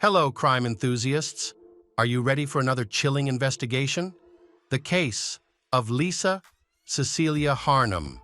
Hello, crime enthusiasts. Are you ready for another chilling investigation? The case of Lisa Cecilia Harum.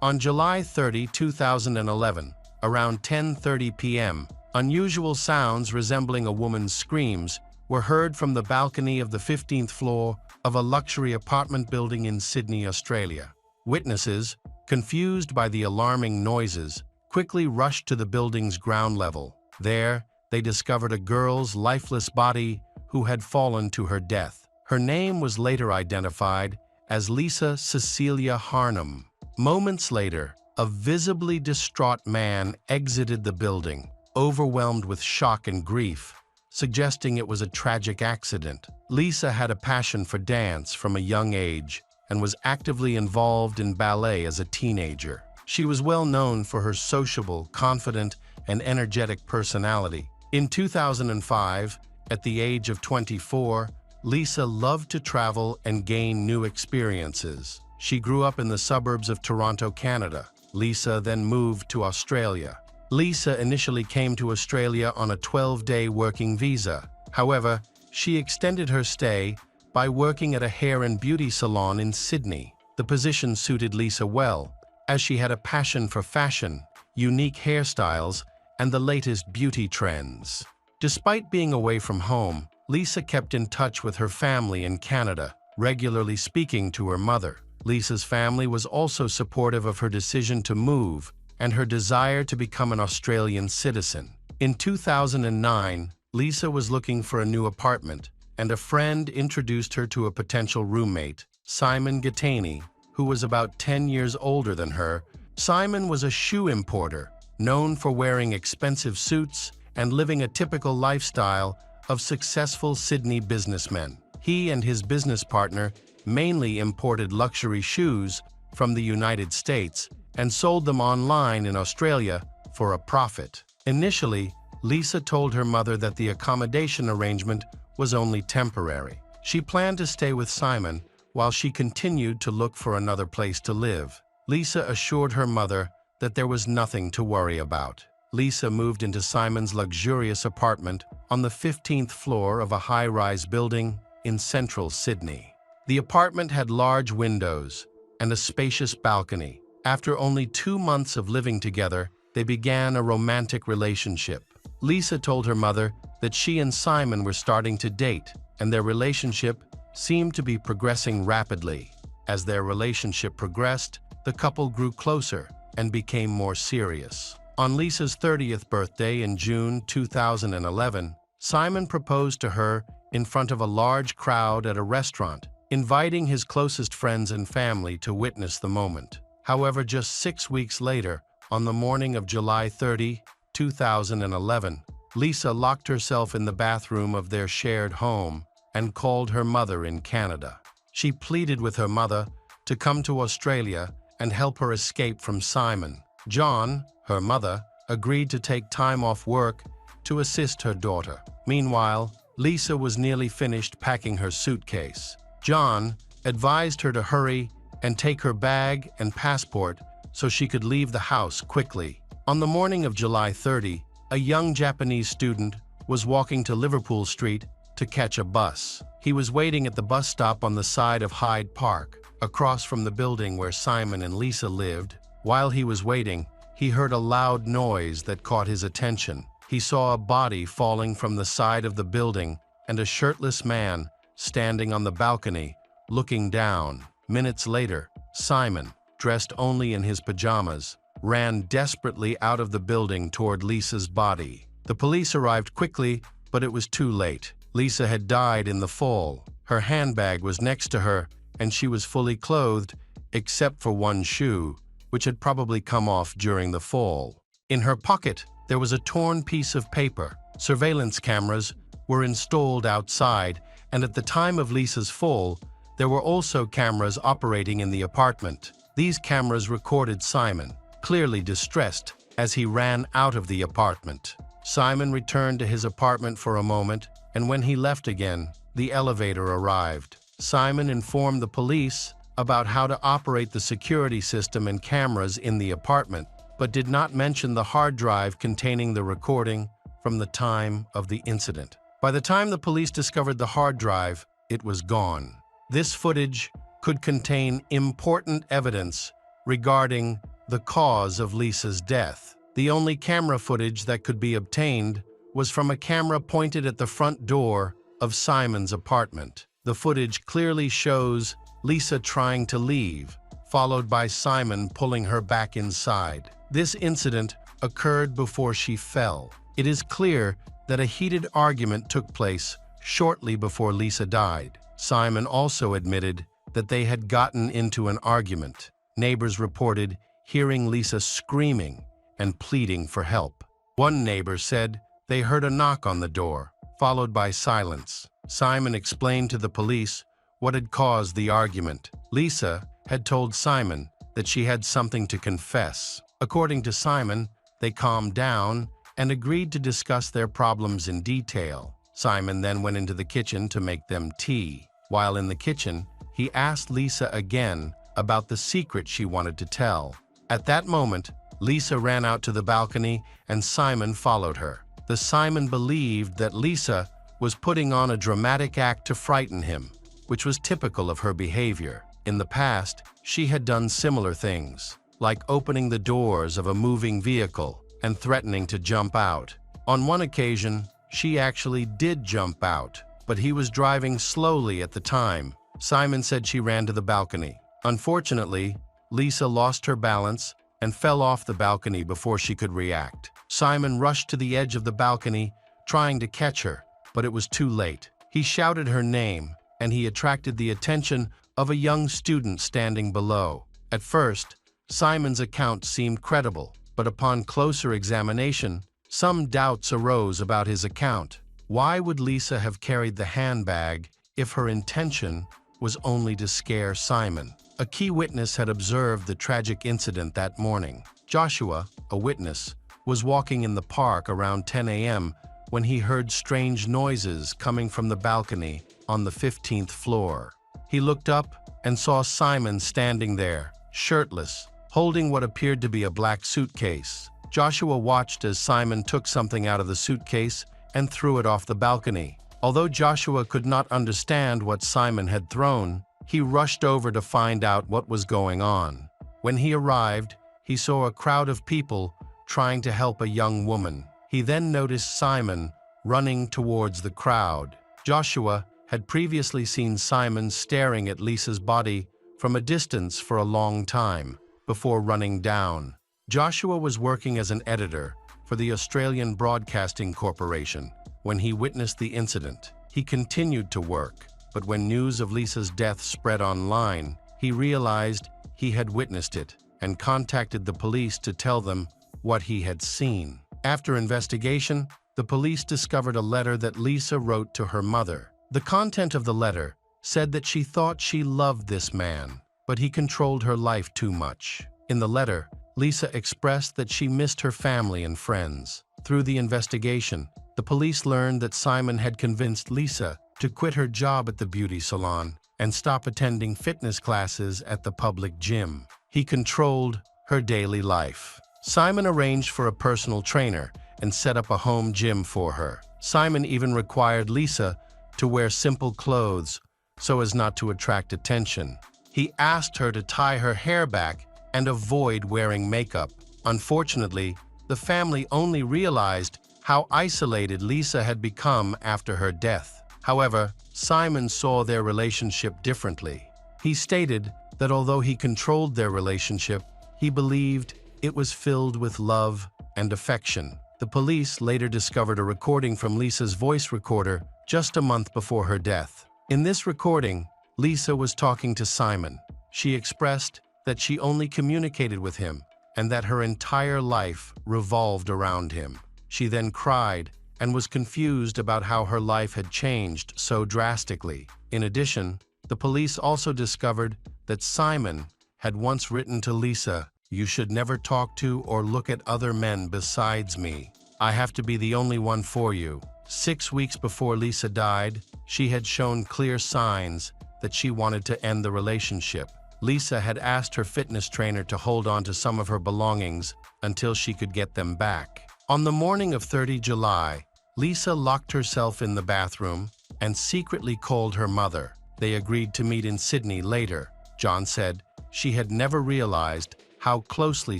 On July 30, 2011, around 10:30 p.m., unusual sounds resembling a woman's screams were heard from the balcony of the 15th floor of a luxury apartment building in Sydney, Australia. Witnesses, confused by the alarming noises, quickly rushed to the building's ground level. There, they discovered a girl's lifeless body who had fallen to her death. Her name was later identified as Lisa Cecilia Harum. Moments later, a visibly distraught man exited the building, overwhelmed with shock and grief, suggesting it was a tragic accident. Lisa had a passion for dance from a young age and was actively involved in ballet as a teenager. She was well known for her sociable, confident, and energetic personality. In 2005, at the age of 24, Lisa loved to travel and gain new experiences. She grew up in the suburbs of Toronto, Canada. Lisa then moved to Australia. Lisa initially came to Australia on a 12-day working visa. However, she extended her stay by working at a hair and beauty salon in Sydney. The position suited Lisa well, as she had a passion for fashion, unique hairstyles, and the latest beauty trends. Despite being away from home, Lisa kept in touch with her family in Canada, regularly speaking to her mother. Lisa's family was also supportive of her decision to move and her desire to become an Australian citizen. In 2009, Lisa was looking for a new apartment, and a friend introduced her to a potential roommate, Simon Gatini, who was about 10 years older than her. Simon was a shoe importer, known for wearing expensive suits and living a typical lifestyle of successful Sydney businessmen. He and his business partner mainly imported luxury shoes from the United States and sold them online in Australia for a profit. Initially, Lisa told her mother that the accommodation arrangement was only temporary. She planned to stay with Simon while she continued to look for another place to live. Lisa assured her mother that there was nothing to worry about. Lisa moved into Simon's luxurious apartment on the 15th floor of a high-rise building in central Sydney. The apartment had large windows and a spacious balcony. After only 2 months of living together, they began a romantic relationship. Lisa told her mother that she and Simon were starting to date, and their relationship seemed to be progressing rapidly. As their relationship progressed, the couple grew closer and became more serious. On Lisa's 30th birthday in June 2011, Simon proposed to her in front of a large crowd at a restaurant, inviting his closest friends and family to witness the moment. However, just 6 weeks later, on the morning of July 30, 2011, Lisa locked herself in the bathroom of their shared home and called her mother in Canada. She pleaded with her mother to come to Australia and help her escape from Simon. John, her mother, agreed to take time off work to assist her daughter. Meanwhile, Lisa was nearly finished packing her suitcase. John advised her to hurry and take her bag and passport so she could leave the house quickly. On the morning of July 30, a young Japanese student was walking to Liverpool Street to catch a bus. He was waiting at the bus stop on the side of Hyde Park, across from the building where Simon and Lisa lived. While he was waiting, he heard a loud noise that caught his attention. He saw a body falling from the side of the building and a shirtless man standing on the balcony, looking down. Minutes later, Simon, dressed only in his pajamas, ran desperately out of the building toward Lisa's body. The police arrived quickly, but it was too late. Lisa had died in the fall. Her handbag was next to her, and she was fully clothed, except for one shoe, which had probably come off during the fall. In her pocket, there was a torn piece of paper. Surveillance cameras were installed outside, and at the time of Lisa's fall, there were also cameras operating in the apartment. These cameras recorded Simon, clearly distressed, as he ran out of the apartment. Simon returned to his apartment for a moment, and when he left again, the elevator arrived. Simon informed the police about how to operate the security system and cameras in the apartment, but did not mention the hard drive containing the recording from the time of the incident. By the time the police discovered the hard drive, it was gone. This footage could contain important evidence regarding the cause of Lisa's death. The only camera footage that could be obtained was from a camera pointed at the front door of Simon's apartment. The footage clearly shows Lisa trying to leave, followed by Simon pulling her back inside. This incident occurred before she fell. It is clear that a heated argument took place shortly before Lisa died. Simon also admitted that they had gotten into an argument. Neighbors reported hearing Lisa screaming and pleading for help. One neighbor said they heard a knock on the door, followed by silence. Simon explained to the police what had caused the argument. Lisa had told Simon that she had something to confess. According to Simon, they calmed down and agreed to discuss their problems in detail. Simon then went into the kitchen to make them tea. While in the kitchen, he asked Lisa again about the secret she wanted to tell. At that moment, Lisa ran out to the balcony and Simon followed her. Simon believed that Lisa was putting on a dramatic act to frighten him, which was typical of her behavior. In the past, she had done similar things, like opening the doors of a moving vehicle and threatening to jump out. On one occasion, she actually did jump out, but he was driving slowly at the time. Simon said she ran to the balcony. Unfortunately, Lisa lost her balance and fell off the balcony before she could react. Simon rushed to the edge of the balcony, trying to catch her, but it was too late. He shouted her name, and he attracted the attention of a young student standing below. At first, Simon's account seemed credible, but upon closer examination, some doubts arose about his account. Why would Lisa have carried the handbag if her intention was only to scare Simon? A key witness had observed the tragic incident that morning. Joshua, a witness, was walking in the park around 10 a.m. when he heard strange noises coming from the balcony on the 15th floor. He looked up and saw Simon standing there, shirtless, holding what appeared to be a black suitcase. Joshua watched as Simon took something out of the suitcase and threw it off the balcony. Although Joshua could not understand what Simon had thrown, he rushed over to find out what was going on. When he arrived, he saw a crowd of people trying to help a young woman. He then noticed Simon running towards the crowd. Joshua had previously seen Simon staring at Lisa's body from a distance for a long time before running down. Joshua was working as an editor for the Australian Broadcasting Corporation when he witnessed the incident. He continued to work, but when news of Lisa's death spread online, he realized he had witnessed it and contacted the police to tell them what he had seen. After investigation, the police discovered a letter that Lisa wrote to her mother. The content of the letter said that she thought she loved this man, but he controlled her life too much. In the letter, Lisa expressed that she missed her family and friends. Through the investigation, the police learned that Simon had convinced Lisa to quit her job at the beauty salon and stop attending fitness classes at the public gym. He controlled her daily life. Simon arranged for a personal trainer and set up a home gym for her. Simon even required Lisa to wear simple clothes so as not to attract attention. He asked her to tie her hair back and avoid wearing makeup. Unfortunately, the family only realized how isolated Lisa had become after her death. However, Simon saw their relationship differently. He stated that although he controlled their relationship, he believed it was filled with love and affection. The police later discovered a recording from Lisa's voice recorder just a month before her death. In this recording, Lisa was talking to Simon. She expressed that she only communicated with him and that her entire life revolved around him. She then cried and was confused about how her life had changed so drastically. In addition, the police also discovered that Simon had once written to Lisa, "You should never talk to or look at other men besides me. I have to be the only one for you." 6 weeks before Lisa died, she had shown clear signs that she wanted to end the relationship. Lisa had asked her fitness trainer to hold on to some of her belongings until she could get them back. On the morning of 30 July, Lisa locked herself in the bathroom and secretly called her mother. They agreed to meet in Sydney later. John said she had never realized how closely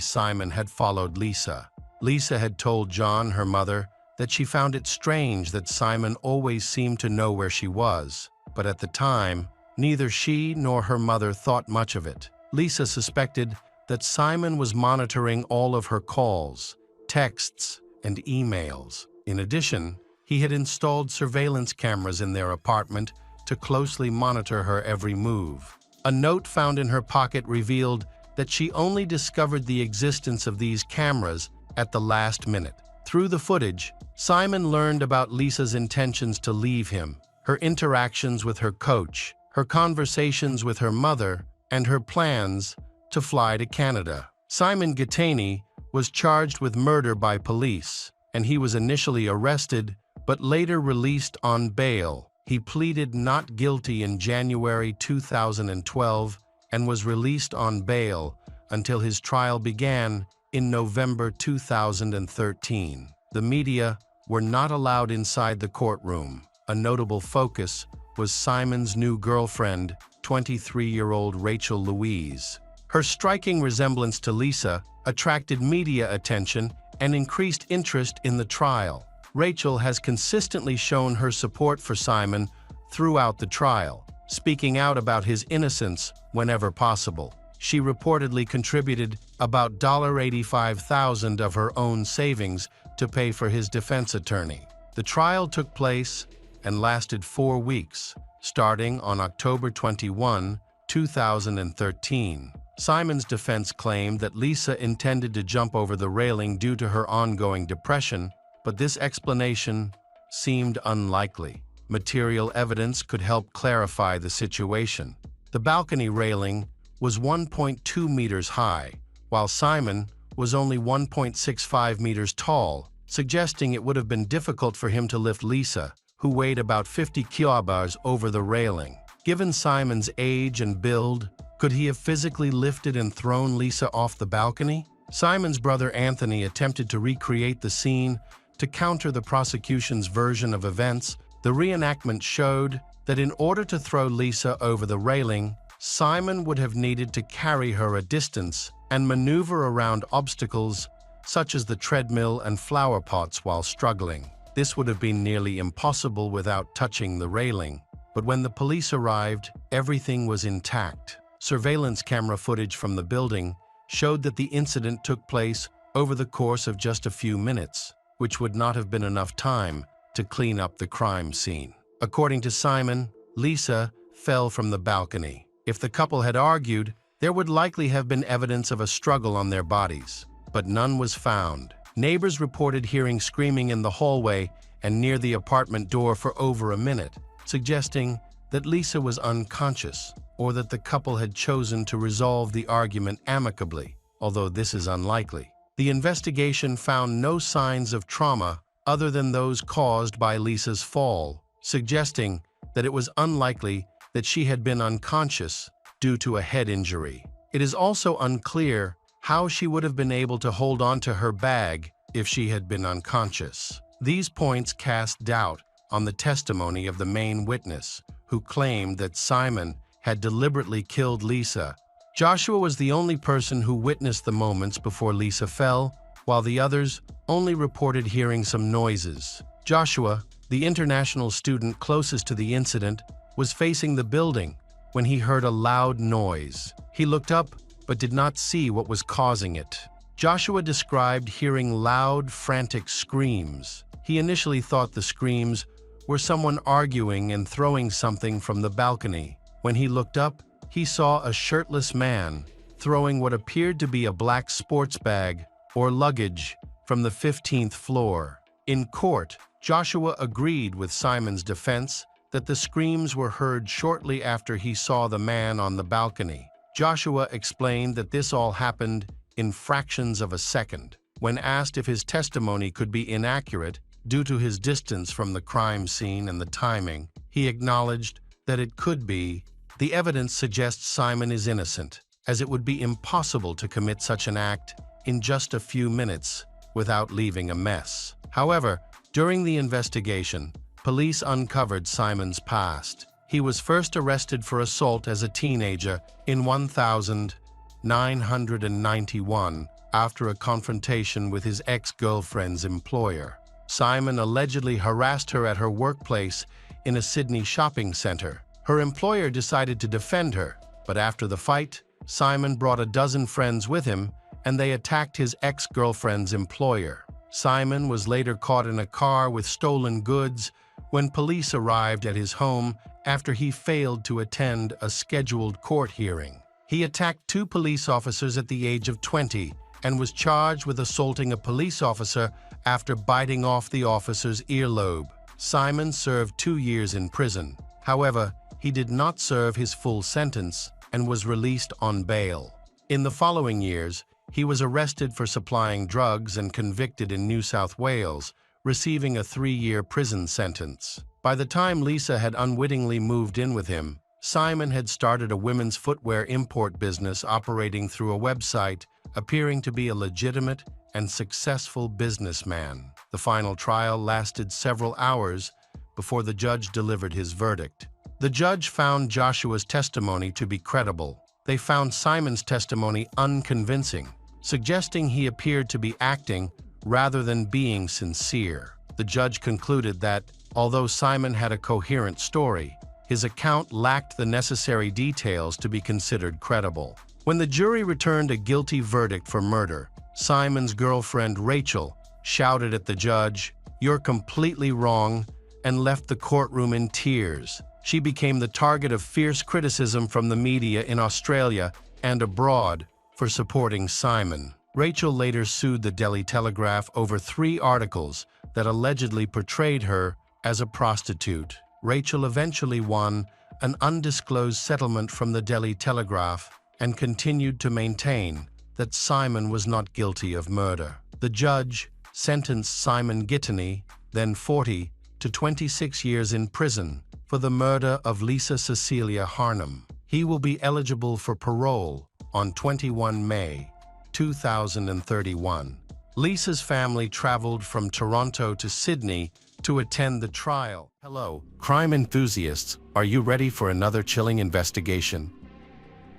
Simon had followed Lisa. Lisa had told John, her mother, that she found it strange that Simon always seemed to know where she was, but at the time, neither she nor her mother thought much of it. Lisa suspected that Simon was monitoring all of her calls, texts, and emails. In addition, he had installed surveillance cameras in their apartment to closely monitor her every move. A note found in her pocket revealed that she only discovered the existence of these cameras at the last minute. Through the footage, Simon learned about Lisa's intentions to leave him, her interactions with her coach, her conversations with her mother, and her plans to fly to Canada. Simon Gatini was charged with murder by police, and he was initially arrested but later released on bail. He pleaded not guilty in January 2012 and was released on bail until his trial began in November 2013. The media were not allowed inside the courtroom. A notable focus was Simon's new girlfriend, 23-year-old Rachel Louise. Her striking resemblance to Lisa attracted media attention and increased interest in the trial. Rachel has consistently shown her support for Simon throughout the trial, speaking out about his innocence whenever possible. She reportedly contributed about $85,000 of her own savings to pay for his defense attorney. The trial took place and lasted 4 weeks, starting on October 21, 2013. Simon's defense claimed that Lisa intended to jump over the railing due to her ongoing depression, but this explanation seemed unlikely. Material evidence could help clarify the situation. The balcony railing was 1.2 meters high, while Simon was only 1.65 meters tall, suggesting it would have been difficult for him to lift Lisa, who weighed about 50 kilograms, over the railing. Given Simon's age and build, could he have physically lifted and thrown Lisa off the balcony? Simon's brother Anthony attempted to recreate the scene to counter the prosecution's version of events. The reenactment showed that in order to throw Lisa over the railing, Simon would have needed to carry her a distance and maneuver around obstacles such as the treadmill and flower pots while struggling. This would have been nearly impossible without touching the railing. But when the police arrived, everything was intact. Surveillance camera footage from the building showed that the incident took place over the course of just a few minutes, which would not have been enough time to clean up the crime scene. According to Simon, Lisa fell from the balcony. If the couple had argued, there would likely have been evidence of a struggle on their bodies, but none was found. Neighbors reported hearing screaming in the hallway and near the apartment door for over a minute, suggesting that Lisa was unconscious or that the couple had chosen to resolve the argument amicably, although this is unlikely. The investigation found no signs of trauma other than those caused by Lisa's fall, suggesting that it was unlikely that she had been unconscious due to a head injury. It is also unclear how she would have been able to hold on to her bag if she had been unconscious. These points cast doubt on the testimony of the main witness, who claimed that Simon had deliberately killed Lisa. Joshua was the only person who witnessed the moments before Lisa fell, while the others only reported hearing some noises. Joshua, the international student closest to the incident, was facing the building when he heard a loud noise. He looked up but did not see what was causing it. Joshua described hearing loud, frantic screams. He initially thought the screams were someone arguing and throwing something from the balcony. When he looked up, he saw a shirtless man throwing what appeared to be a black sports bag or luggage from the 15th floor. In court, Joshua agreed with Simon's defense that the screams were heard shortly after he saw the man on the balcony. Joshua explained that this all happened in fractions of a second. When asked if his testimony could be inaccurate due to his distance from the crime scene and the timing, he acknowledged that it could be. The evidence suggests Simon is innocent, as it would be impossible to commit such an act in just a few minutes without leaving a mess. However, during the investigation, police uncovered Simon's past. He was first arrested for assault as a teenager in 1991 after a confrontation with his ex-girlfriend's employer. Simon allegedly harassed her at her workplace in a Sydney shopping center. Her employer decided to defend her, but after the fight, Simon brought a dozen friends with him and they attacked his ex-girlfriend's employer. Simon was later caught in a car with stolen goods when police arrived at his home after he failed to attend a scheduled court hearing. He attacked 2 police officers at the age of 20 and was charged with assaulting a police officer after biting off the officer's earlobe. Simon served 2 years in prison. However, he did not serve his full sentence and was released on bail. In the following years, he was arrested for supplying drugs and convicted in New South Wales, receiving a 3-year prison sentence. By the time Lisa had unwittingly moved in with him, Simon had started a women's footwear import business operating through a website, appearing to be a legitimate and successful businessman. The final trial lasted several hours before the judge delivered his verdict. The judge found Joshua's testimony to be credible. They found Simon's testimony unconvincing, suggesting he appeared to be acting rather than being sincere. The judge concluded that, although Simon had a coherent story, his account lacked the necessary details to be considered credible. When the jury returned a guilty verdict for murder, Simon's girlfriend Rachel shouted at the judge, "You're completely wrong," and left the courtroom in tears. She became the target of fierce criticism from the media in Australia and abroad for supporting Simon. Rachel later sued the Daily Telegraph over 3 articles that allegedly portrayed her as a prostitute. Rachel eventually won an undisclosed settlement from the Daily Telegraph and continued to maintain that Simon was not guilty of murder. The judge sentenced Simon Gatini, then 40, to 26 years in prison for the murder of Lisa Cecilia Harum. He will be eligible for parole on 21 May 2031. Lisa's family traveled from Toronto to Sydney to attend the trial. Hello, crime enthusiasts, are you ready for another chilling investigation?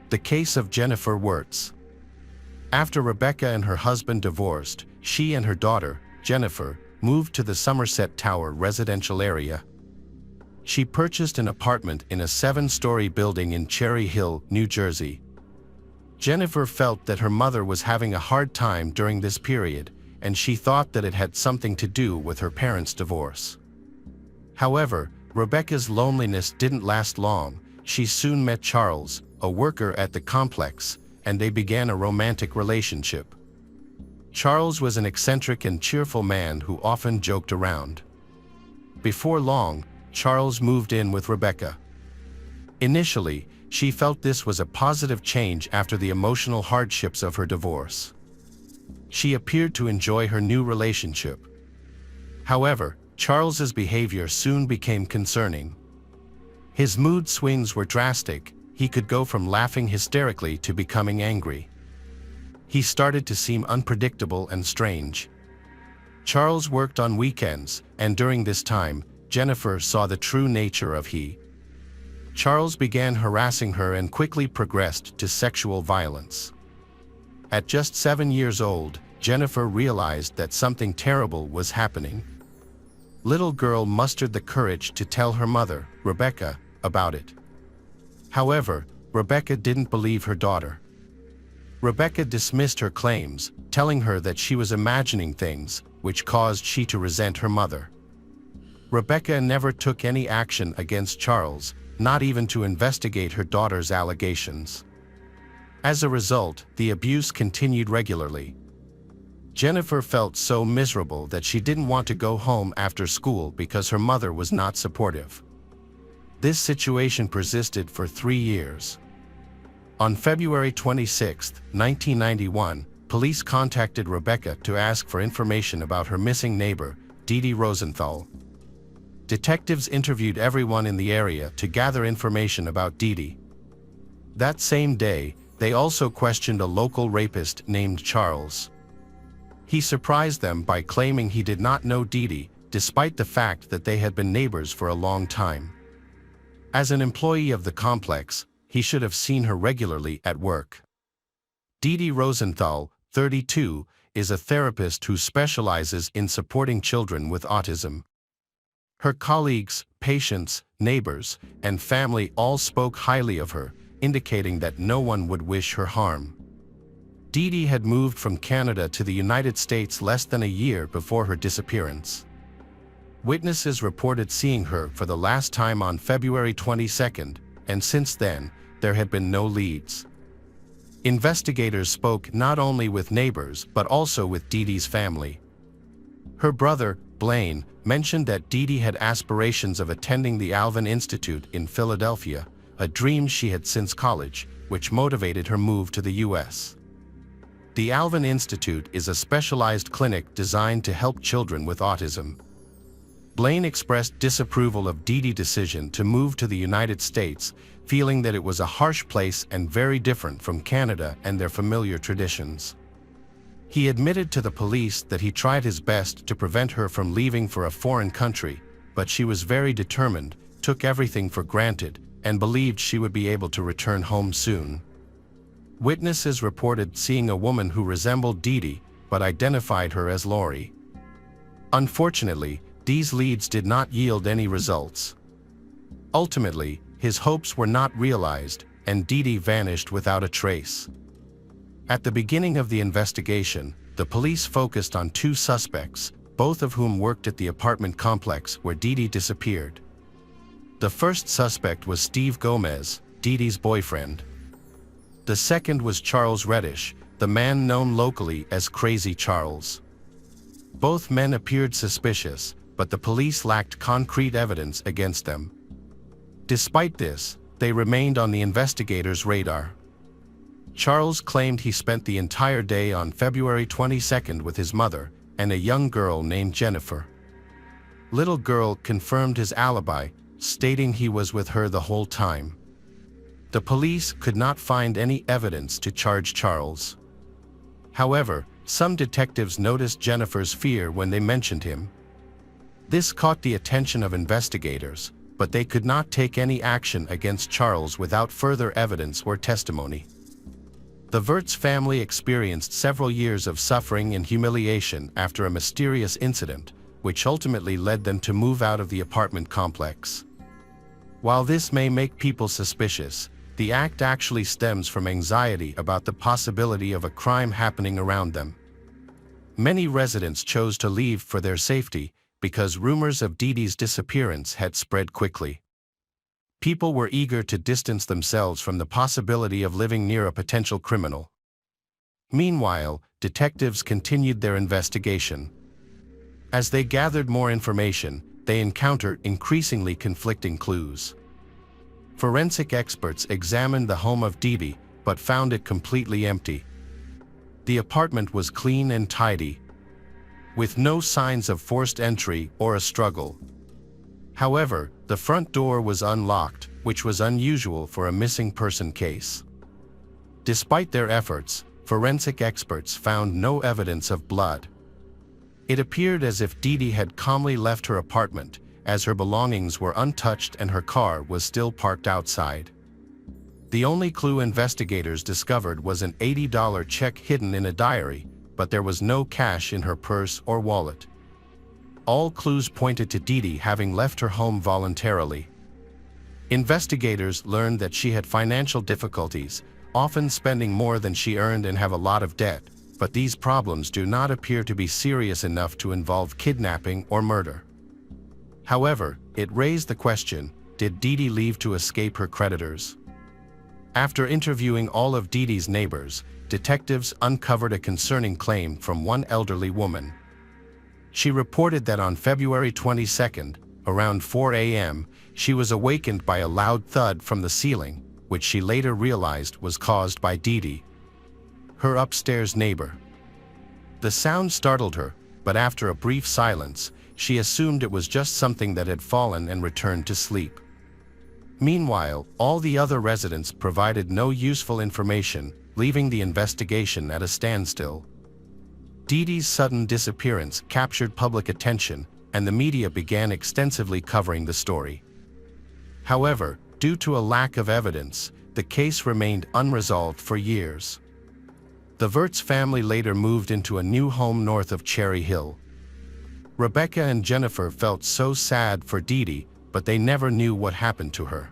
The case of Jennifer Wartz. After Rebecca and her husband divorced, she and her daughter, Jennifer, moved to the Somerset Tower residential area. She purchased an apartment in a 7-story building in Cherry Hill, New Jersey. Jennifer felt that her mother was having a hard time during this period, and she thought that it had something to do with her parents' divorce. However, Rebecca's loneliness didn't last long. She soon met Charles, a worker at the complex, and they began a romantic relationship. Charles was an eccentric and cheerful man who often joked around. Before long, Charles moved in with Rebecca. Initially, she felt this was a positive change after the emotional hardships of her divorce. She appeared to enjoy her new relationship. However, Charles's behavior soon became concerning. His mood swings were drastic. He could go from laughing hysterically to becoming angry. He started to seem unpredictable and strange. Charles worked on weekends, and during this time, Jennifer saw the true nature of he. Charles began harassing her and quickly progressed to sexual violence. At just 7 years old, Jennifer realized that something terrible was happening. Little girl mustered the courage to tell her mother, Rebecca, about it. However, Rebecca didn't believe her daughter. Rebecca dismissed her claims, telling her that she was imagining things, which caused she to resent her mother. Rebecca never took any action against Charles, not even to investigate her daughter's allegations. As a result, the abuse continued regularly. Jennifer felt so miserable that she didn't want to go home after school because her mother was not supportive. This situation persisted for 3 years. On February 26, 1991, police contacted Rebecca to ask for information about her missing neighbor, Dee Rosenthal. Detectives interviewed everyone in the area to gather information about Dee. That same day, they also questioned a local rapist named Charles. He surprised them by claiming he did not know Didi, despite the fact that they had been neighbors for a long time. As an employee of the complex, he should have seen her regularly at work. Didi Rosenthal, 32, is a therapist who specializes in supporting children with autism. Her colleagues, patients, neighbors, and family all spoke highly of her, indicating that no one would wish her harm. Didi had moved from Canada to the United States less than a year before her disappearance. Witnesses reported seeing her for the last time on February 22, and since then, there had been no leads. Investigators spoke not only with neighbors but also with Didi's family. Her brother, Blaine, mentioned that Didi had aspirations of attending the Alvin Institute in Philadelphia, a dream she had since college, which motivated her move to the U.S. The Alvin Institute is a specialized clinic designed to help children with autism. Blaine expressed disapproval of Didi's decision to move to the United States, feeling that it was a harsh place and very different from Canada and their familiar traditions. He admitted to the police that he tried his best to prevent her from leaving for a foreign country, but she was very determined, took everything for granted, and believed she would be able to return home soon. Witnesses reported seeing a woman who resembled Didi, but identified her as Lori. Unfortunately, these leads did not yield any results. Ultimately, his hopes were not realized, and Didi vanished without a trace. At the beginning of the investigation, the police focused on two suspects, both of whom worked at the apartment complex where Didi disappeared. The first suspect was Steve Gomez, Didi's boyfriend. The second was Charles Reddish, the man known locally as Crazy Charles. Both men appeared suspicious, but the police lacked concrete evidence against them. Despite this, they remained on the investigators' radar. Charles claimed he spent the entire day on February 22 with his mother and a young girl named Jennifer. Little girl confirmed his alibi, stating he was with her the whole time. The police could not find any evidence to charge Charles. However, some detectives noticed Jennifer's fear when they mentioned him. This caught the attention of investigators, but they could not take any action against Charles without further evidence or testimony. The Wirtz family experienced several years of suffering and humiliation after a mysterious incident, which ultimately led them to move out of the apartment complex. While this may make people suspicious, the act actually stems from anxiety about the possibility of a crime happening around them. Many residents chose to leave for their safety because rumors of Didi's disappearance had spread quickly. People were eager to distance themselves from the possibility of living near a potential criminal. Meanwhile, detectives continued their investigation. As they gathered more information, they encountered increasingly conflicting clues. Forensic experts examined the home of Didi, but found it completely empty. The apartment was clean and tidy, with no signs of forced entry or a struggle. However, the front door was unlocked, which was unusual for a missing person case. Despite their efforts, forensic experts found no evidence of blood. It appeared as if Didi had calmly left her apartment, as her belongings were untouched and her car was still parked outside. The only clue investigators discovered was an $80 check hidden in a diary, but there was no cash in her purse or wallet. All clues pointed to Didi having left her home voluntarily. Investigators learned that she had financial difficulties, often spending more than she earned and have a lot of debt, but these problems do not appear to be serious enough to involve kidnapping or murder. However, it raised the question, did Didi leave to escape her creditors? After interviewing all of Didi's neighbors, detectives uncovered a concerning claim from one elderly woman. She reported that on February 22, around 4 a.m., she was awakened by a loud thud from the ceiling, which she later realized was caused by Didi, her upstairs neighbor. The sound startled her, but after a brief silence, she assumed it was just something that had fallen and returned to sleep. Meanwhile, all the other residents provided no useful information, leaving the investigation at a standstill. Dee Dee's sudden disappearance captured public attention, and the media began extensively covering the story. However, due to a lack of evidence, the case remained unresolved for years. The Wartz family later moved into a new home north of Cherry Hill. Rebecca and Jennifer felt so sad for Dee Dee, but they never knew what happened to her.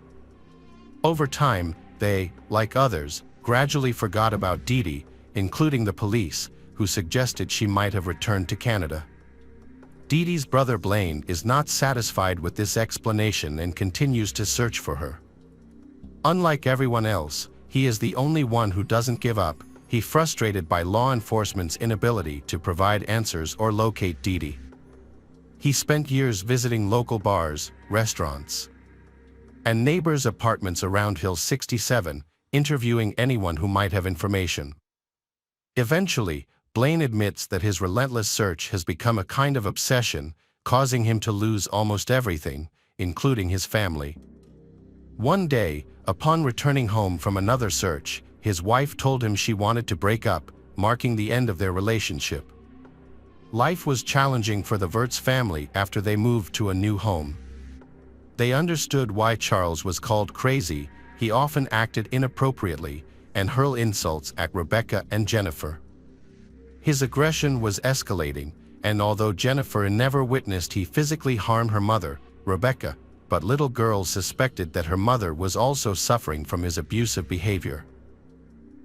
Over time, they, like others, gradually forgot about Dee Dee, including the police, who suggested she might have returned to Canada. Dee Dee's brother Blaine is not satisfied with this explanation and continues to search for her. Unlike everyone else, he is the only one who doesn't give up. He's frustrated by law enforcement's inability to provide answers or locate Dee Dee. He spent years visiting local bars, restaurants, and neighbors' apartments around Hill 67, interviewing anyone who might have information. Eventually, Blaine admits that his relentless search has become a kind of obsession, causing him to lose almost everything, including his family. One day, upon returning home from another search, his wife told him she wanted to break up, marking the end of their relationship. Life was challenging for the Wartz family after they moved to a new home. They understood why Charles was called crazy. He often acted inappropriately and hurled insults at Rebecca and Jennifer. His aggression was escalating, and although Jennifer never witnessed he physically harm her mother, Rebecca, but little girls suspected that her mother was also suffering from his abusive behavior.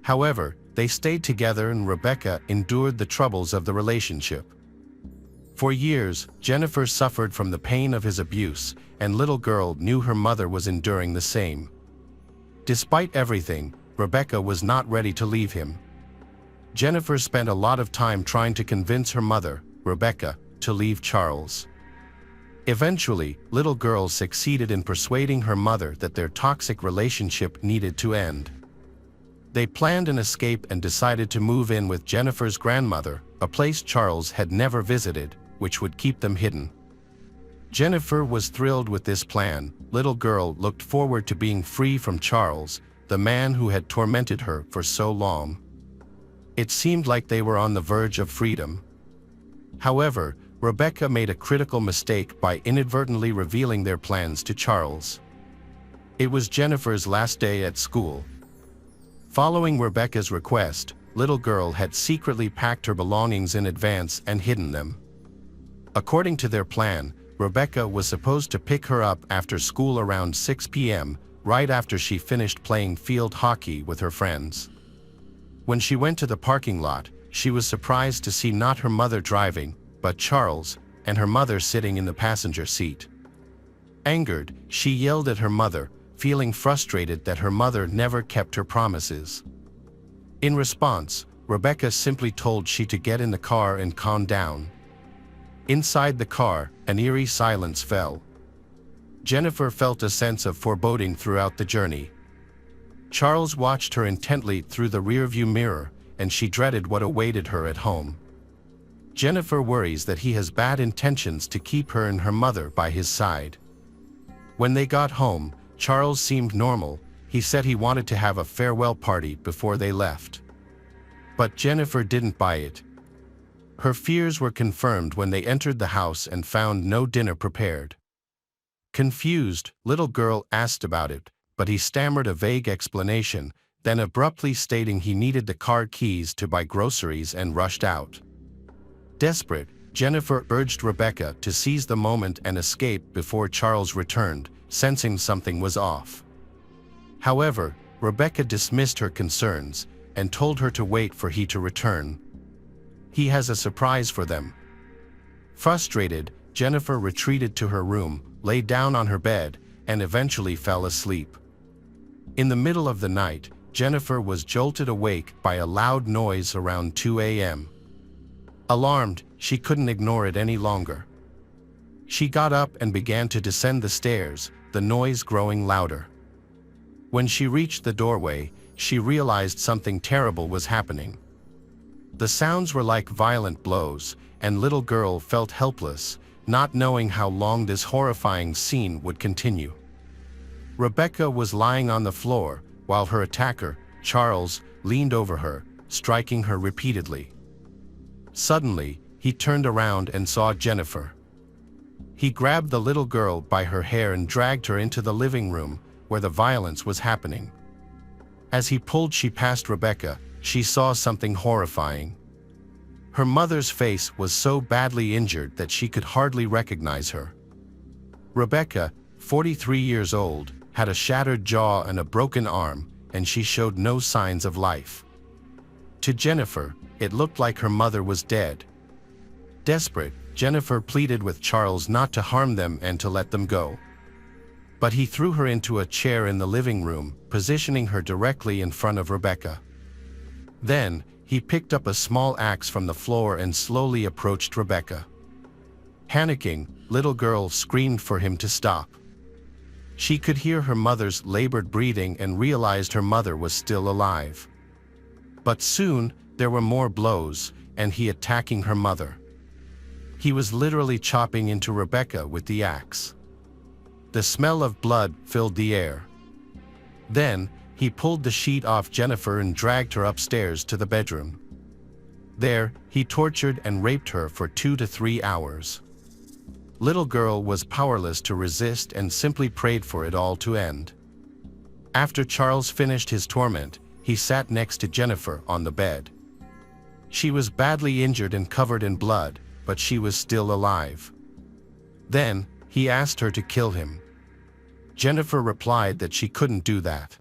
However, they stayed together and Rebecca endured the troubles of the relationship. For years, Jennifer suffered from the pain of his abuse, and little girl knew her mother was enduring the same. Despite everything, Rebecca was not ready to leave him. Jennifer spent a lot of time trying to convince her mother, Rebecca, to leave Charles. Eventually, little girl succeeded in persuading her mother that their toxic relationship needed to end. They planned an escape and decided to move in with Jennifer's grandmother, a place Charles had never visited, which would keep them hidden. Jennifer was thrilled with this plan. Little girl looked forward to being free from Charles, the man who had tormented her for so long. It seemed like they were on the verge of freedom. However, Rebecca made a critical mistake by inadvertently revealing their plans to Charles. It was Jennifer's last day at school. Following Rebecca's request, little girl had secretly packed her belongings in advance and hidden them. According to their plan, Rebecca was supposed to pick her up after school around 6 p.m., right after she finished playing field hockey with her friends. When she went to the parking lot, she was surprised to see not her mother driving, but Charles, and her mother sitting in the passenger seat. Angered, she yelled at her mother, feeling frustrated that her mother never kept her promises. In response, Rebecca simply told she to get in the car and calm down. Inside the car, an eerie silence fell. Jennifer felt a sense of foreboding throughout the journey. Charles watched her intently through the rearview mirror, and she dreaded what awaited her at home. Jennifer worries that he has bad intentions to keep her and her mother by his side. When they got home, Charles seemed normal. He said he wanted to have a farewell party before they left. But Jennifer didn't buy it. Her fears were confirmed when they entered the house and found no dinner prepared. Confused, little girl asked about it, but he stammered a vague explanation, then abruptly stating he needed the car keys to buy groceries and rushed out. Desperate, Jennifer urged Rebecca to seize the moment and escape before Charles returned, sensing something was off. However, Rebecca dismissed her concerns and told her to wait for he to return. He has a surprise for them. Frustrated, Jennifer retreated to her room, lay down on her bed, and eventually fell asleep. In the middle of the night, Jennifer was jolted awake by a loud noise around 2 a.m. Alarmed, she couldn't ignore it any longer. She got up and began to descend the stairs, the noise growing louder. When she reached the doorway, she realized something terrible was happening. The sounds were like violent blows, and little girl felt helpless, not knowing how long this horrifying scene would continue. Rebecca was lying on the floor, while her attacker, Charles, leaned over her, striking her repeatedly. Suddenly, he turned around and saw Jennifer. He grabbed the little girl by her hair and dragged her into the living room, where the violence was happening. As he pulled she past Rebecca, she saw something horrifying. Her mother's face was so badly injured that she could hardly recognize her. Rebecca, 43 years old, had a shattered jaw and a broken arm, and she showed no signs of life. To Jennifer, it looked like her mother was dead. Desperate, Jennifer pleaded with Charles not to harm them and to let them go. But he threw her into a chair in the living room, positioning her directly in front of Rebecca. Then, he picked up a small axe from the floor and slowly approached Rebecca. Panicking, little girl screamed for him to stop. She could hear her mother's labored breathing and realized her mother was still alive. But soon, there were more blows, and he attacking her mother. He was literally chopping into Rebecca with the axe. The smell of blood filled the air. Then, he pulled the sheet off Jennifer and dragged her upstairs to the bedroom. There, he tortured and raped her for 2 to 3 hours. Little girl was powerless to resist and simply prayed for it all to end. After Charles finished his torment, he sat next to Jennifer on the bed. She was badly injured and covered in blood, but she was still alive. Then, he asked her to kill him. Jennifer replied that she couldn't do that.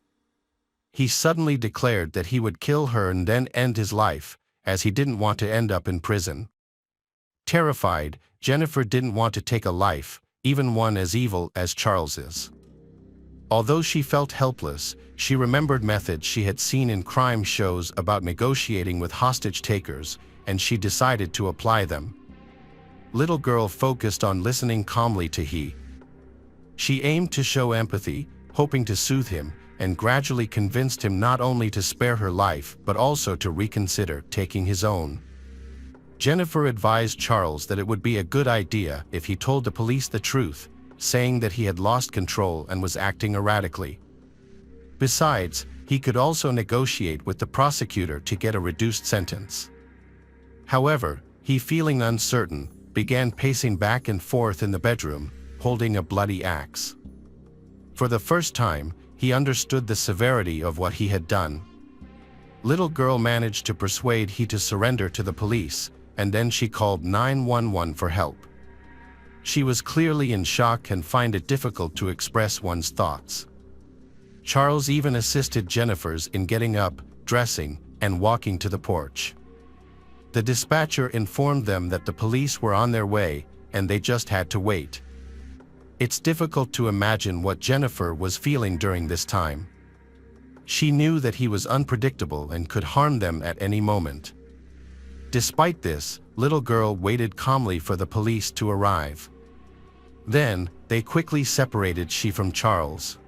He suddenly declared that he would kill her and then end his life, as he didn't want to end up in prison. Terrified, Jennifer didn't want to take a life, even one as evil as Charles's. Although she felt helpless, she remembered methods she had seen in crime shows about negotiating with hostage takers, and she decided to apply them. Little girl focused on listening calmly to he. She aimed to show empathy, hoping to soothe him, and gradually convinced him not only to spare her life but also to reconsider taking his own. Jennifer advised Charles that it would be a good idea if he told the police the truth, saying that he had lost control and was acting erratically. Besides, he could also negotiate with the prosecutor to get a reduced sentence. However, he, feeling uncertain, began pacing back and forth in the bedroom, holding a bloody axe. For the first time, he understood the severity of what he had done. Little girl managed to persuade he to surrender to the police, and then she called 911 for help. She was clearly in shock and found it difficult to express one's thoughts. Charles even assisted Jennifer's in getting up, dressing, and walking to the porch. The dispatcher informed them that the police were on their way, and they just had to wait. It's difficult to imagine what Jennifer was feeling during this time. She knew that he was unpredictable and could harm them at any moment. Despite this, little girl waited calmly for the police to arrive. Then, they quickly separated she from Charles.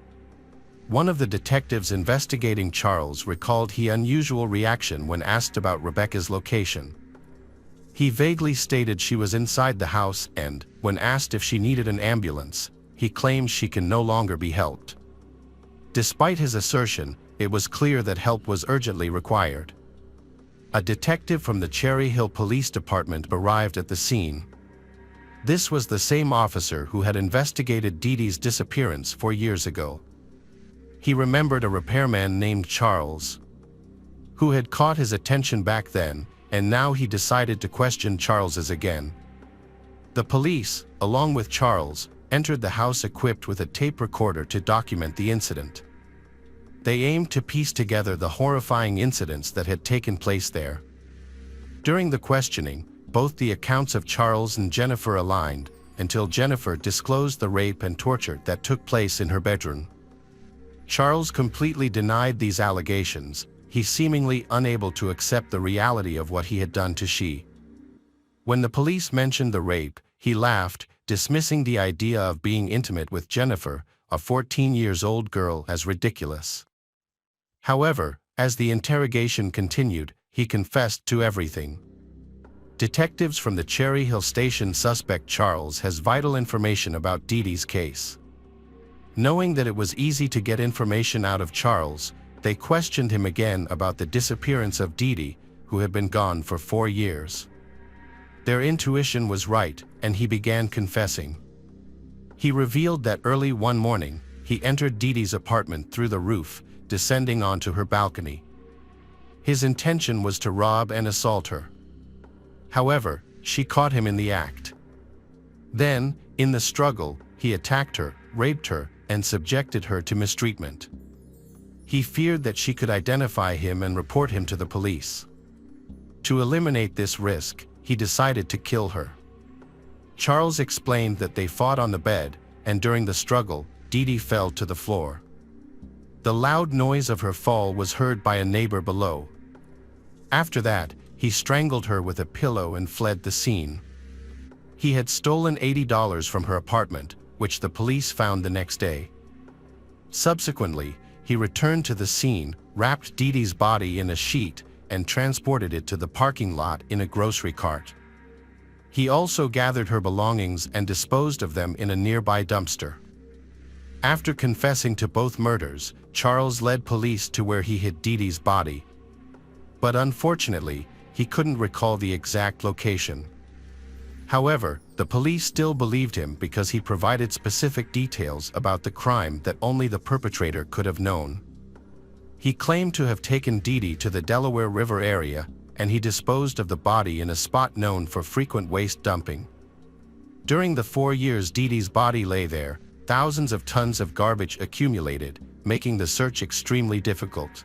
One of the detectives investigating Charles recalled his unusual reaction when asked about Rebecca's location. He vaguely stated she was inside the house and, when asked if she needed an ambulance, he claimed she can no longer be helped. Despite his assertion, it was clear that help was urgently required. A detective from the Cherry Hill Police Department arrived at the scene. This was the same officer who had investigated Dee Dee's disappearance 4 years ago. He remembered a repairman named Charles, who had caught his attention back then, and now he decided to question Charles's again. The police, along with Charles, entered the house equipped with a tape recorder to document the incident. They aimed to piece together the horrifying incidents that had taken place there. During the questioning, both the accounts of Charles and Jennifer aligned, until Jennifer disclosed the rape and torture that took place in her bedroom. Charles completely denied these allegations, he seemingly unable to accept the reality of what he had done to she. When the police mentioned the rape, he laughed, dismissing the idea of being intimate with Jennifer, a 14-year-old girl, as ridiculous. However, as the interrogation continued, he confessed to everything. Detectives from the Cherry Hill station suspect Charles has vital information about Dee Dee's case. Knowing that it was easy to get information out of Charles, they questioned him again about the disappearance of Dee Dee, who had been gone for 4 years. Their intuition was right, and he began confessing. He revealed that early one morning, he entered Dee Dee's apartment through the roof, descending onto her balcony. His intention was to rob and assault her. However, she caught him in the act. Then, in the struggle, he attacked her, raped her, and subjected her to mistreatment. He feared that she could identify him and report him to the police. To eliminate this risk, he decided to kill her. Charles explained that they fought on the bed, and during the struggle, Dee Dee fell to the floor. The loud noise of her fall was heard by a neighbor below. After that, he strangled her with a pillow and fled the scene. He had stolen $80 from her apartment, which the police found the next day. Subsequently, he returned to the scene, wrapped Dee Dee's body in a sheet, and transported it to the parking lot in a grocery cart. He also gathered her belongings and disposed of them in a nearby dumpster. After confessing to both murders, Charles led police to where he hid Dee Dee's body. But unfortunately, he couldn't recall the exact location. However, the police still believed him because he provided specific details about the crime that only the perpetrator could have known. He claimed to have taken Dee Dee to the Delaware River area, and he disposed of the body in a spot known for frequent waste dumping. During the 4 years Dee Dee's body lay there, thousands of tons of garbage accumulated, making the search extremely difficult.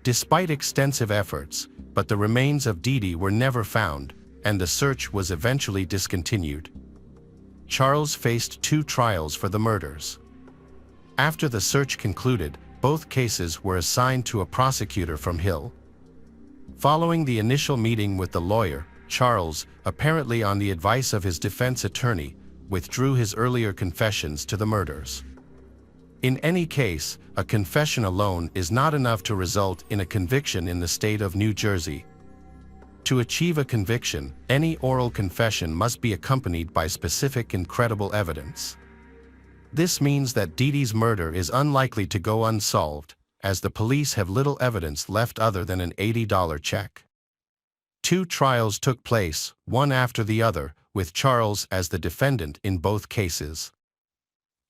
Despite extensive efforts, but the remains of Dee Dee were never found, and the search was eventually discontinued. Charles faced 2 trials for the murders. After the search concluded, both cases were assigned to a prosecutor from Hill. Following the initial meeting with the lawyer, Charles, apparently on the advice of his defense attorney, withdrew his earlier confessions to the murders. In any case, a confession alone is not enough to result in a conviction in the state of New Jersey. To achieve a conviction, any oral confession must be accompanied by specific and credible evidence. This means that Dee Dee's murder is unlikely to go unsolved, as the police have little evidence left other than an $80 check. 2 trials took place, one after the other, with Charles as the defendant in both cases.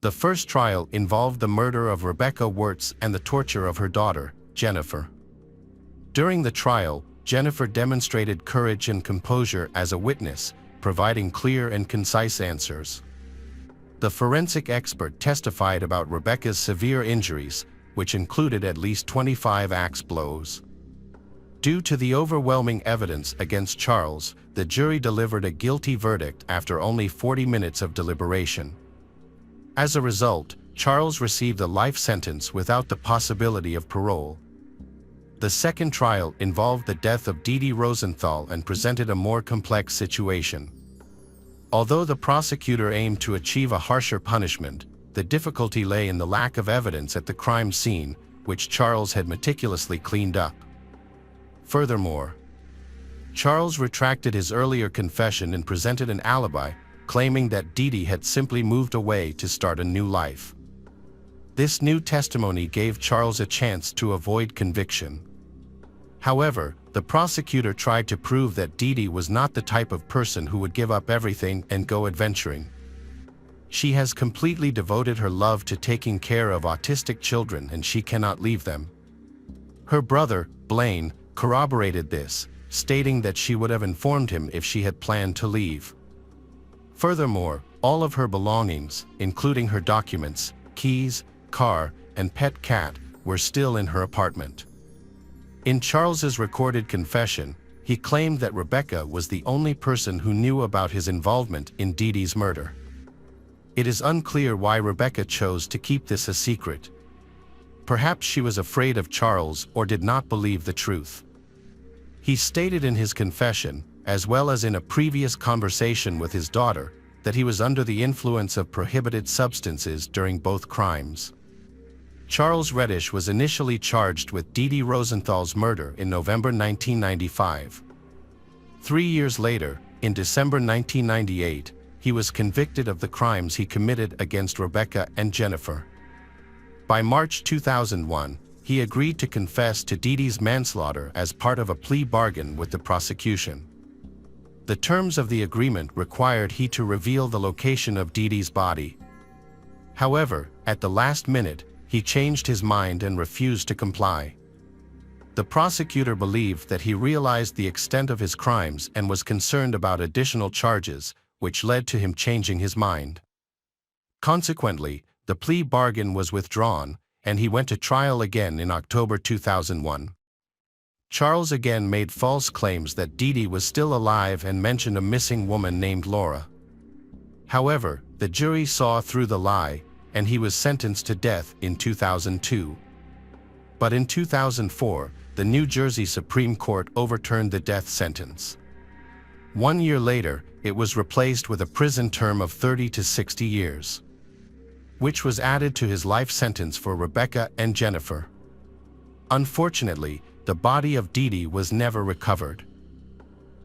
The first trial involved the murder of Rebecca Wartz and the torture of her daughter, Jennifer. During the trial, Jennifer demonstrated courage and composure as a witness, providing clear and concise answers. The forensic expert testified about Rebecca's severe injuries, which included at least 25 axe blows. Due to the overwhelming evidence against Charles, the jury delivered a guilty verdict after only 40 minutes of deliberation. As a result, Charles received a life sentence without the possibility of parole. The second trial involved the death of Dee Dee Rosenthal and presented a more complex situation. Although the prosecutor aimed to achieve a harsher punishment, the difficulty lay in the lack of evidence at the crime scene, which Charles had meticulously cleaned up. Furthermore, Charles retracted his earlier confession and presented an alibi, claiming that Dee Dee had simply moved away to start a new life. This new testimony gave Charles a chance to avoid conviction. However, the prosecutor tried to prove that Dee Dee was not the type of person who would give up everything and go adventuring. She has completely devoted her love to taking care of autistic children and she cannot leave them. Her brother, Blaine, corroborated this, stating that she would have informed him if she had planned to leave. Furthermore, all of her belongings, including her documents, keys, car, and pet cat, were still in her apartment. In Charles's recorded confession, he claimed that Rebecca was the only person who knew about his involvement in Dee Dee's murder. It is unclear why Rebecca chose to keep this a secret. Perhaps she was afraid of Charles or did not believe the truth. He stated in his confession, as well as in a previous conversation with his daughter, that he was under the influence of prohibited substances during both crimes. Charles Reddish was initially charged with Dee Dee Rosenthal's murder in November 1995. 3 years later, in December 1998, he was convicted of the crimes he committed against Rebecca and Jennifer. By March 2001, he agreed to confess to Dee Dee's manslaughter as part of a plea bargain with the prosecution. The terms of the agreement required he to reveal the location of Dee Dee's body. However, at the last minute, he changed his mind and refused to comply. The prosecutor believed that he realized the extent of his crimes and was concerned about additional charges, which led to him changing his mind. Consequently, the plea bargain was withdrawn, and he went to trial again in October 2001. Charles again made false claims that Dee Dee was still alive and mentioned a missing woman named Laura. However, the jury saw through the lie, and he was sentenced to death in 2002. But in 2004, the New Jersey Supreme Court overturned the death sentence. 1 year later, it was replaced with a prison term of 30 to 60 years, which was added to his life sentence for Rebecca and Jennifer. Unfortunately, the body of Dee Dee was never recovered.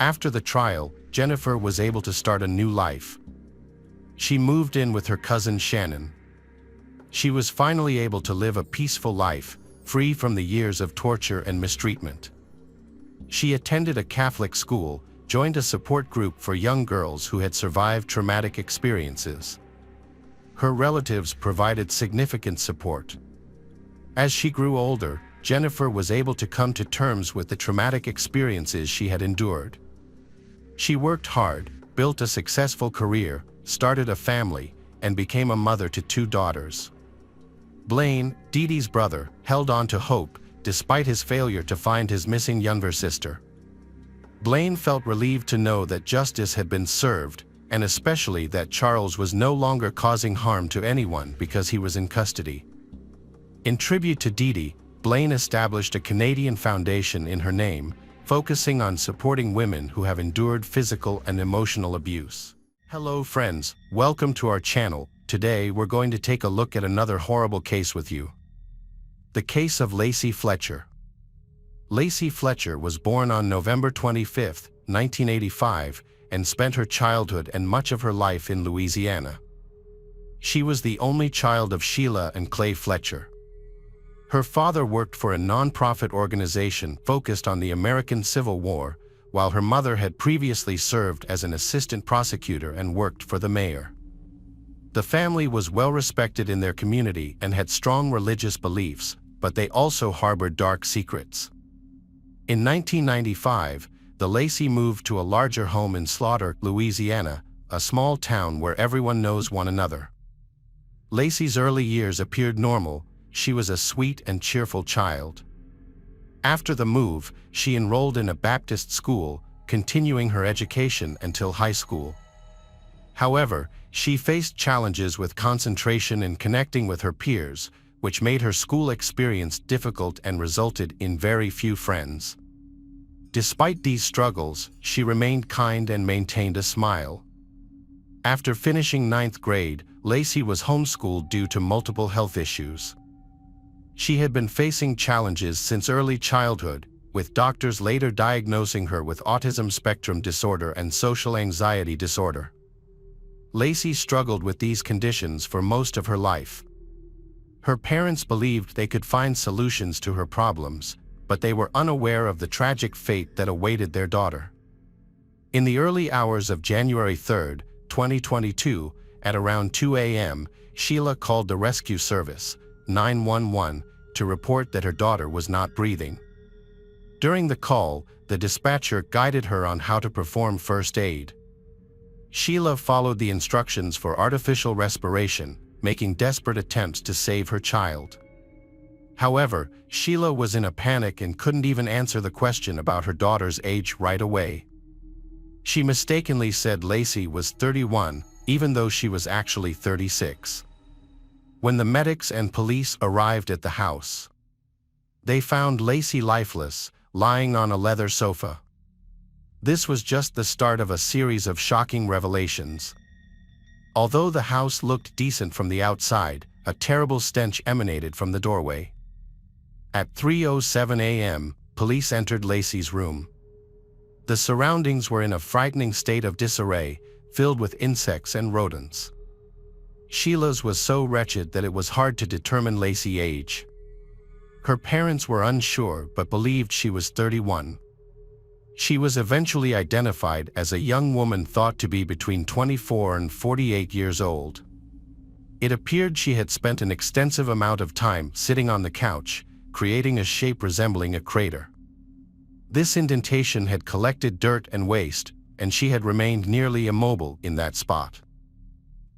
After the trial, Jennifer was able to start a new life. She moved in with her cousin Shannon. She was finally able to live a peaceful life, free from the years of torture and mistreatment. She attended a Catholic school, joined a support group for young girls who had survived traumatic experiences. Her relatives provided significant support. As she grew older, Jennifer was able to come to terms with the traumatic experiences she had endured. She worked hard, built a successful career, started a family, and became a mother to 2 daughters. Blaine, Dee Dee's brother, held on to hope, despite his failure to find his missing younger sister. Blaine felt relieved to know that justice had been served, and especially that Charles was no longer causing harm to anyone because he was in custody. In tribute to Dee Dee, Blaine established a Canadian foundation in her name, focusing on supporting women who have endured physical and emotional abuse. Hello friends, welcome to our channel. Today we're going to take a look at another horrible case with you. The case of Lacy Fletcher. Lacy Fletcher was born on November 25, 1985, and spent her childhood and much of her life in Louisiana. She was the only child of Sheila and Clay Fletcher. Her father worked for a non-profit organization focused on the American Civil War, while her mother had previously served as an assistant prosecutor and worked for the mayor. The family was well respected in their community and had strong religious beliefs, but they also harbored dark secrets. In 1995, the Lacy moved to a larger home in Slaughter, Louisiana, a small town where everyone knows one another. Lacy's early years appeared normal. She was a sweet and cheerful child. After the move, she enrolled in a Baptist school, continuing her education until high school. However, she faced challenges with concentration and connecting with her peers, which made her school experience difficult and resulted in very few friends. Despite these struggles, she remained kind and maintained a smile. After finishing 9th grade, Lacy was homeschooled due to multiple health issues. She had been facing challenges since early childhood, with doctors later diagnosing her with autism spectrum disorder and social anxiety disorder. Lacy struggled with these conditions for most of her life. Her parents believed they could find solutions to her problems, but they were unaware of the tragic fate that awaited their daughter. In the early hours of January 3, 2022, at around 2 a.m., Sheila called the rescue service, 911, to report that her daughter was not breathing. During the call, the dispatcher guided her on how to perform first aid. Sheila followed the instructions for artificial respiration, making desperate attempts to save her child. However, Sheila was in a panic and couldn't even answer the question about her daughter's age right away. She mistakenly said Lacy was 31, even though she was actually 36. When the medics and police arrived at the house, they found Lacy lifeless, lying on a leather sofa. This was just the start of a series of shocking revelations. Although the house looked decent from the outside, a terrible stench emanated from the doorway. At 3:07 a.m., police entered Lacy's room. The surroundings were in a frightening state of disarray, filled with insects and rodents. Sheila's was so wretched that it was hard to determine Lacy's age. Her parents were unsure but believed she was 31. She was eventually identified as a young woman thought to be between 24 and 48 years old. It appeared she had spent an extensive amount of time sitting on the couch, creating a shape resembling a crater. This indentation had collected dirt and waste, and she had remained nearly immobile in that spot.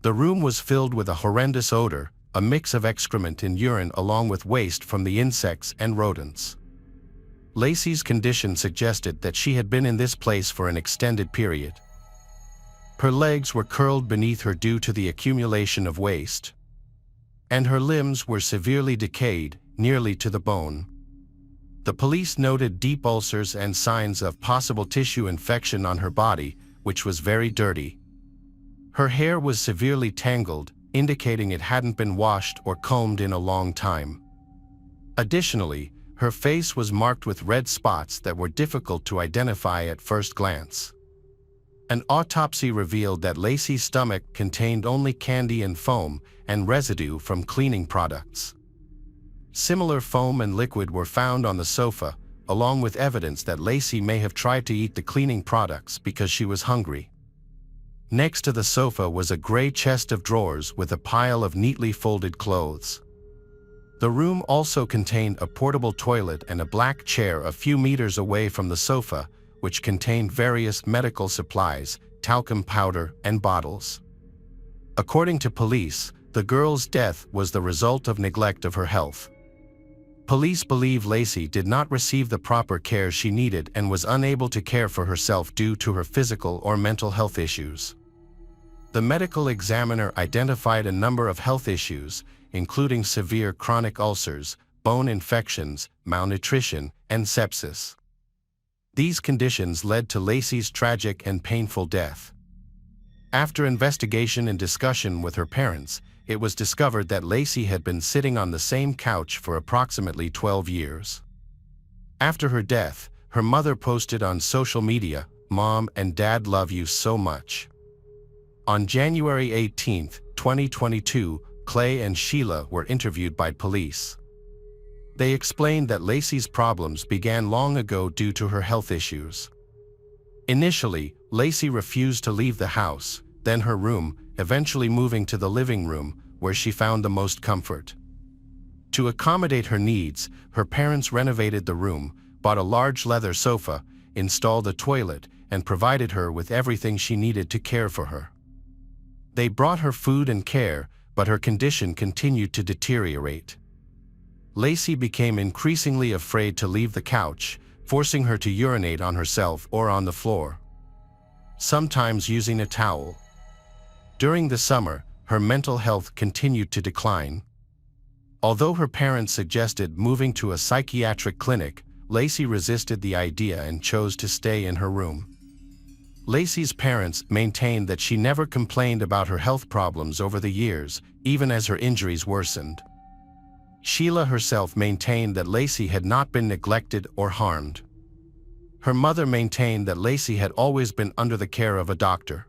The room was filled with a horrendous odor, a mix of excrement and urine along with waste from the insects and rodents. Lacy's condition suggested that she had been in this place for an extended period. Her legs were curled beneath her due to the accumulation of waste, and her limbs were severely decayed, nearly to the bone. The police noted deep ulcers and signs of possible tissue infection on her body, which was very dirty. Her hair was severely tangled, indicating it hadn't been washed or combed in a long time. Additionally, her face was marked with red spots that were difficult to identify at first glance. An autopsy revealed that Lacy's stomach contained only candy and foam and residue from cleaning products. Similar foam and liquid were found on the sofa, along with evidence that Lacy may have tried to eat the cleaning products because she was hungry. Next to the sofa was a gray chest of drawers with a pile of neatly folded clothes. The room also contained a portable toilet and a black chair a few meters away from the sofa, which contained various medical supplies, talcum powder, and bottles. According to police, the girl's death was the result of neglect of her health. Police believe Lacy did not receive the proper care she needed and was unable to care for herself due to her physical or mental health issues. The medical examiner identified a number of health issues, including severe chronic ulcers, bone infections, malnutrition, and sepsis. These conditions led to Lacy's tragic and painful death. After investigation and discussion with her parents, it was discovered that Lacy had been sitting on the same couch for approximately 12 years. After her death, her mother posted on social media, "Mom and Dad love you so much." On January 18, 2022, Clay and Sheila were interviewed by police. They explained that Lacy's problems began long ago due to her health issues. Initially, Lacy refused to leave the house, then her room, eventually moving to the living room, where she found the most comfort. To accommodate her needs, her parents renovated the room, bought a large leather sofa, installed a toilet, and provided her with everything she needed to care for her. They brought her food and care, but her condition continued to deteriorate. Lacy became increasingly afraid to leave the couch, forcing her to urinate on herself or on the floor, sometimes using a towel. During the summer, her mental health continued to decline. Although her parents suggested moving to a psychiatric clinic, Lacy resisted the idea and chose to stay in her room. Lacy's parents maintained that she never complained about her health problems over the years, even as her injuries worsened. Sheila herself maintained that Lacy had not been neglected or harmed. Her mother maintained that Lacy had always been under the care of a doctor.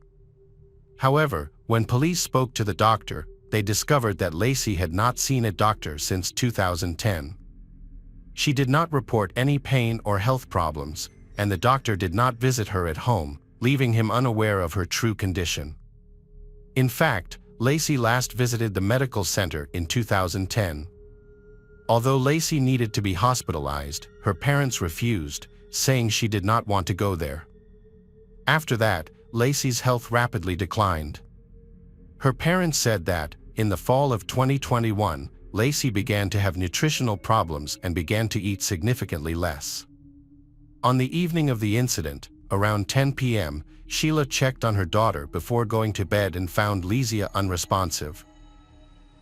However, when police spoke to the doctor, they discovered that Lacy had not seen a doctor since 2010. She did not report any pain or health problems, and the doctor did not visit her at home, leaving him unaware of her true condition. In fact, Lacy last visited the medical center in 2010. Although Lacy needed to be hospitalized, her parents refused, saying she did not want to go there. After that, Lacy's health rapidly declined. Her parents said that, in the fall of 2021, Lacy began to have nutritional problems and began to eat significantly less. On the evening of the incident, around 10 p.m., Sheila checked on her daughter before going to bed and found Lacy unresponsive.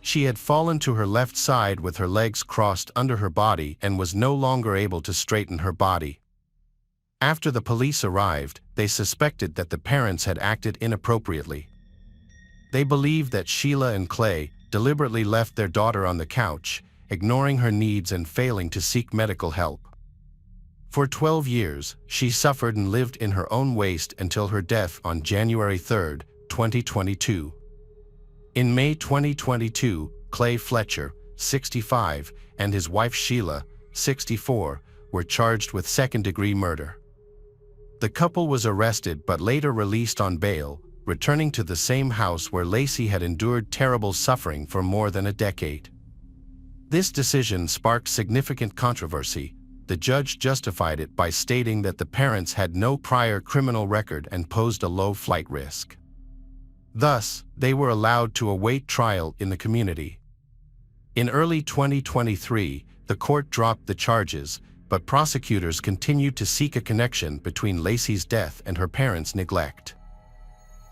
She had fallen to her left side with her legs crossed under her body and was no longer able to straighten her body. After the police arrived, they suspected that the parents had acted inappropriately. They believed that Sheila and Clay deliberately left their daughter on the couch, ignoring her needs and failing to seek medical help. For 12 years, she suffered and lived in her own waste until her death on January 3, 2022. In May 2022, Clay Fletcher, 65, and his wife Sheila, 64, were charged with second-degree murder. The couple was arrested but later released on bail, returning to the same house where Lacy had endured terrible suffering for more than a decade. This decision sparked significant controversy. The judge justified it by stating that the parents had no prior criminal record and posed a low flight risk. Thus, they were allowed to await trial in the community. In early 2023, the court dropped the charges, but prosecutors continued to seek a connection between Lacy's death and her parents' neglect.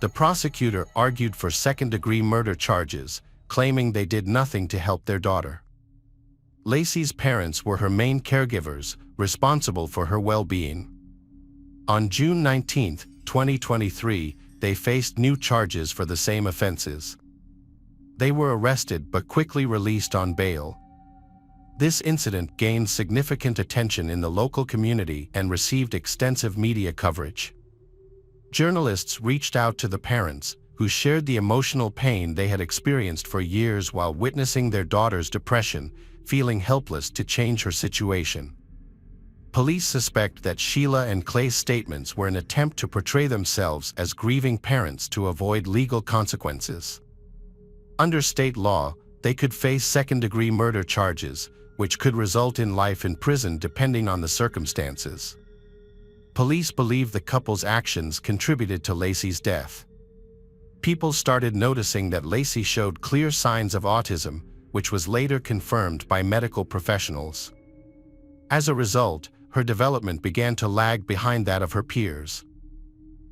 The prosecutor argued for second-degree murder charges, claiming they did nothing to help their daughter. Lacy's parents were her main caregivers, responsible for her well-being. On June 19, 2023, they faced new charges for the same offenses. They were arrested but quickly released on bail. This incident gained significant attention in the local community and received extensive media coverage. Journalists reached out to the parents, who shared the emotional pain they had experienced for years while witnessing their daughter's depression, feeling helpless to change her situation. Police suspect that Sheila and Clay's statements were an attempt to portray themselves as grieving parents to avoid legal consequences. Under state law, they could face second-degree murder charges, which could result in life in prison depending on the circumstances. Police believe the couple's actions contributed to Lacy's death. People started noticing that Lacy showed clear signs of autism, which was later confirmed by medical professionals. As a result, her development began to lag behind that of her peers.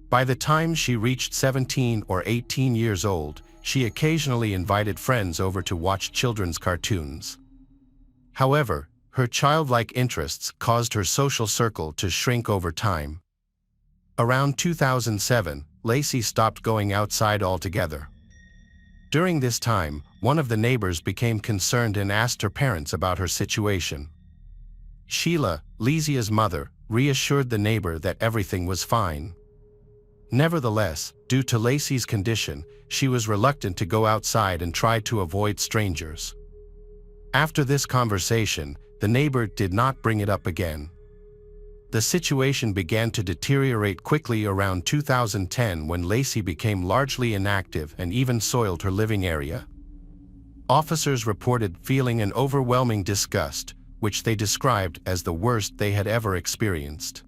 By the time she reached 17 or 18 years old, she occasionally invited friends over to watch children's cartoons. However, her childlike interests caused her social circle to shrink over time. Around 2007, Lacy stopped going outside altogether. During this time, one of the neighbors became concerned and asked her parents about her situation. Sheila, Lacy's mother, reassured the neighbor that everything was fine. Nevertheless, due to Lacy's condition, she was reluctant to go outside and tried to avoid strangers. After this conversation, the neighbor did not bring it up again. The situation began to deteriorate quickly around 2010 when Lacy became largely inactive and even soiled her living area. Officers reported feeling an overwhelming disgust, which they described as the worst they had ever experienced.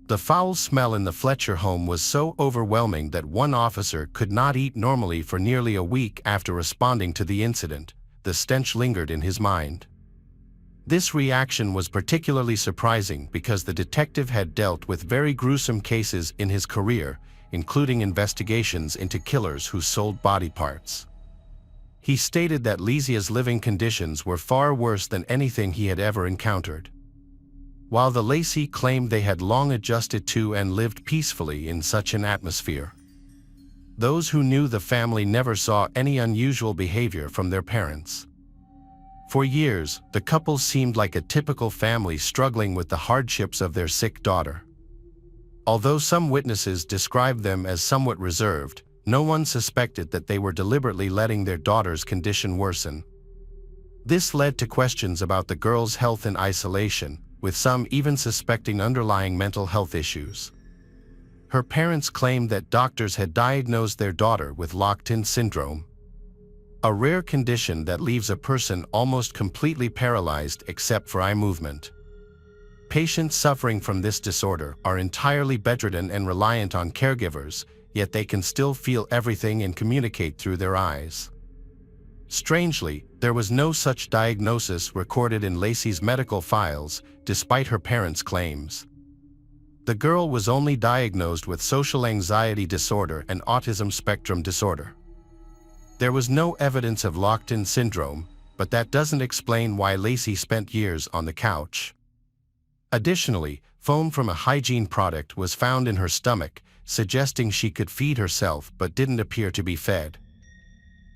The foul smell in the Fletcher home was so overwhelming that one officer could not eat normally for nearly a week after responding to the incident. The stench lingered in his mind. This reaction was particularly surprising because the detective had dealt with very gruesome cases in his career, including investigations into killers who sold body parts. He stated that Lacy's living conditions were far worse than anything he had ever encountered. While the Lacy claimed they had long adjusted to and lived peacefully in such an atmosphere. Those who knew the family never saw any unusual behavior from their parents. For years, the couple seemed like a typical family struggling with the hardships of their sick daughter. Although some witnesses described them as somewhat reserved, no one suspected that they were deliberately letting their daughter's condition worsen. This led to questions about the girl's health in isolation, with some even suspecting underlying mental health issues. Her parents claimed that doctors had diagnosed their daughter with locked-in syndrome, a rare condition that leaves a person almost completely paralyzed except for eye movement. Patients suffering from this disorder are entirely bedridden and reliant on caregivers, yet they can still feel everything and communicate through their eyes. Strangely, there was no such diagnosis recorded in Lacy's medical files, despite her parents' claims. The girl was only diagnosed with social anxiety disorder and autism spectrum disorder. There was no evidence of locked-in syndrome, but that doesn't explain why Lacy spent years on the couch. Additionally, foam from a hygiene product was found in her stomach, suggesting she could feed herself but didn't appear to be fed.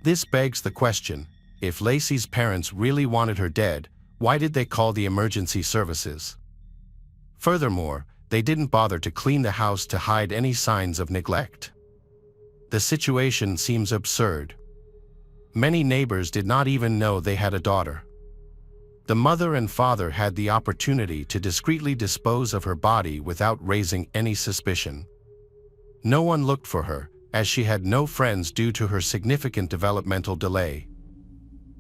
This begs the question, if Lacy's parents really wanted her dead, why did they call the emergency services? Furthermore, they didn't bother to clean the house to hide any signs of neglect. The situation seems absurd. Many neighbors did not even know they had a daughter. The mother and father had the opportunity to discreetly dispose of her body without raising any suspicion. No one looked for her, as she had no friends due to her significant developmental delay.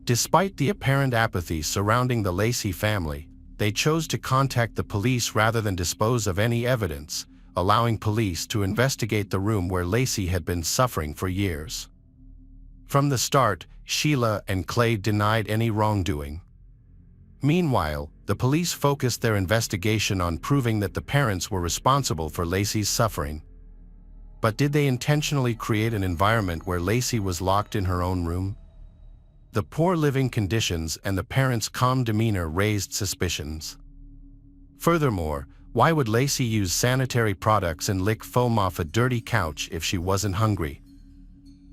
Despite the apparent apathy surrounding the Lacy family, they chose to contact the police rather than dispose of any evidence, allowing police to investigate the room where Lacy had been suffering for years. From the start, Sheila and Clay denied any wrongdoing. Meanwhile, the police focused their investigation on proving that the parents were responsible for Lacy's suffering. But did they intentionally create an environment where Lacy was locked in her own room? The poor living conditions and the parents' calm demeanor raised suspicions. Furthermore, why would Lacy use sanitary products and lick foam off a dirty couch if she wasn't hungry?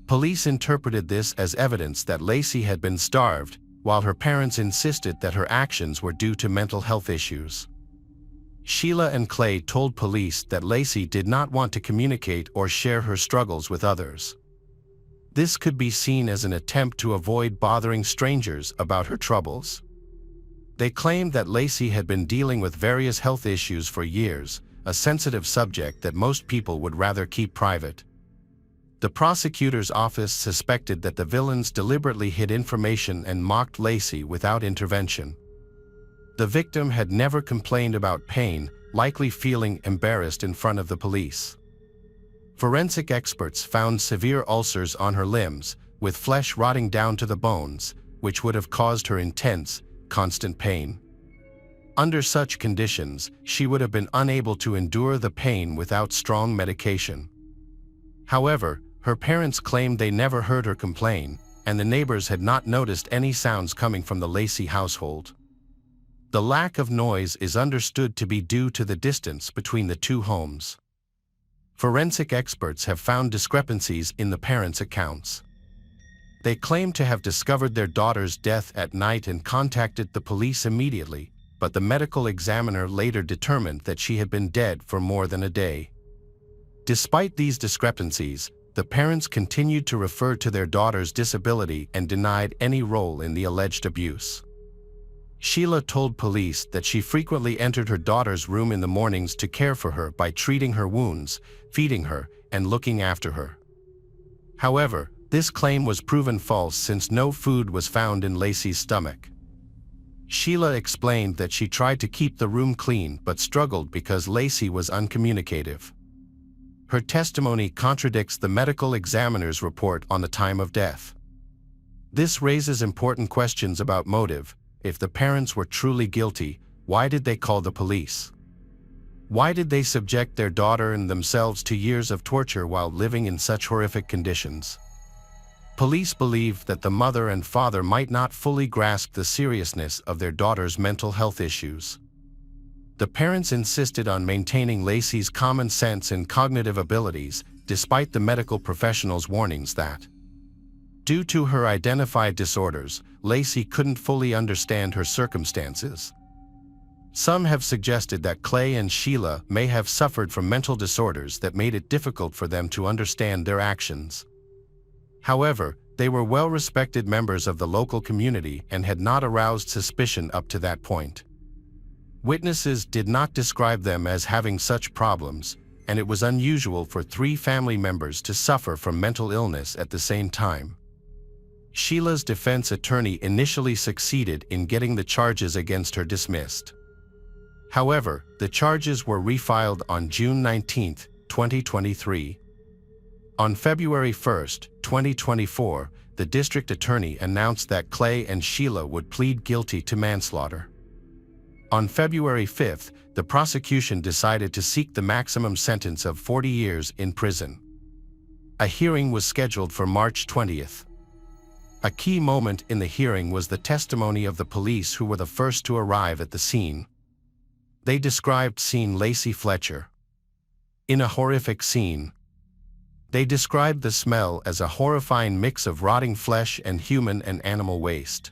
Police interpreted this as evidence that Lacy had been starved, while her parents insisted that her actions were due to mental health issues. Sheila and Clay told police that Lacy did not want to communicate or share her struggles with others. This could be seen as an attempt to avoid bothering strangers about her troubles. They claimed that Lacy had been dealing with various health issues for years, a sensitive subject that most people would rather keep private. The prosecutor's office suspected that the villains deliberately hid information and mocked Lacy without intervention. The victim had never complained about pain, likely feeling embarrassed in front of the police. Forensic experts found severe ulcers on her limbs, with flesh rotting down to the bones, which would have caused her intense, constant pain. Under such conditions, she would have been unable to endure the pain without strong medication. However, her parents claimed they never heard her complain, and the neighbors had not noticed any sounds coming from the Lacy household. The lack of noise is understood to be due to the distance between the two homes. Forensic experts have found discrepancies in the parents' accounts. They claim to have discovered their daughter's death at night and contacted the police immediately, but the medical examiner later determined that she had been dead for more than a day. Despite these discrepancies, the parents continued to refer to their daughter's disability and denied any role in the alleged abuse. Sheila told police that she frequently entered her daughter's room in the mornings to care for her by treating her wounds, feeding her, and looking after her. However, this claim was proven false since no food was found in Lacy's stomach. Sheila explained that she tried to keep the room clean but struggled because Lacy was uncommunicative. Her testimony contradicts the medical examiner's report on the time of death. This raises important questions about motive. If the parents were truly guilty, why did they call the police? Why did they subject their daughter and themselves to years of torture while living in such horrific conditions? Police believe that the mother and father might not fully grasp the seriousness of their daughter's mental health issues. The parents insisted on maintaining Lacy's common sense and cognitive abilities, despite the medical professionals' warnings that, due to her identified disorders, Lacy couldn't fully understand her circumstances. Some have suggested that Clay and Sheila may have suffered from mental disorders that made it difficult for them to understand their actions. However, they were well-respected members of the local community and had not aroused suspicion up to that point. Witnesses did not describe them as having such problems, and it was unusual for 3 family members to suffer from mental illness at the same time. Sheila's defense attorney initially succeeded in getting the charges against her dismissed. However, the charges were refiled on June 19, 2023. On February 1, 2024, the district attorney announced that Clay and Sheila would plead guilty to manslaughter. On February 5, the prosecution decided to seek the maximum sentence of 40 years in prison. A hearing was scheduled for March 20th. A key moment in the hearing was the testimony of the police who were the first to arrive at the scene. They described seeing Lacy Fletcher in a horrific scene. They described the smell as a horrifying mix of rotting flesh and human and animal waste.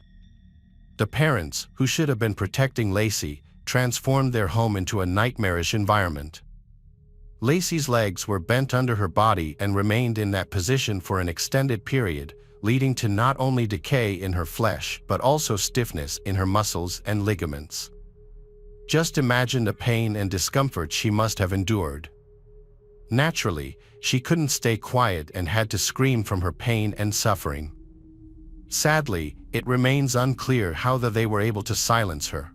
The parents, who should have been protecting Lacy, transformed their home into a nightmarish environment. Lacy's legs were bent under her body and remained in that position for an extended period, leading to not only decay in her flesh but also stiffness in her muscles and ligaments. Just imagine the pain and discomfort she must have endured. Naturally, she couldn't stay quiet and had to scream from her pain and suffering. Sadly, it remains unclear how they were able to silence her.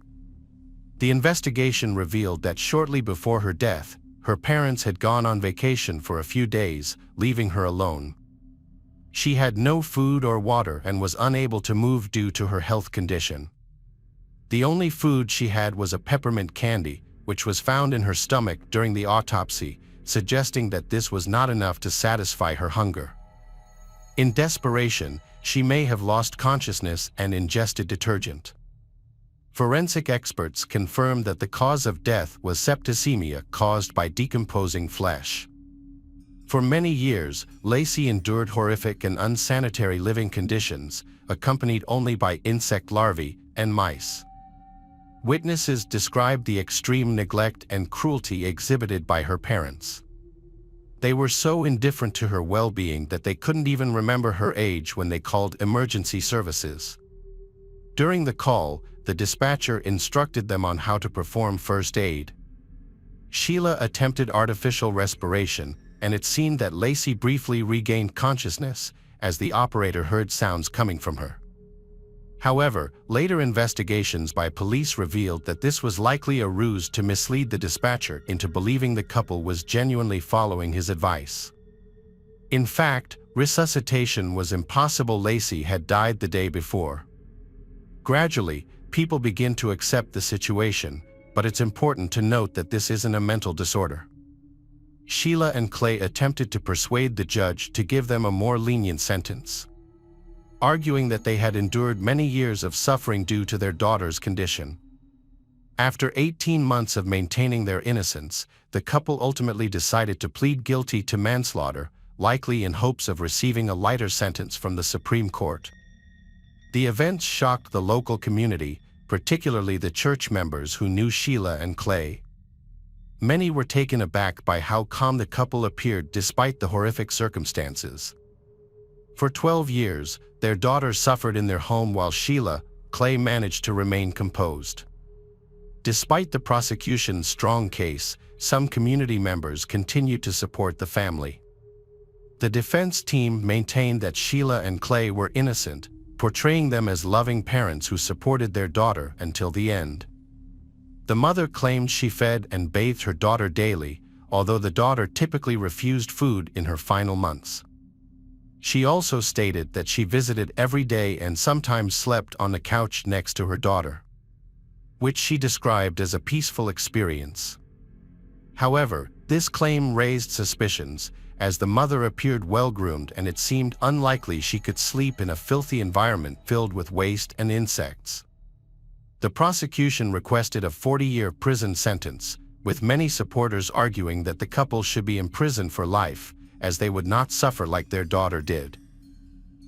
The investigation revealed that shortly before her death, her parents had gone on vacation for a few days, leaving her alone. She had no food or water and was unable to move due to her health condition. The only food she had was a peppermint candy, which was found in her stomach during the autopsy, suggesting that this was not enough to satisfy her hunger. In desperation, she may have lost consciousness and ingested detergent. Forensic experts confirmed that the cause of death was septicemia caused by decomposing flesh. For many years, Lacy endured horrific and unsanitary living conditions, accompanied only by insect larvae and mice. Witnesses described the extreme neglect and cruelty exhibited by her parents. They were so indifferent to her well-being that they couldn't even remember her age when they called emergency services. During the call, the dispatcher instructed them on how to perform first aid. Sheila attempted artificial respiration, and it seemed that Lacy briefly regained consciousness as the operator heard sounds coming from her. However, later investigations by police revealed that this was likely a ruse to mislead the dispatcher into believing the couple was genuinely following his advice. In fact, resuscitation was impossible. Lacy had died the day before. Gradually, people begin to accept the situation, but it's important to note that this isn't a mental disorder. Sheila and Clay attempted to persuade the judge to give them a more lenient sentence, arguing that they had endured many years of suffering due to their daughter's condition. After 18 months of maintaining their innocence, the couple ultimately decided to plead guilty to manslaughter, likely in hopes of receiving a lighter sentence from the Supreme Court. The events shocked the local community, particularly the church members who knew Sheila and Clay. Many were taken aback by how calm the couple appeared despite the horrific circumstances. For 12 years, their daughter suffered in their home while Sheila, Clay managed to remain composed. Despite the prosecution's strong case, some community members continued to support the family. The defense team maintained that Sheila and Clay were innocent, portraying them as loving parents who supported their daughter until the end. The mother claimed she fed and bathed her daughter daily, although the daughter typically refused food in her final months. She also stated that she visited every day and sometimes slept on the couch next to her daughter, which she described as a peaceful experience. However, this claim raised suspicions, as the mother appeared well-groomed and it seemed unlikely she could sleep in a filthy environment filled with waste and insects. The prosecution requested a 40-year prison sentence, with many supporters arguing that the couple should be imprisoned for life, as they would not suffer like their daughter did.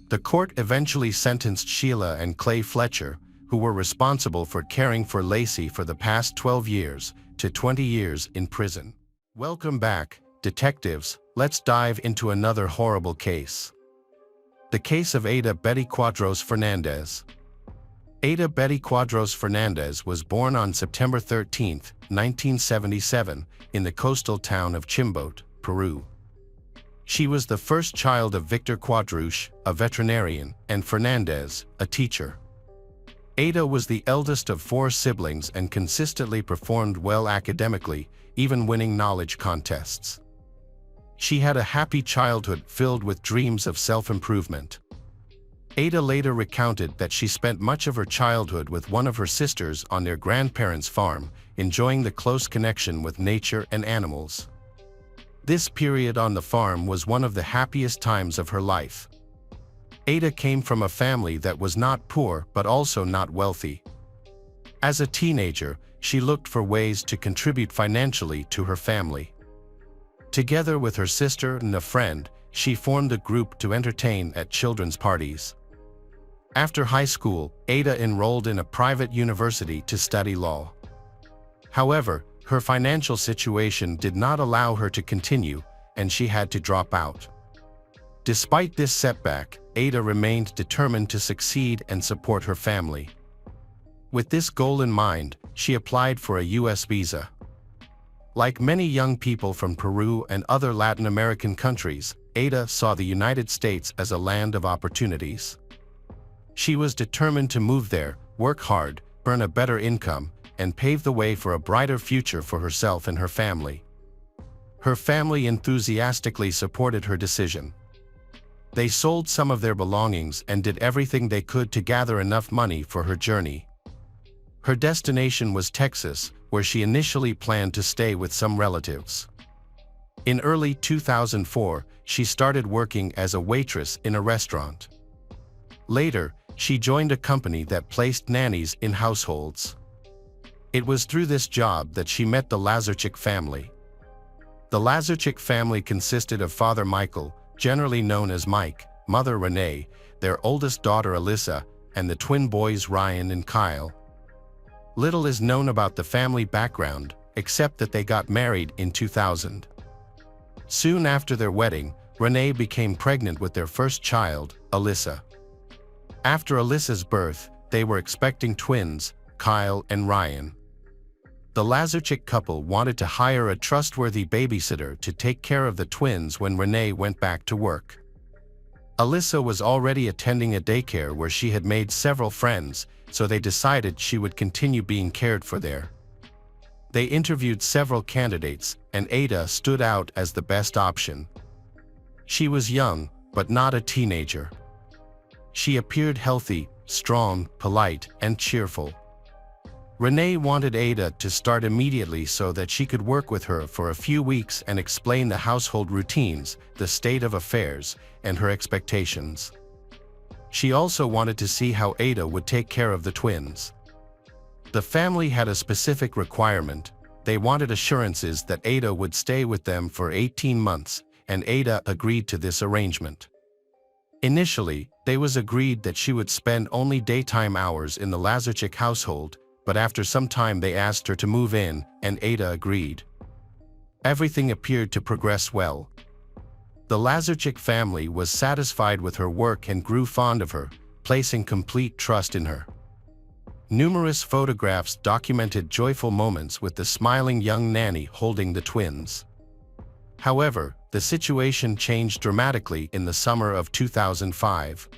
The court eventually sentenced Sheila and Clay Fletcher, who were responsible for caring for Lacy for the past 12 years, to 20 years in prison. Welcome back, detectives. Let's dive into another horrible case. The case of Ada Betty Cuadros Fernandez. Ada Betty Cuadros Fernandez was born on September 13, 1977, in the coastal town of Chimbote, Peru. She was the first child of Victor Cuadros, a veterinarian, and Fernandez, a teacher. Ada was the eldest of 4 siblings and consistently performed well academically, even winning knowledge contests. She had a happy childhood filled with dreams of self-improvement. Ada later recounted that she spent much of her childhood with one of her sisters on their grandparents' farm, enjoying the close connection with nature and animals. This period on the farm was one of the happiest times of her life. Ada came from a family that was not poor but also not wealthy. As a teenager, she looked for ways to contribute financially to her family. Together with her sister and a friend, she formed a group to entertain at children's parties. After high school, Ada enrolled in a private university to study law. However, her financial situation did not allow her to continue, and she had to drop out. Despite this setback, Ada remained determined to succeed and support her family. With this goal in mind, she applied for a U.S. visa. Like many young people from Peru and other Latin American countries, Ada saw the United States as a land of opportunities. She was determined to move there, work hard, earn a better income, and pave the way for a brighter future for herself and her family. Her family enthusiastically supported her decision. They sold some of their belongings and did everything they could to gather enough money for her journey. Her destination was Texas, where she initially planned to stay with some relatives. In early 2004, she started working as a waitress in a restaurant. Later, she joined a company that placed nannies in households. It was through this job that she met the Waznjak family. The Waznjak family consisted of Father Michael, generally known as Mike, Mother Renee, their oldest daughter Alyssa, and the twin boys Ryan and Kyle. Little is known about the family background, except that they got married in 2000. Soon after their wedding, Renee became pregnant with their first child, Alyssa. After Alyssa's birth, they were expecting twins, Kyle and Ryan. The Waznjak couple wanted to hire a trustworthy babysitter to take care of the twins when Renee went back to work. Alyssa was already attending a daycare where she had made several friends, so they decided she would continue being cared for there. They interviewed several candidates, and Ada stood out as the best option. She was young, but not a teenager. She appeared healthy, strong, polite, and cheerful. Renee wanted Ada to start immediately so that she could work with her for a few weeks and explain the household routines, the state of affairs, and her expectations. She also wanted to see how Ada would take care of the twins. The family had a specific requirement. They wanted assurances that Ada would stay with them for 18 months, and Ada agreed to this arrangement. Initially, they was agreed that she would spend only daytime hours in the Waznjak household, but after some time they asked her to move in, and Ada agreed. Everything appeared to progress well. The Waznjak family was satisfied with her work and grew fond of her, placing complete trust in her. Numerous photographs documented joyful moments with the smiling young nanny holding the twins. However, the situation changed dramatically in the summer of 2005.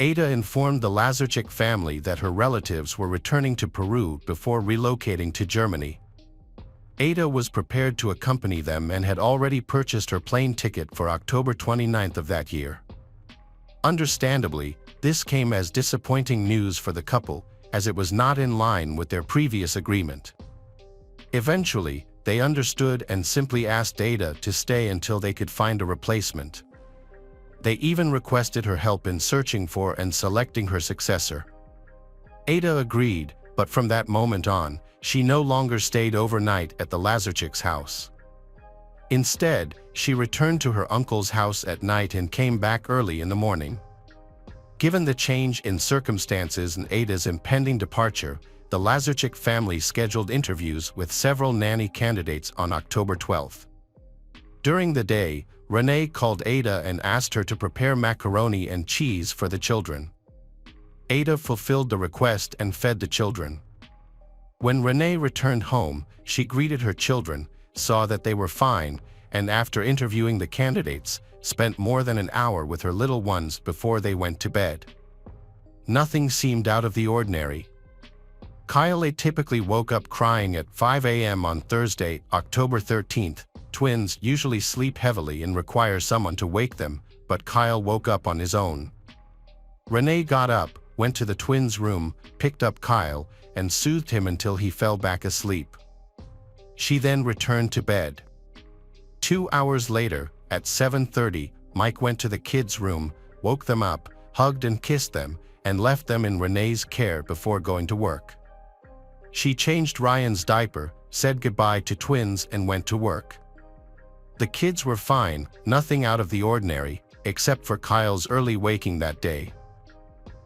Ada informed the Waznjak family that her relatives were returning to Peru before relocating to Germany. Ada was prepared to accompany them and had already purchased her plane ticket for October 29th of that year. Understandably, this came as disappointing news for the couple, as it was not in line with their previous agreement. Eventually, they understood and simply asked Ada to stay until they could find a replacement. They even requested her help in searching for and selecting her successor. Ada agreed, but from that moment on, she no longer stayed overnight at the Waznjak's house. Instead, she returned to her uncle's house at night and came back early in the morning. Given the change in circumstances and Ada's impending departure, the Waznjak family scheduled interviews with several nanny candidates on October 12th. During the day, Renee called Ada and asked her to prepare macaroni and cheese for the children. Ada fulfilled the request and fed the children. When Renee returned home, she greeted her children, saw that they were fine, and after interviewing the candidates, spent more than an hour with her little ones before they went to bed. Nothing seemed out of the ordinary. Kyle typically woke up crying at 5 a.m. on Thursday, October 13th. Twins usually sleep heavily and require someone to wake them, but Kyle woke up on his own. Renee got up, went to the twins' room, picked up Kyle, and soothed him until he fell back asleep. She then returned to bed. 2 hours later, at 7:30, Mike went to the kids' room, woke them up, hugged and kissed them, and left them in Renee's care before going to work. She changed Ryan's diaper, said goodbye to twins, and went to work. The kids were fine, nothing out of the ordinary, except for Kyle's early waking that day.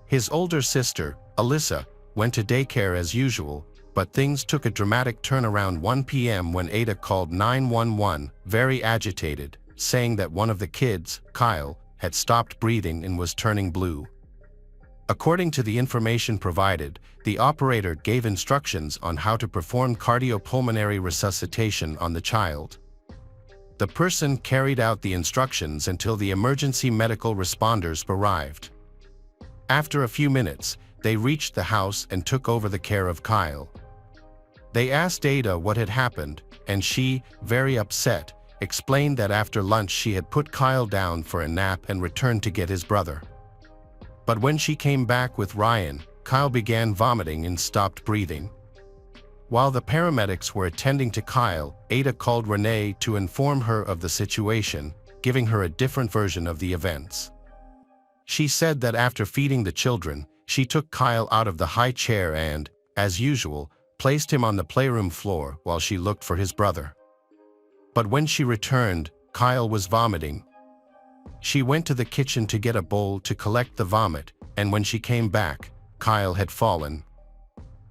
His older sister, Alyssa, went to daycare as usual, but things took a dramatic turn around 1 p.m. when Ada called 911, very agitated, saying that one of the kids, Kyle, had stopped breathing and was turning blue. According to the information provided, the operator gave instructions on how to perform cardiopulmonary resuscitation on the child. The person carried out the instructions until the emergency medical responders arrived. After a few minutes, they reached the house and took over the care of Kyle. They asked Ada what had happened, and she, very upset, explained that after lunch she had put Kyle down for a nap and returned to get his brother. But when she came back with Ryan, Kyle began vomiting and stopped breathing. While the paramedics were attending to Kyle, Ada called Renee to inform her of the situation, giving her a different version of the events. She said that after feeding the children, she took Kyle out of the high chair and, as usual, placed him on the playroom floor while she looked for his brother. But when she returned, Kyle was vomiting. She went to the kitchen to get a bowl to collect the vomit, and when she came back, Kyle had fallen.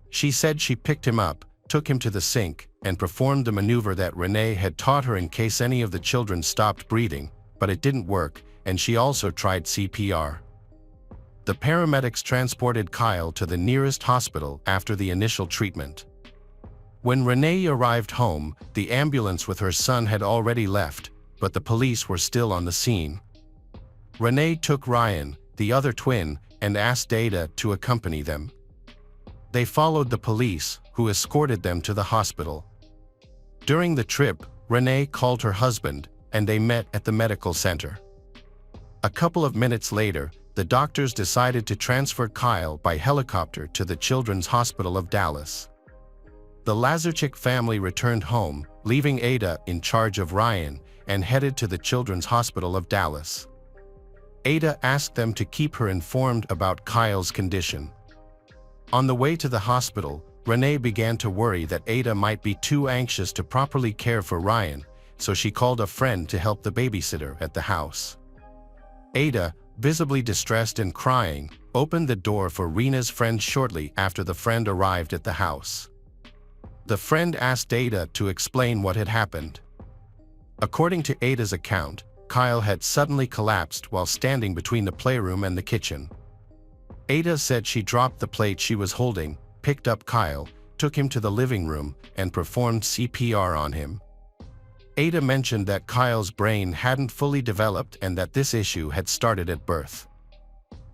She said she picked him up, took him to the sink, and performed the maneuver that Renee had taught her in case any of the children stopped breathing, but it didn't work, and she also tried CPR. The paramedics transported Kyle to the nearest hospital after the initial treatment. When Renee arrived home, the ambulance with her son had already left, but the police were still on the scene. Renee took Ryan, the other twin, and asked Ada to accompany them. They followed the police, who escorted them to the hospital. During the trip, Renee called her husband, and they met at the medical center. A couple of minutes later, the doctors decided to transfer Kyle by helicopter to the Children's Hospital of Dallas. The Waznjak family returned home, leaving Ada in charge of Ryan, and headed to the Children's Hospital of Dallas. Ada asked them to keep her informed about Kyle's condition. On the way to the hospital, Renee began to worry that Ada might be too anxious to properly care for Ryan, so she called a friend to help the babysitter at the house. Ada, visibly distressed and crying, opened the door for Rena's friend shortly after the friend arrived at the house. The friend asked Ada to explain what had happened. According to Ada's account, Kyle had suddenly collapsed while standing between the playroom and the kitchen. Ada said she dropped the plate she was holding, picked up Kyle, took him to the living room, and performed CPR on him. Ada mentioned that Kyle's brain hadn't fully developed and that this issue had started at birth.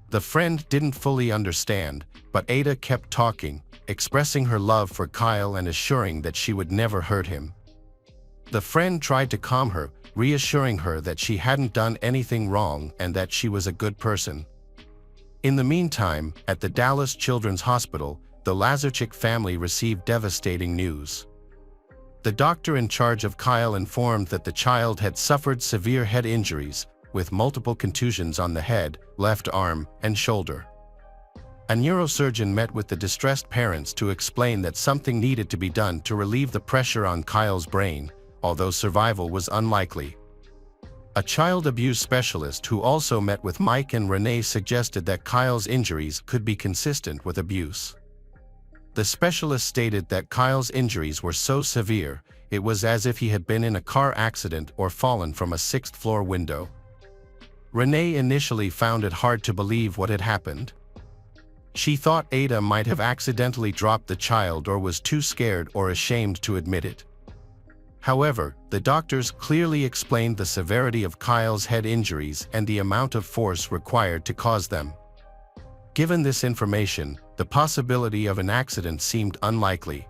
The friend didn't fully understand, but Ada kept talking, expressing her love for Kyle and assuring that she would never hurt him. The friend tried to calm her, reassuring her that she hadn't done anything wrong and that she was a good person. In the meantime, at the Dallas Children's Hospital, the Waznjak family received devastating news. The doctor in charge of Kyle informed that the child had suffered severe head injuries, with multiple contusions on the head, left arm, and shoulder. A neurosurgeon met with the distressed parents to explain that something needed to be done to relieve the pressure on Kyle's brain, although survival was unlikely. A child abuse specialist who also met with Mike and Renee suggested that Kyle's injuries could be consistent with abuse. The specialist stated that Kyle's injuries were so severe, it was as if he had been in a car accident or fallen from a sixth-floor window. Renee initially found it hard to believe what had happened. She thought Ada might have accidentally dropped the child or was too scared or ashamed to admit it. However, the doctors clearly explained the severity of Kyle's head injuries and the amount of force required to cause them. Given this information, the possibility of an accident seemed unlikely.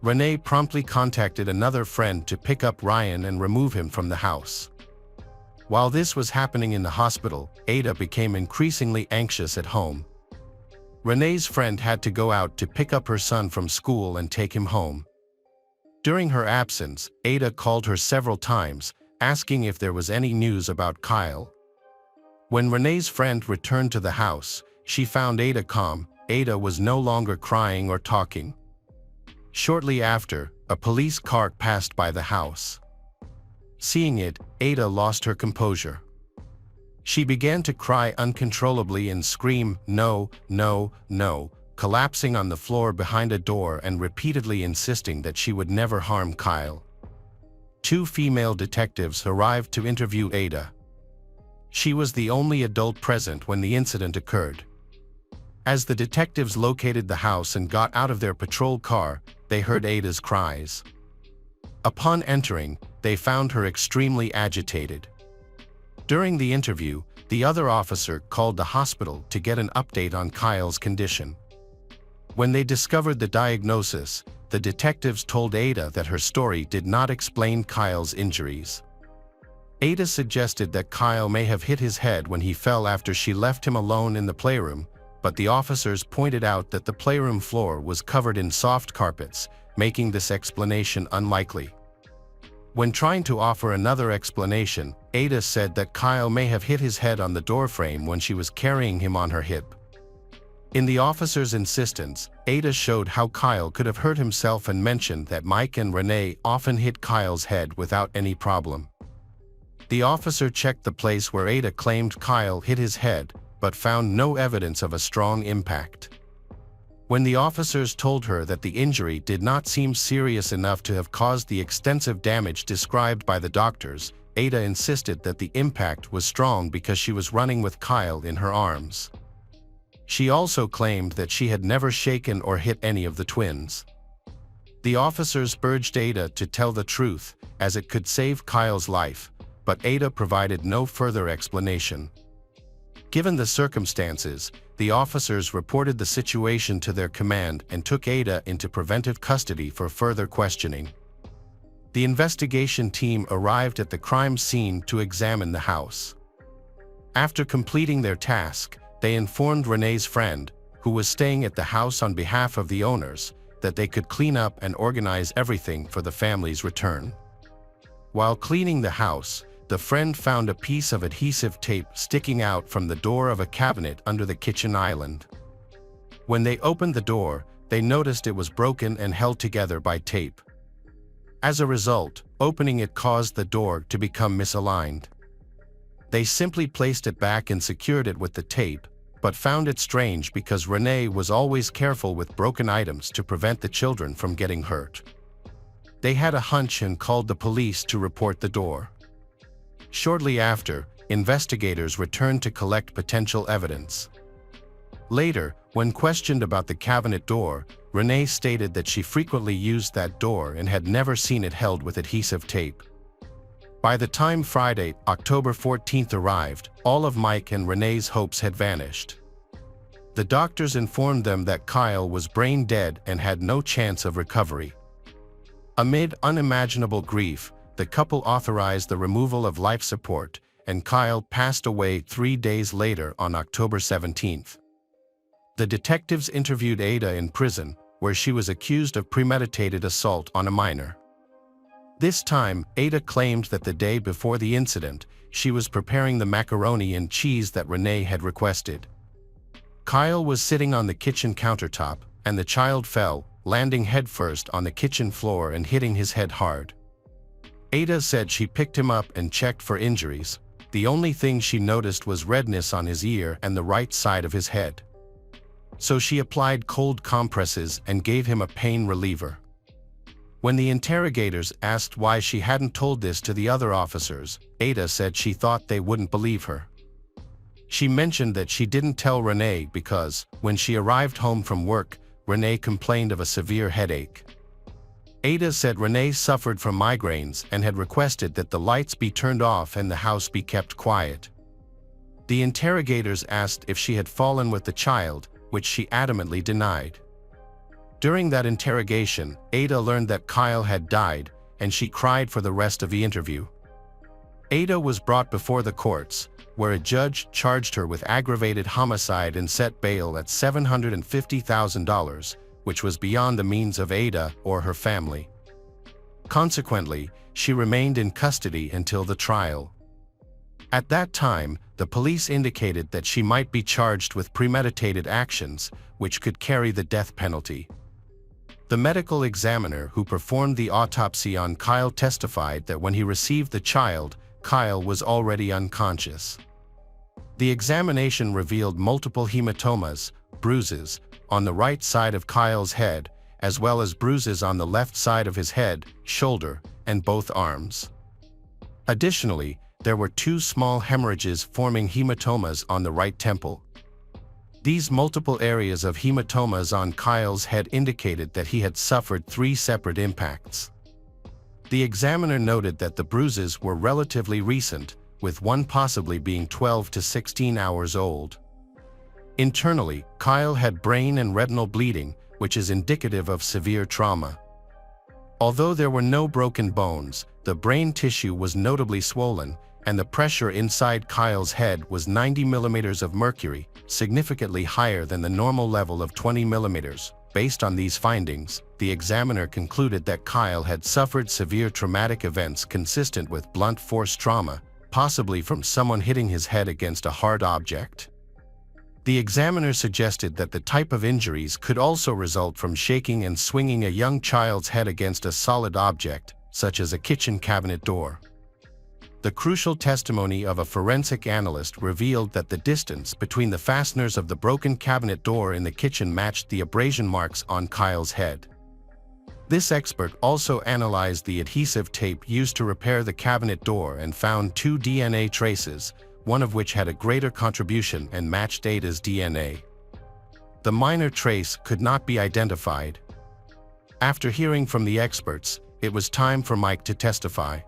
Renee promptly contacted another friend to pick up Ryan and remove him from the house. While this was happening in the hospital, Ada became increasingly anxious at home. Renee's friend had to go out to pick up her son from school and take him home. During her absence, Ada called her several times, asking if there was any news about Kyle. When Renee's friend returned to the house, she found Ada calm. Ada was no longer crying or talking. Shortly after, a police car passed by the house. Seeing it, Ada lost her composure. She began to cry uncontrollably and scream, "No, no, no," collapsing on the floor behind a door and repeatedly insisting that she would never harm Kyle. Two female detectives arrived to interview Ada. She was the only adult present when the incident occurred. As the detectives located the house and got out of their patrol car, they heard Ada's cries. Upon entering, they found her extremely agitated. During the interview, the other officer called the hospital to get an update on Kyle's condition. When they discovered the diagnosis, the detectives told Ada that her story did not explain Kyle's injuries. Ada suggested that Kyle may have hit his head when he fell after she left him alone in the playroom, but the officers pointed out that the playroom floor was covered in soft carpets, making this explanation unlikely. When trying to offer another explanation, Ada said that Kyle may have hit his head on the doorframe when she was carrying him on her hip. In the officer's insistence, Ada showed how Kyle could have hurt himself and mentioned that Mike and Renee often hit Kyle's head without any problem. The officer checked the place where Ada claimed Kyle hit his head, but found no evidence of a strong impact. When the officers told her that the injury did not seem serious enough to have caused the extensive damage described by the doctors, Ada insisted that the impact was strong because she was running with Kyle in her arms. She also claimed that she had never shaken or hit any of the twins. The officers urged Ada to tell the truth, as it could save Kyle's life, but Ada provided no further explanation. Given the circumstances, the officers reported the situation to their command and took Ada into preventive custody for further questioning. The investigation team arrived at the crime scene to examine the house. After completing their task, they informed Renee's friend, who was staying at the house on behalf of the owners, that they could clean up and organize everything for the family's return. While cleaning the house, the friend found a piece of adhesive tape sticking out from the door of a cabinet under the kitchen island. When they opened the door, they noticed it was broken and held together by tape. As a result, opening it caused the door to become misaligned. They simply placed it back and secured it with the tape, but found it strange because Renee was always careful with broken items to prevent the children from getting hurt. They had a hunch and called the police to report the door. Shortly after, investigators returned to collect potential evidence. Later, when questioned about the cabinet door, Renee stated that she frequently used that door and had never seen it held with adhesive tape. By the time Friday, October 14th arrived, all of Mike and Renee's hopes had vanished. The doctors informed them that Kyle was brain dead and had no chance of recovery. Amid unimaginable grief, the couple authorized the removal of life support, and Kyle passed away 3 days later on October 17th. The detectives interviewed Ada in prison, where she was accused of premeditated assault on a minor. This time, Ada claimed that the day before the incident, she was preparing the macaroni and cheese that Renee had requested. Kyle was sitting on the kitchen countertop, and the child fell, landing headfirst on the kitchen floor and hitting his head hard. Ada said she picked him up and checked for injuries. The only thing she noticed was redness on his ear and the right side of his head. So she applied cold compresses and gave him a pain reliever. When the interrogators asked why she hadn't told this to the other officers, Ada said she thought they wouldn't believe her. She mentioned that she didn't tell Renee because, when she arrived home from work, Renee complained of a severe headache. Ada said Renee suffered from migraines and had requested that the lights be turned off and the house be kept quiet. The interrogators asked if she had fallen with the child, which she adamantly denied. During that interrogation, Ada learned that Kyle had died, and she cried for the rest of the interview. Ada was brought before the courts, where a judge charged her with aggravated homicide and set bail at $750,000, which was beyond the means of Ada or her family. Consequently, she remained in custody until the trial. At that time, the police indicated that she might be charged with premeditated actions, which could carry the death penalty. The medical examiner who performed the autopsy on Kyle testified that when he received the child, Kyle was already unconscious. The examination revealed multiple hematomas, bruises, on the right side of Kyle's head, as well as bruises on the left side of his head, shoulder, and both arms. Additionally, there were 2 small hemorrhages forming hematomas on the right temple. These multiple areas of hematomas on Kyle's head indicated that he had suffered 3 separate impacts. The examiner noted that the bruises were relatively recent, with one possibly being 12 to 16 hours old. Internally, Kyle had brain and retinal bleeding, which is indicative of severe trauma. Although there were no broken bones, the brain tissue was notably swollen, and the pressure inside Kyle's head was 90 millimeters of mercury, significantly higher than the normal level of 20 millimeters. Based on these findings, the examiner concluded that Kyle had suffered severe traumatic events consistent with blunt force trauma, possibly from someone hitting his head against a hard object. The examiner suggested that the type of injuries could also result from shaking and swinging a young child's head against a solid object, such as a kitchen cabinet door. The crucial testimony of a forensic analyst revealed that the distance between the fasteners of the broken cabinet door in the kitchen matched the abrasion marks on Kyle's head. This expert also analyzed the adhesive tape used to repair the cabinet door and found 2 DNA traces, one of which had a greater contribution and matched Ada's DNA. The minor trace could not be identified. After hearing from the experts, it was time for Mike to testify.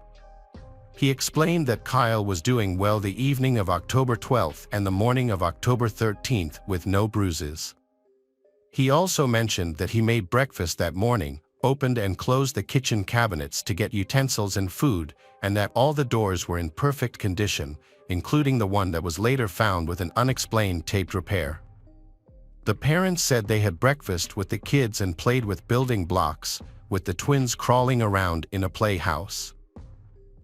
He explained that Kyle was doing well the evening of October 12th and the morning of October 13th with no bruises. He also mentioned that he made breakfast that morning, opened and closed the kitchen cabinets to get utensils and food, and that all the doors were in perfect condition, including the one that was later found with an unexplained taped repair. The parents said they had breakfast with the kids and played with building blocks, with the twins crawling around in a playhouse.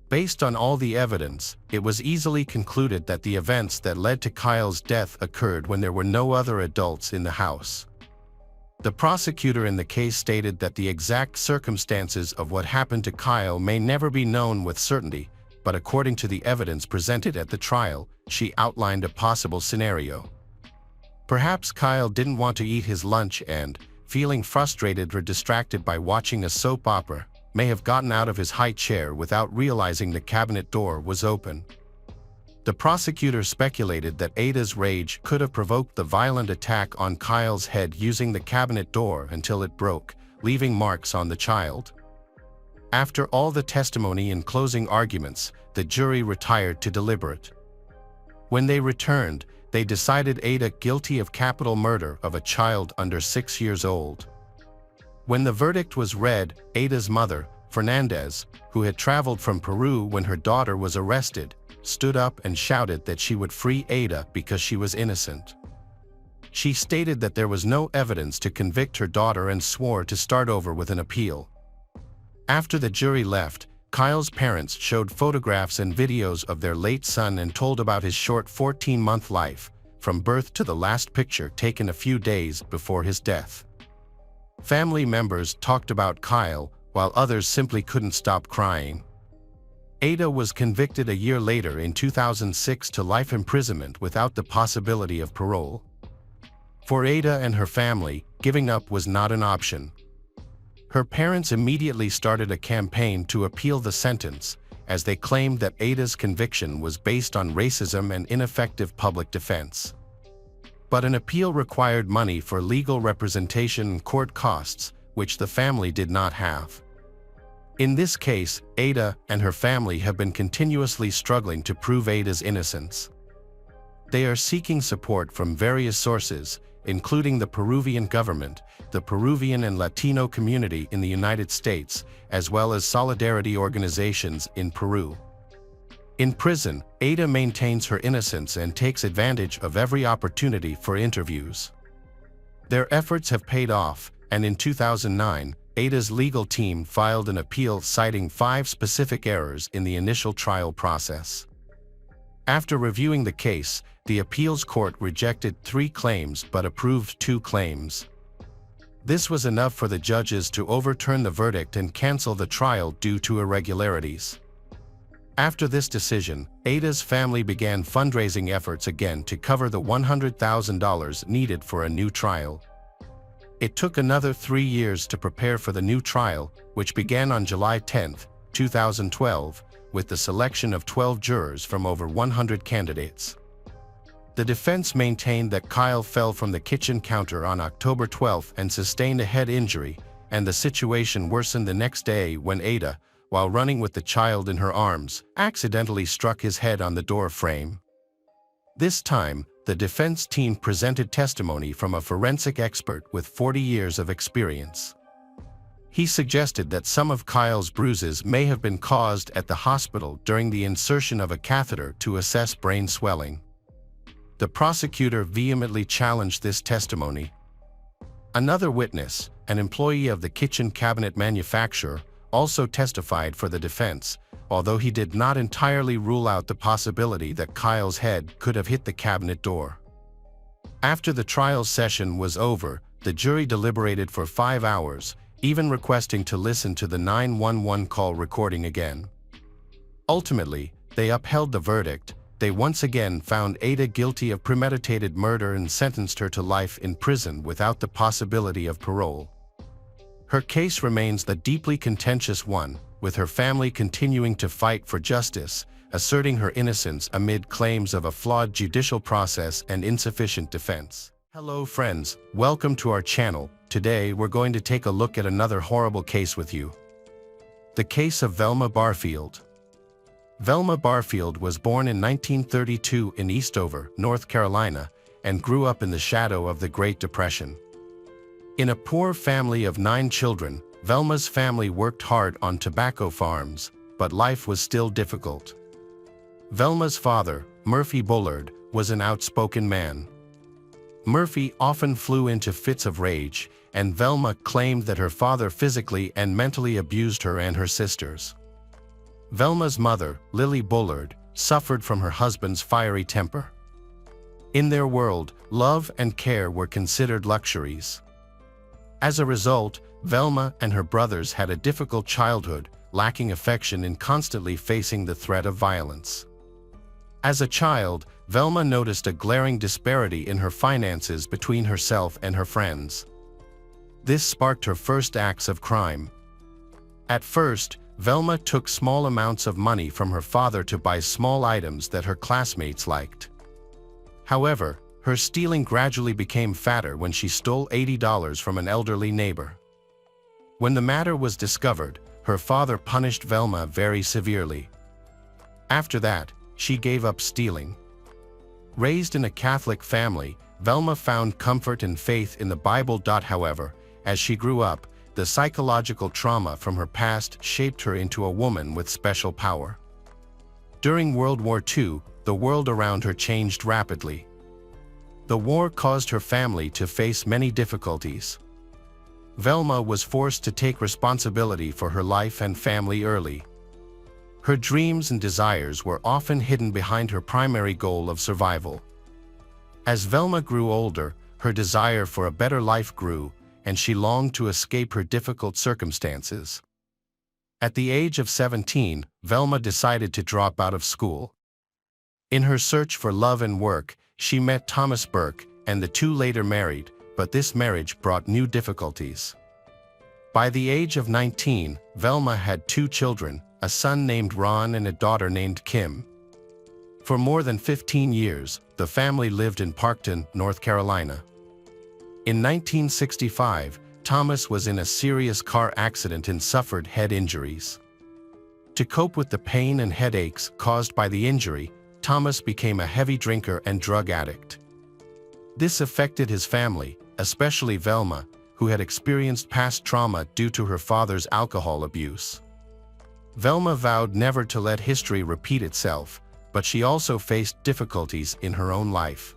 Based on all the evidence, it was easily concluded that the events that led to Kyle's death occurred when there were no other adults in the house. The prosecutor in the case stated that the exact circumstances of what happened to Kyle may never be known with certainty, but according to the evidence presented at the trial, she outlined a possible scenario. Perhaps Kyle didn't want to eat his lunch and, feeling frustrated or distracted by watching a soap opera, may have gotten out of his high chair without realizing the cabinet door was open. The prosecutor speculated that Ada's rage could have provoked the violent attack on Kyle's head using the cabinet door until it broke, leaving marks on the child. After all the testimony and closing arguments, the jury retired to deliberate. When they returned, they decided Ada guilty of capital murder of a child under 6 years old. When the verdict was read, Ada's mother, Fernandez, who had traveled from Peru when her daughter was arrested, stood up and shouted that she would free Ada because she was innocent. She stated that there was no evidence to convict her daughter and swore to start over with an appeal. After the jury left, Kyle's parents showed photographs and videos of their late son and told about his short 14-month life, from birth to the last picture taken a few days before his death. Family members talked about Kyle, while others simply couldn't stop crying. Ada was convicted a year later in 2006 to life imprisonment without the possibility of parole. For Ada and her family, giving up was not an option. Her parents immediately started a campaign to appeal the sentence, as they claimed that Ada's conviction was based on racism and ineffective public defense. But an appeal required money for legal representation and court costs, which the family did not have. In this case, Ada and her family have been continuously struggling to prove Ada's innocence. They are seeking support from various sources, including the Peruvian government, the Peruvian and Latino community in the United States, as well as solidarity organizations in Peru. In prison, Ada maintains her innocence and takes advantage of every opportunity for interviews. Their efforts have paid off, and in 2009, Ada's legal team filed an appeal citing 5 specific errors in the initial trial process. After reviewing the case, the appeals court rejected 3 claims but approved 2 claims. This was enough for the judges to overturn the verdict and cancel the trial due to irregularities. After this decision, Ada's family began fundraising efforts again to cover the $100,000 needed for a new trial. It took another 3 years to prepare for the new trial, which began on July 10, 2012, with the selection of 12 jurors from over 100 candidates. The defense maintained that Kyle fell from the kitchen counter on October 12 and sustained a head injury, and the situation worsened the next day when Ada, while running with the child in her arms, accidentally struck his head on the door frame. This time, the defense team presented testimony from a forensic expert with 40 years of experience. He suggested that some of Kyle's bruises may have been caused at the hospital during the insertion of a catheter to assess brain swelling. The prosecutor vehemently challenged this testimony. Another witness, an employee of the kitchen cabinet manufacturer, also testified for the defense, although he did not entirely rule out the possibility that Kyle's head could have hit the cabinet door. After the trial session was over, the jury deliberated for 5 hours, even requesting to listen to the 911 call recording again. Ultimately, they upheld the verdict. They once again found Ada guilty of premeditated murder and sentenced her to life in prison without the possibility of parole. Her case remains a deeply contentious one, with her family continuing to fight for justice, asserting her innocence amid claims of a flawed judicial process and insufficient defense. Hello friends, welcome to our channel. Today we're going to take a look at another horrible case with you. The case of Velma Barfield. Velma Barfield was born in 1932 in Eastover, North Carolina, and grew up in the shadow of the Great Depression. In a poor family of 9 children, Velma's family worked hard on tobacco farms, but life was still difficult. Velma's father, Murphy Bullard, was an outspoken man. Murphy often flew into fits of rage, and Velma claimed that her father physically and mentally abused her and her sisters. Velma's mother, Lily Bullard, suffered from her husband's fiery temper. In their world, love and care were considered luxuries. As a result, Velma and her brothers had a difficult childhood, lacking affection and constantly facing the threat of violence. As a child, Velma noticed a glaring disparity in her finances between herself and her friends. This sparked her first acts of crime. At first, Velma took small amounts of money from her father to buy small items that her classmates liked. However, her stealing gradually became fatter when she stole $80 from an elderly neighbor. When the matter was discovered, her father punished Velma very severely. After that, she gave up stealing. Raised in a Catholic family, Velma found comfort and faith in the Bible. However, as she grew up, the psychological trauma from her past shaped her into a woman with special power. During World War II, the world around her changed rapidly. The war caused her family to face many difficulties. Velma was forced to take responsibility for her life and family early. Her dreams and desires were often hidden behind her primary goal of survival. As Velma grew older, her desire for a better life grew, and she longed to escape her difficult circumstances. At the age of 17, Velma decided to drop out of school. In her search for love and work, she met Thomas Burke, and the two later married, but this marriage brought new difficulties. By the age of 19, Velma had 2 children, a son named Ron and a daughter named Kim. For more than 15 years, the family lived in Parkton, North Carolina. In 1965, Thomas was in a serious car accident and suffered head injuries. To cope with the pain and headaches caused by the injury, Thomas became a heavy drinker and drug addict. This affected his family, especially Velma, who had experienced past trauma due to her father's alcohol abuse. Velma vowed never to let history repeat itself, but she also faced difficulties in her own life.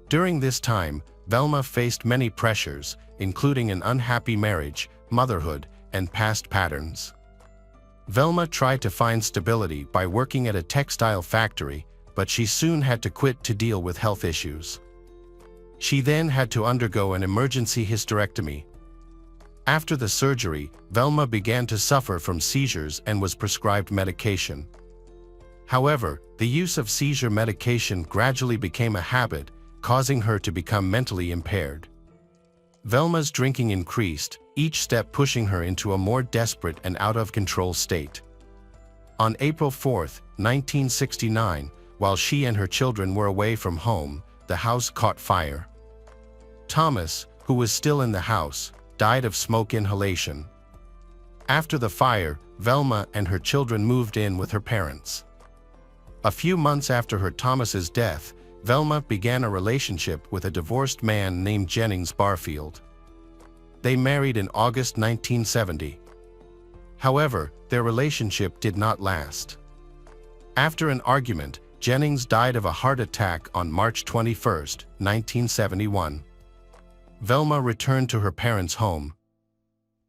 During this time, Velma faced many pressures, including an unhappy marriage, motherhood, and past patterns. Velma tried to find stability by working at a textile factory, but she soon had to quit to deal with health issues. She then had to undergo an emergency hysterectomy. After the surgery, Velma began to suffer from seizures and was prescribed medication. However, the use of seizure medication gradually became a habit, causing her to become mentally impaired. Velma's drinking increased, each step pushing her into a more desperate and out-of-control state. On April 4, 1969, while she and her children were away from home, the house caught fire. Thomas, who was still in the house, died of smoke inhalation. After the fire, Velma and her children moved in with her parents. A few months after her Thomas's death, Velma began a relationship with a divorced man named Jennifer Barfield. They married in August 1970. However, their relationship did not last. After an argument, Jennings died of a heart attack on March 21, 1971. Velma returned to her parents' home.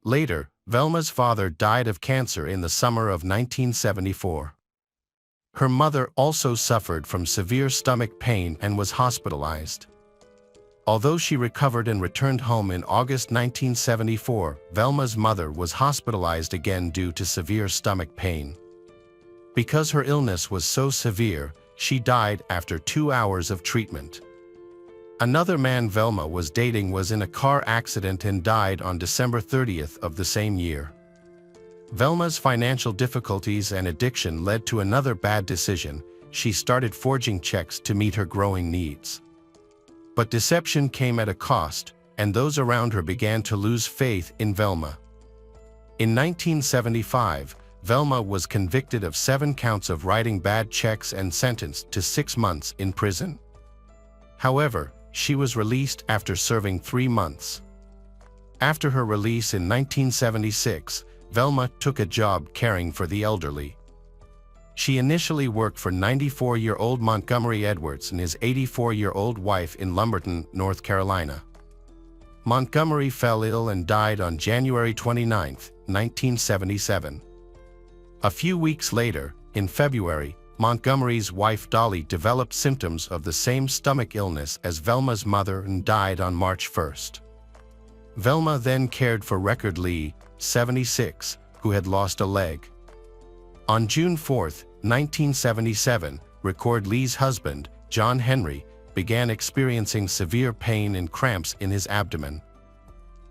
Later, Velma's father died of cancer in the summer of 1974. Her mother also suffered from severe stomach pain and was hospitalized. Although she recovered and returned home in August 1974, Velma's mother was hospitalized again due to severe stomach pain. Because her illness was so severe, she died after 2 hours of treatment. Another man Velma was dating was in a car accident and died on December 30th of the same year. Velma's financial difficulties and addiction led to another bad decision. She started forging checks to meet her growing needs. But deception came at a cost, and those around her began to lose faith in Velma. In 1975, Velma was convicted of 7 counts of writing bad checks and sentenced to 6 months in prison. However, she was released after serving 3 months. After her release in 1976, Velma took a job caring for the elderly. She initially worked for 94-year-old Montgomery Edwards and his 84-year-old wife in Lumberton, North Carolina. Montgomery fell ill and died on January 29, 1977. A few weeks later, in February, Montgomery's wife Dolly developed symptoms of the same stomach illness as Velma's mother and died on March 1. Velma then cared for Record Lee, 76, who had lost a leg. On June 4, 1977, Record Lee's husband, John Henry, began experiencing severe pain and cramps in his abdomen.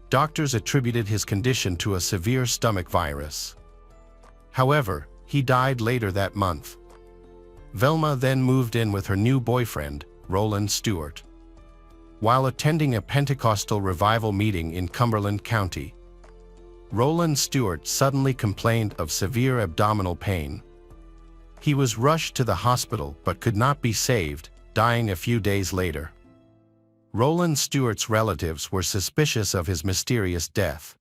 Doctors attributed his condition to a severe stomach virus. However, he died later that month. Velma then moved in with her new boyfriend, Roland Stewart. While attending a Pentecostal revival meeting in Cumberland County, Roland Stewart suddenly complained of severe abdominal pain. He was rushed to the hospital but could not be saved, dying a few days later. Roland Stewart's relatives were suspicious of his mysterious death.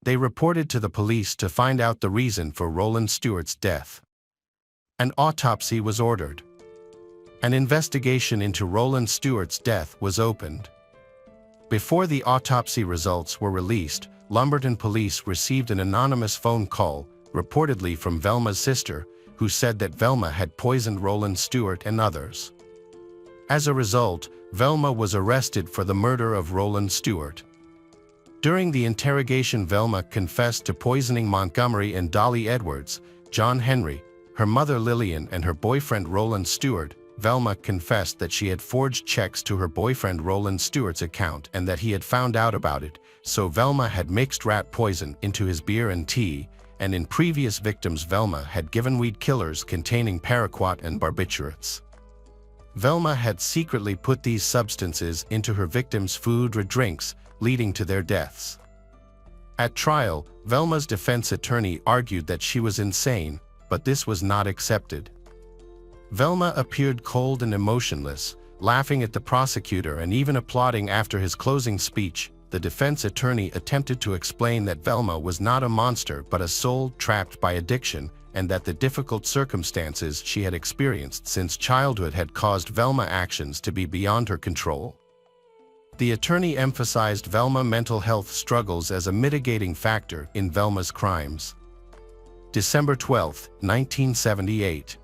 They reported to the police to find out the reason for Roland Stewart's death. An autopsy was ordered. An investigation into Roland Stewart's death was opened. Before the autopsy results were released, Lumberton police received an anonymous phone call, reportedly from Velma's sister, who said that Velma had poisoned Roland Stewart and others. As a result, Velma was arrested for the murder of Roland Stewart. During the interrogation, Velma confessed to poisoning Montgomery and Dolly Edwards, John Henry, her mother Lillian, and her boyfriend Roland Stewart. Velma confessed that she had forged checks to her boyfriend Roland Stewart's account and that he had found out about it, so Velma had mixed rat poison into his beer and tea, and in previous victims Velma had given weed killers containing paraquat and barbiturates. Velma had secretly put these substances into her victims' food or drinks, leading to their deaths. At trial, Velma's defense attorney argued that she was insane, but this was not accepted. Velma appeared cold and emotionless, laughing at the prosecutor and even applauding after his closing speech. The defense attorney attempted to explain that Velma was not a monster but a soul trapped by addiction, and that the difficult circumstances she had experienced since childhood had caused Velma's actions to be beyond her control. The attorney emphasized Velma's mental health struggles as a mitigating factor in Velma's crimes. December 12, 1978.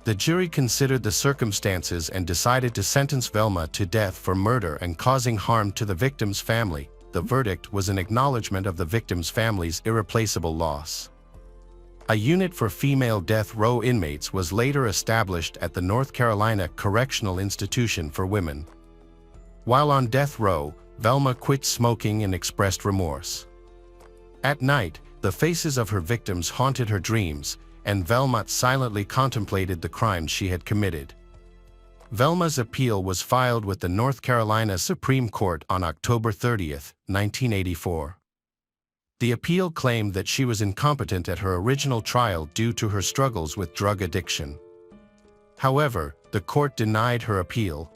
The jury considered the circumstances and decided to sentence Velma to death for murder and causing harm to the victim's family. The verdict was an acknowledgement of the victim's family's irreplaceable loss. A unit for female death row inmates was later established at the North Carolina Correctional Institution for Women. While on death row, Velma quit smoking and expressed remorse. At night, the faces of her victims haunted her dreams, and Velma silently contemplated the crimes she had committed. Velma's appeal was filed with the North Carolina Supreme Court on October 30, 1984. The appeal claimed that she was incompetent at her original trial due to her struggles with drug addiction. However, the court denied her appeal.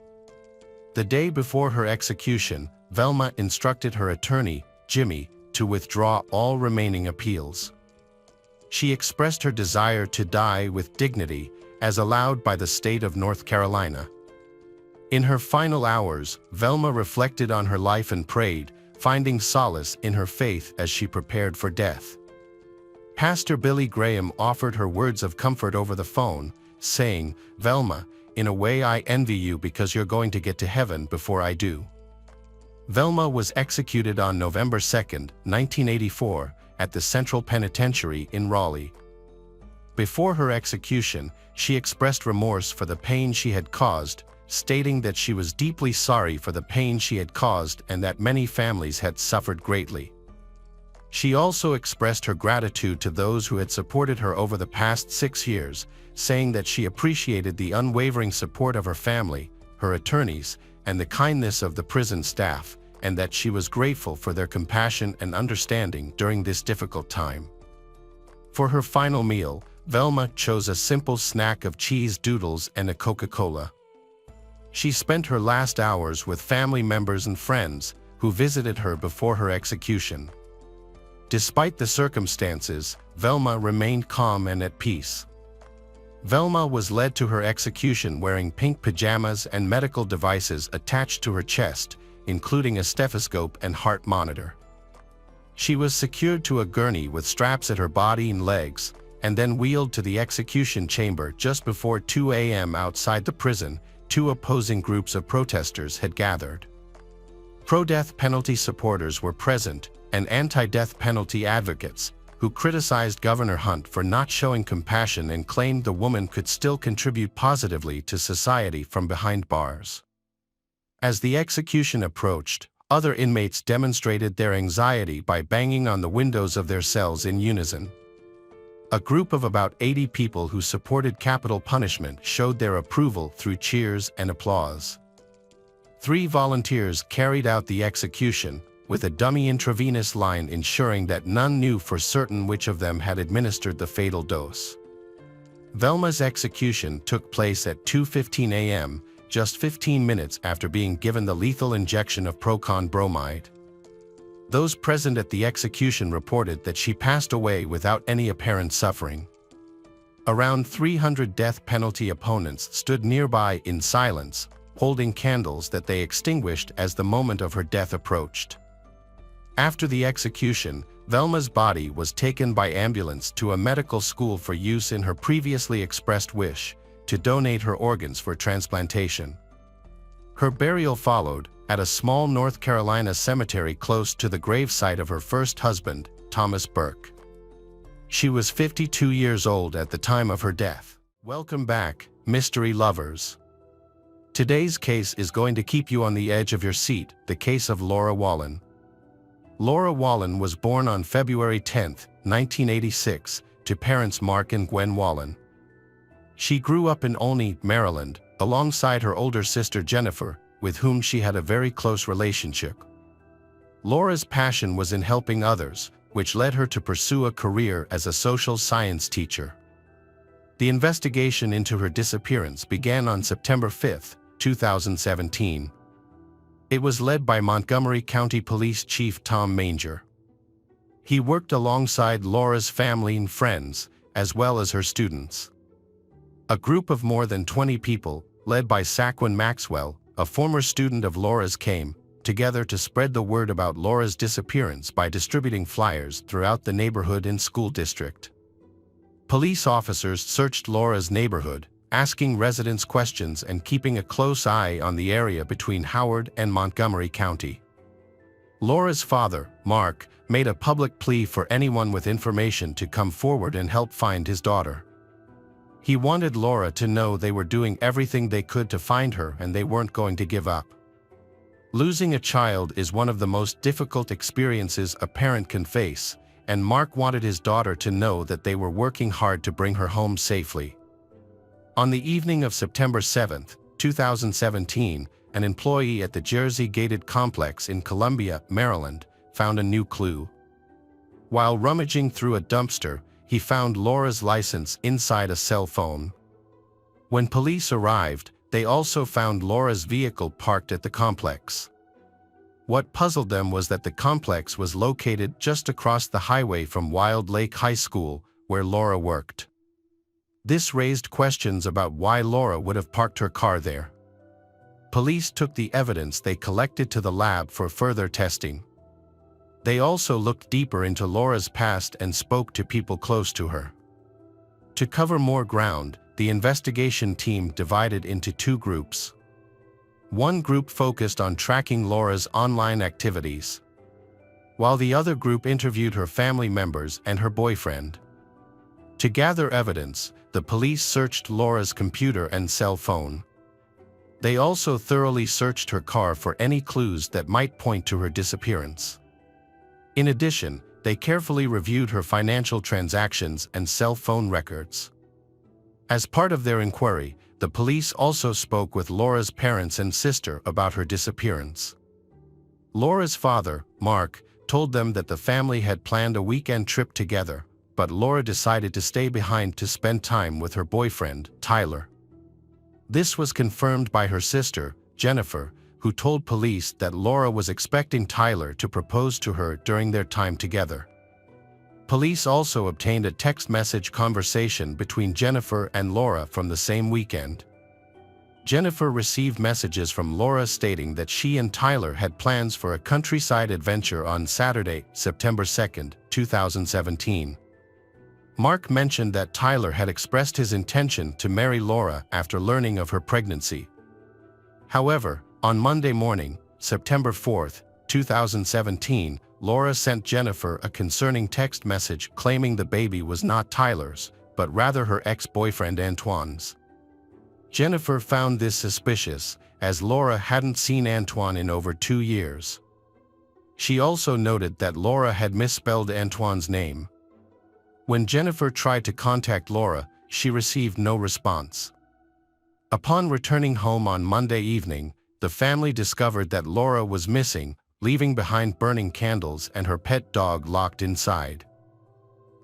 The day before her execution, Velma instructed her attorney, Jimmy, to withdraw all remaining appeals. She expressed her desire to die with dignity, as allowed by the state of North Carolina. In her final hours, Velma reflected on her life and prayed, finding solace in her faith as she prepared for death. Pastor Billy Graham offered her words of comfort over the phone, saying, "Velma, in a way I envy you because you're going to get to heaven before I do." Velma was executed on November 2, 1984, at the Central Penitentiary in Raleigh. Before her execution, she expressed remorse for the pain she had caused, stating that she was deeply sorry for the pain she had caused and that many families had suffered greatly. She also expressed her gratitude to those who had supported her over the past 6 years, saying that she appreciated the unwavering support of her family, her attorneys, and the kindness of the prison staff, and that she was grateful for their compassion and understanding during this difficult time. For her final meal, Velma chose a simple snack of cheese doodles and a Coca-Cola. She spent her last hours with family members and friends who visited her before her execution. Despite the circumstances, Velma remained calm and at peace. Velma was led to her execution wearing pink pajamas and medical devices attached to her chest, including a stethoscope and heart monitor. She was secured to a gurney with straps at her body and legs, and then wheeled to the execution chamber just before 2 a.m. outside the prison. 2 opposing groups of protesters had gathered. Pro-death penalty supporters were present, and anti-death penalty advocates, who criticized Governor Hunt for not showing compassion and claimed the woman could still contribute positively to society from behind bars. As the execution approached, other inmates demonstrated their anxiety by banging on the windows of their cells in unison. A group of about 80 people who supported capital punishment showed their approval through cheers and applause. 3 volunteers carried out the execution, with a dummy intravenous line ensuring that none knew for certain which of them had administered the fatal dose. Velma's execution took place at 2:15 a.m., just 15 minutes after being given the lethal injection of proton bromide. Those present at the execution reported that she passed away without any apparent suffering. Around 300 death penalty opponents stood nearby in silence, holding candles that they extinguished as the moment of her death approached. After the execution, Velma's body was taken by ambulance to a medical school for use in her previously expressed wish to donate her organs for transplantation. Her burial followed at a small North Carolina cemetery close to the gravesite of her first husband, Thomas Burke. She was 52 years old at the time of her death. Welcome back, mystery lovers. Today's case is going to keep you on the edge of your seat, the case of Laura Wallen. Laura Wallen was born on February 10, 1986, to parents Mark and Gwen Wallen. She grew up in Olney, Maryland, alongside her older sister Jennifer, with whom she had a very close relationship. Laura's passion was in helping others, which led her to pursue a career as a social science teacher. The investigation into her disappearance began on September 5, 2017. It was led by Montgomery County Police Chief Tom Manger. He worked alongside Laura's family and friends, as well as her students. A group of more than 20 people, led by Saquon Maxwell, a former student of Laura's, came together to spread the word about Laura's disappearance by distributing flyers throughout the neighborhood and school district. Police officers searched Laura's neighborhood, asking residents questions and keeping a close eye on the area between Howard and Montgomery County. Laura's father, Mark, made a public plea for anyone with information to come forward and help find his daughter. He wanted Laura to know they were doing everything they could to find her and they weren't going to give up. Losing a child is one of the most difficult experiences a parent can face, and Mark wanted his daughter to know that they were working hard to bring her home safely. On the evening of September 7, 2017, an employee at the Jersey Gated Complex in Columbia, Maryland, found a new clue. While rummaging through a dumpster, he found Laura's license inside a cell phone. When police arrived, they also found Laura's vehicle parked at the complex. What puzzled them was that the complex was located just across the highway from Wild Lake High School, where Laura worked. This raised questions about why Laura would have parked her car there. Police took the evidence they collected to the lab for further testing. They also looked deeper into Laura's past and spoke to people close to her. To cover more ground, the investigation team divided into two groups. One group focused on tracking Laura's online activities, while the other group interviewed her family members and her boyfriend. To gather evidence, the police searched Laura's computer and cell phone. They also thoroughly searched her car for any clues that might point to her disappearance. In addition, they carefully reviewed her financial transactions and cell phone records. As part of their inquiry, the police also spoke with Laura's parents and sister about her disappearance. Laura's father, Mark, told them that the family had planned a weekend trip together, but Laura decided to stay behind to spend time with her boyfriend, Tyler. This was confirmed by her sister, Jennifer, who told police that Laura was expecting Tyler to propose to her during their time together. Police also obtained a text message conversation between Jennifer and Laura from the same weekend. Jennifer received messages from Laura stating that she and Tyler had plans for a countryside adventure on Saturday, September 2, 2017. Mark mentioned that Tyler had expressed his intention to marry Laura after learning of her pregnancy. However, on Monday morning, September 4, 2017, Laura sent Jennifer a concerning text message claiming the baby was not Tyler's, but rather her ex-boyfriend Antoine's. Jennifer found this suspicious, as Laura hadn't seen Antoine in over 2 years. She also noted that Laura had misspelled Antoine's name. When Jennifer tried to contact Laura, she received no response. Upon returning home on Monday evening, the family discovered that Laura was missing, leaving behind burning candles and her pet dog locked inside.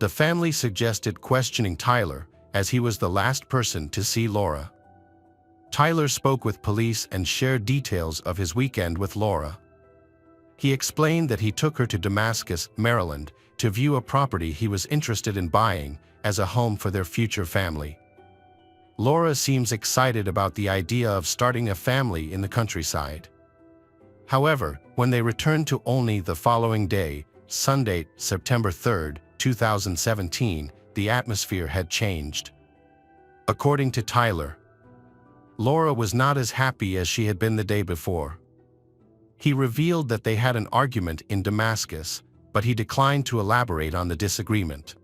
The family suggested questioning Tyler, as he was the last person to see Laura. Tyler spoke with police and shared details of his weekend with Laura. He explained that he took her to Damascus, Maryland, to view a property he was interested in buying as a home for their future family. Laura seems excited about the idea of starting a family in the countryside. However, when they returned to Olney the following day, Sunday, September 3, 2017, the atmosphere had changed. According to Tyler, Laura was not as happy as she had been the day before. He revealed that they had an argument in Damascus, but he declined to elaborate on the disagreement.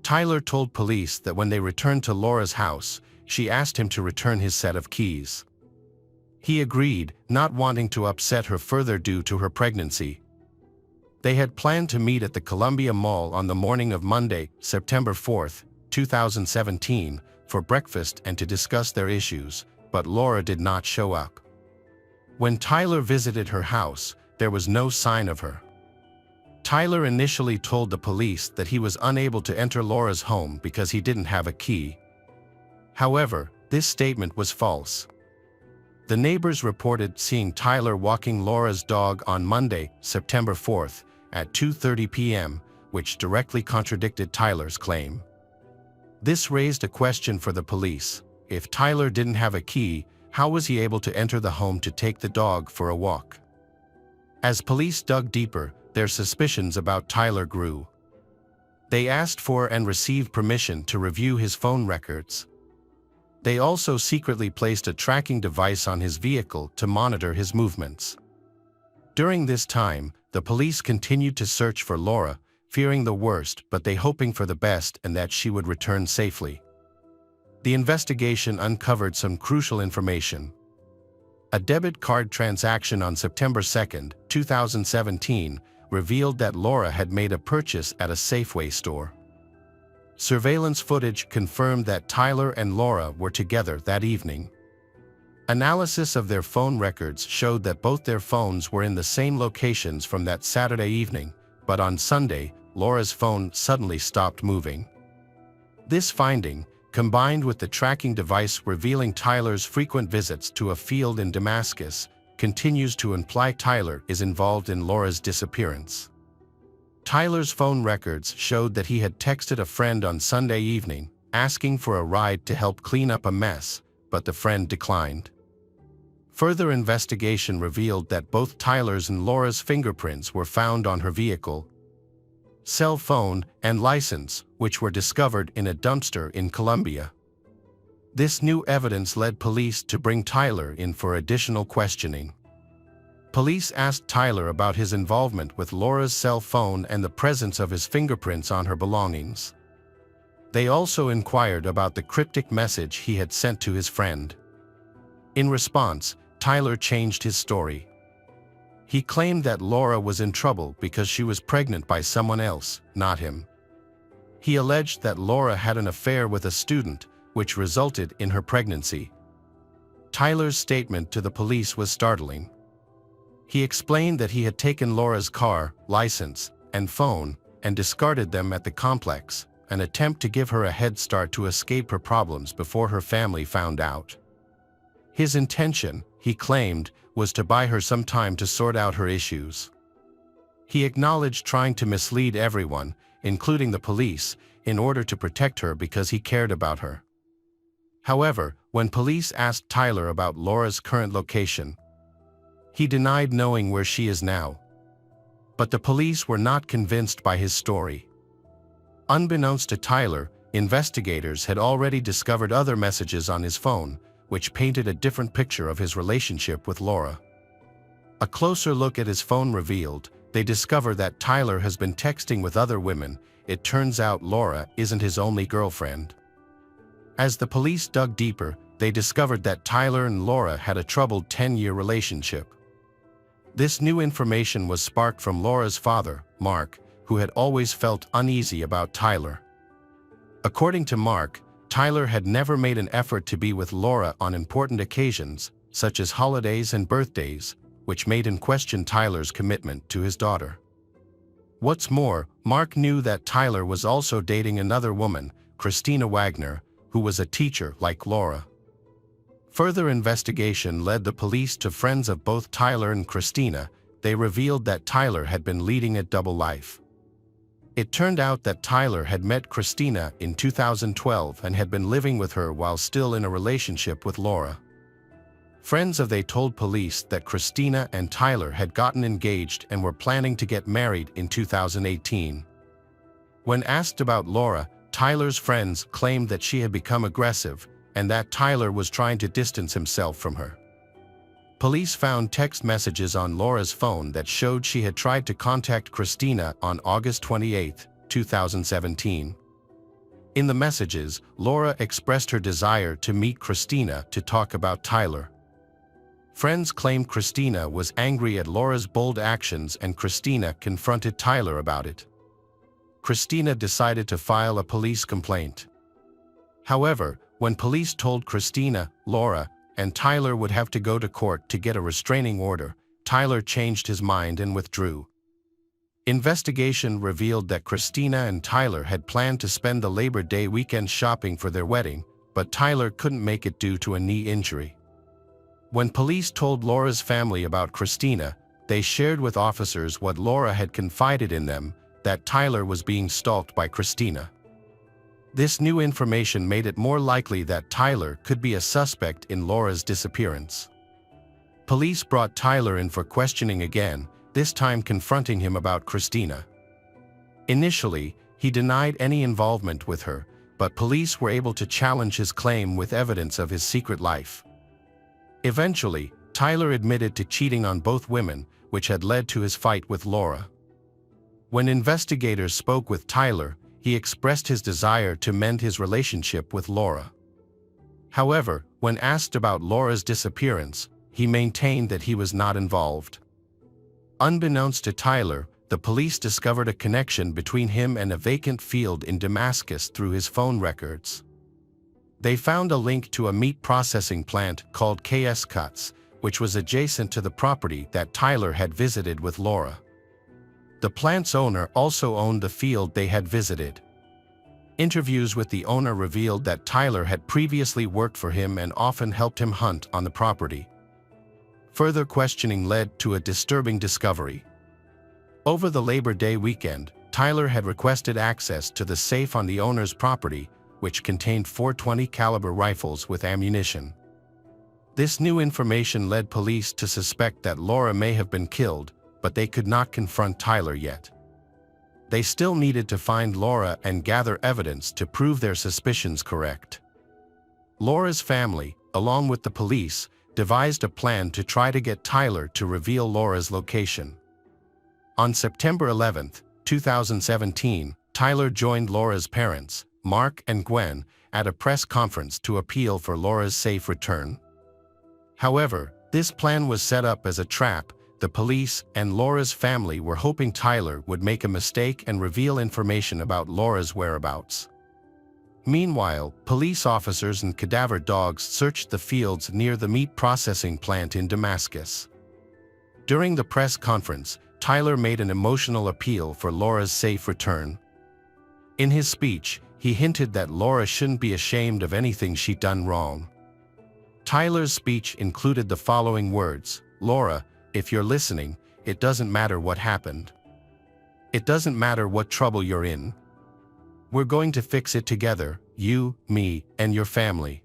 Tyler told police that when they returned to Laura's house, she asked him to return his set of keys. He agreed, not wanting to upset her further due to her pregnancy. They had planned to meet at the Columbia Mall on the morning of Monday, September 4, 2017, for breakfast and to discuss their issues, but Laura did not show up. When Tyler visited her house, there was no sign of her. Tyler initially told the police that he was unable to enter Laura's home because he didn't have a key. However, this statement was false. The neighbors reported seeing Tyler walking Laura's dog on Monday, September 4, at 2:30 p.m., which directly contradicted Tyler's claim. This raised a question for the police. If Tyler didn't have a key, how was he able to enter the home to take the dog for a walk? As police dug deeper, their suspicions about Tyler grew. They asked for and received permission to review his phone records. They also secretly placed a tracking device on his vehicle to monitor his movements. During this time, the police continued to search for Laura, fearing the worst but they hoping for the best and that she would return safely. The investigation uncovered some crucial information. A debit card transaction on September 2, 2017, revealed that Laura had made a purchase at a Safeway store. Surveillance footage confirmed that Tyler and Laura were together that evening. Analysis of their phone records showed that both their phones were in the same locations from that Saturday evening, but on Sunday, Laura's phone suddenly stopped moving. This finding, combined with the tracking device revealing Tyler's frequent visits to a field in Damascus, continues to imply Tyler is involved in Laura's disappearance. Tyler's phone records showed that he had texted a friend on Sunday evening, asking for a ride to help clean up a mess, but the friend declined. Further investigation revealed that both Tyler's and Laura's fingerprints were found on her vehicle, cell phone, and license, which were discovered in a dumpster in Colombia. This new evidence led police to bring Tyler in for additional questioning. Police asked Tyler about his involvement with Laura's cell phone and the presence of his fingerprints on her belongings. They also inquired about the cryptic message he had sent to his friend. In response, Tyler changed his story. He claimed that Laura was in trouble because she was pregnant by someone else, not him. He alleged that Laura had an affair with a student, which resulted in her pregnancy. Tyler's statement to the police was startling. He explained that he had taken Laura's car, license, and phone, and discarded them at the complex, an attempt to give her a head start to escape her problems before her family found out. His intention, he claimed, was to buy her some time to sort out her issues. He acknowledged trying to mislead everyone, including the police, in order to protect her because he cared about her. However, when police asked Tyler about Laura's current location, he denied knowing where she is now. But the police were not convinced by his story. Unbeknownst to Tyler, investigators had already discovered other messages on his phone, which painted a different picture of his relationship with Laura. A closer look at his phone revealed, they discover that Tyler has been texting with other women. It turns out Laura isn't his only girlfriend. As the police dug deeper, they discovered that Tyler and Laura had a troubled 10-year relationship. This new information was sparked from Laura's father, Mark, who had always felt uneasy about Tyler. According to Mark, Tyler had never made an effort to be with Laura on important occasions, such as holidays and birthdays, which made him question Tyler's commitment to his daughter. What's more, Mark knew that Tyler was also dating another woman, Christina Wagner, who was a teacher like Laura. Further investigation led the police to friends of both Tyler and Christina. They revealed that Tyler had been leading a double life. It turned out that Tyler had met Christina in 2012 and had been living with her while still in a relationship with Laura. Friends of they told police that Christina and Tyler had gotten engaged and were planning to get married in 2018. When asked about Laura, Tyler's friends claimed that she had become aggressive and that Tyler was trying to distance himself from her. Police found text messages on Laura's phone that showed she had tried to contact Christina on August 28, 2017. In the messages, Laura expressed her desire to meet Christina to talk about Tyler. Friends claimed Christina was angry at Laura's bold actions and Christina confronted Tyler about it. Christina decided to file a police complaint. However, when police told Christina, Laura, and Tyler would have to go to court to get a restraining order, Tyler changed his mind and withdrew. Investigation revealed that Christina and Tyler had planned to spend the Labor Day weekend shopping for their wedding, but Tyler couldn't make it due to a knee injury. When police told Laura's family about Christina, they shared with officers what Laura had confided in them, that Tyler was being stalked by Christina. This new information made it more likely that Tyler could be a suspect in Laura's disappearance. Police brought Tyler in for questioning again, this time confronting him about Christina. Initially, he denied any involvement with her, but police were able to challenge his claim with evidence of his secret life. Eventually, Tyler admitted to cheating on both women, which had led to his fight with Laura. When investigators spoke with Tyler, he expressed his desire to mend his relationship with Laura. However, when asked about Laura's disappearance, he maintained that he was not involved. Unbeknownst to Tyler, the police discovered a connection between him and a vacant field in Damascus through his phone records. They found a link to a meat processing plant called KS Cuts, which was adjacent to the property that Tyler had visited with Laura. The plant's owner also owned the field they had visited. Interviews with the owner revealed that Tyler had previously worked for him and often helped him hunt on the property. Further questioning led to a disturbing discovery. Over the Labor Day weekend, Tyler had requested access to the safe on the owner's property, which contained 4.20 caliber rifles with ammunition. This new information led police to suspect that Laura may have been killed, but they could not confront Tyler yet. They still needed to find Laura and gather evidence to prove their suspicions correct. Laura's family, along with the police, devised a plan to try to get Tyler to reveal Laura's location. On September 11, 2017, Tyler joined Laura's parents, Mark and Gwen, at a press conference to appeal for Laura's safe return. However, this plan was set up as a trap. The police and Laura's family were hoping Tyler would make a mistake and reveal information about Laura's whereabouts. Meanwhile, police officers and cadaver dogs searched the fields near the meat processing plant in Damascus. During the press conference, Tyler made an emotional appeal for Laura's safe return. In his speech, he hinted that Laura shouldn't be ashamed of anything she'd done wrong. Tyler's speech included the following words: "Laura, if you're listening, it doesn't matter what happened. It doesn't matter what trouble you're in. We're going to fix it together, you, me, and your family.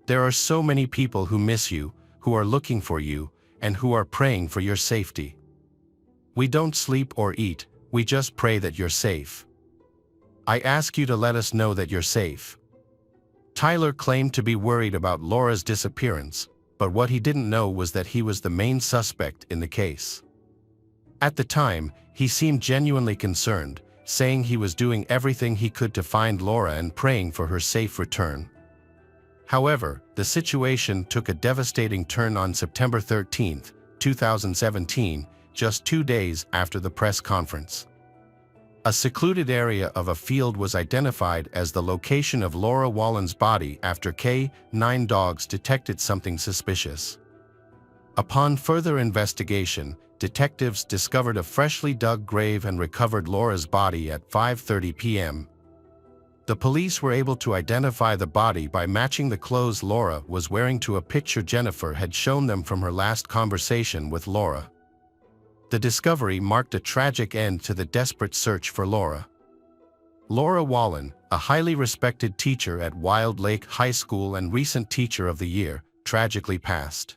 There are so many people who miss you, who are looking for you, and who are praying for your safety. We don't sleep or eat, we just pray that you're safe. I ask you to let us know that you're safe." Tyler claimed to be worried about Laura's disappearance, but what he didn't know was that he was the main suspect in the case. At the time, he seemed genuinely concerned, saying he was doing everything he could to find Laura and praying for her safe return. However, the situation took a devastating turn on September 13, 2017, just 2 days after the press conference. A secluded area of a field was identified as the location of Laura Wallen's body after K-9 dogs detected something suspicious. Upon further investigation, detectives discovered a freshly dug grave and recovered Laura's body at 5:30 p.m. The police were able to identify the body by matching the clothes Laura was wearing to a picture Jennifer had shown them from her last conversation with Laura. The discovery marked a tragic end to the desperate search for Laura. Laura Wallen, a highly respected teacher at Wild Lake High School and recent Teacher of the Year, tragically passed.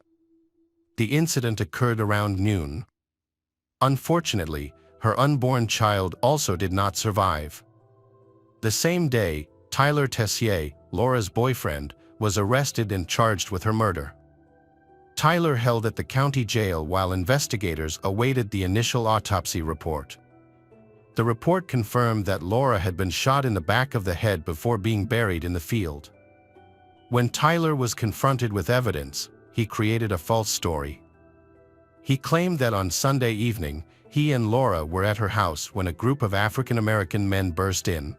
The incident occurred around noon. Unfortunately, her unborn child also did not survive. The same day, Tyler Tessier, Laura's boyfriend, was arrested and charged with her murder. Tyler held at the county jail while investigators awaited the initial autopsy report. The report confirmed that Laura had been shot in the back of the head before being buried in the field. When Tyler was confronted with evidence, he created a false story. He claimed that on Sunday evening, he and Laura were at her house when a group of African American men burst in,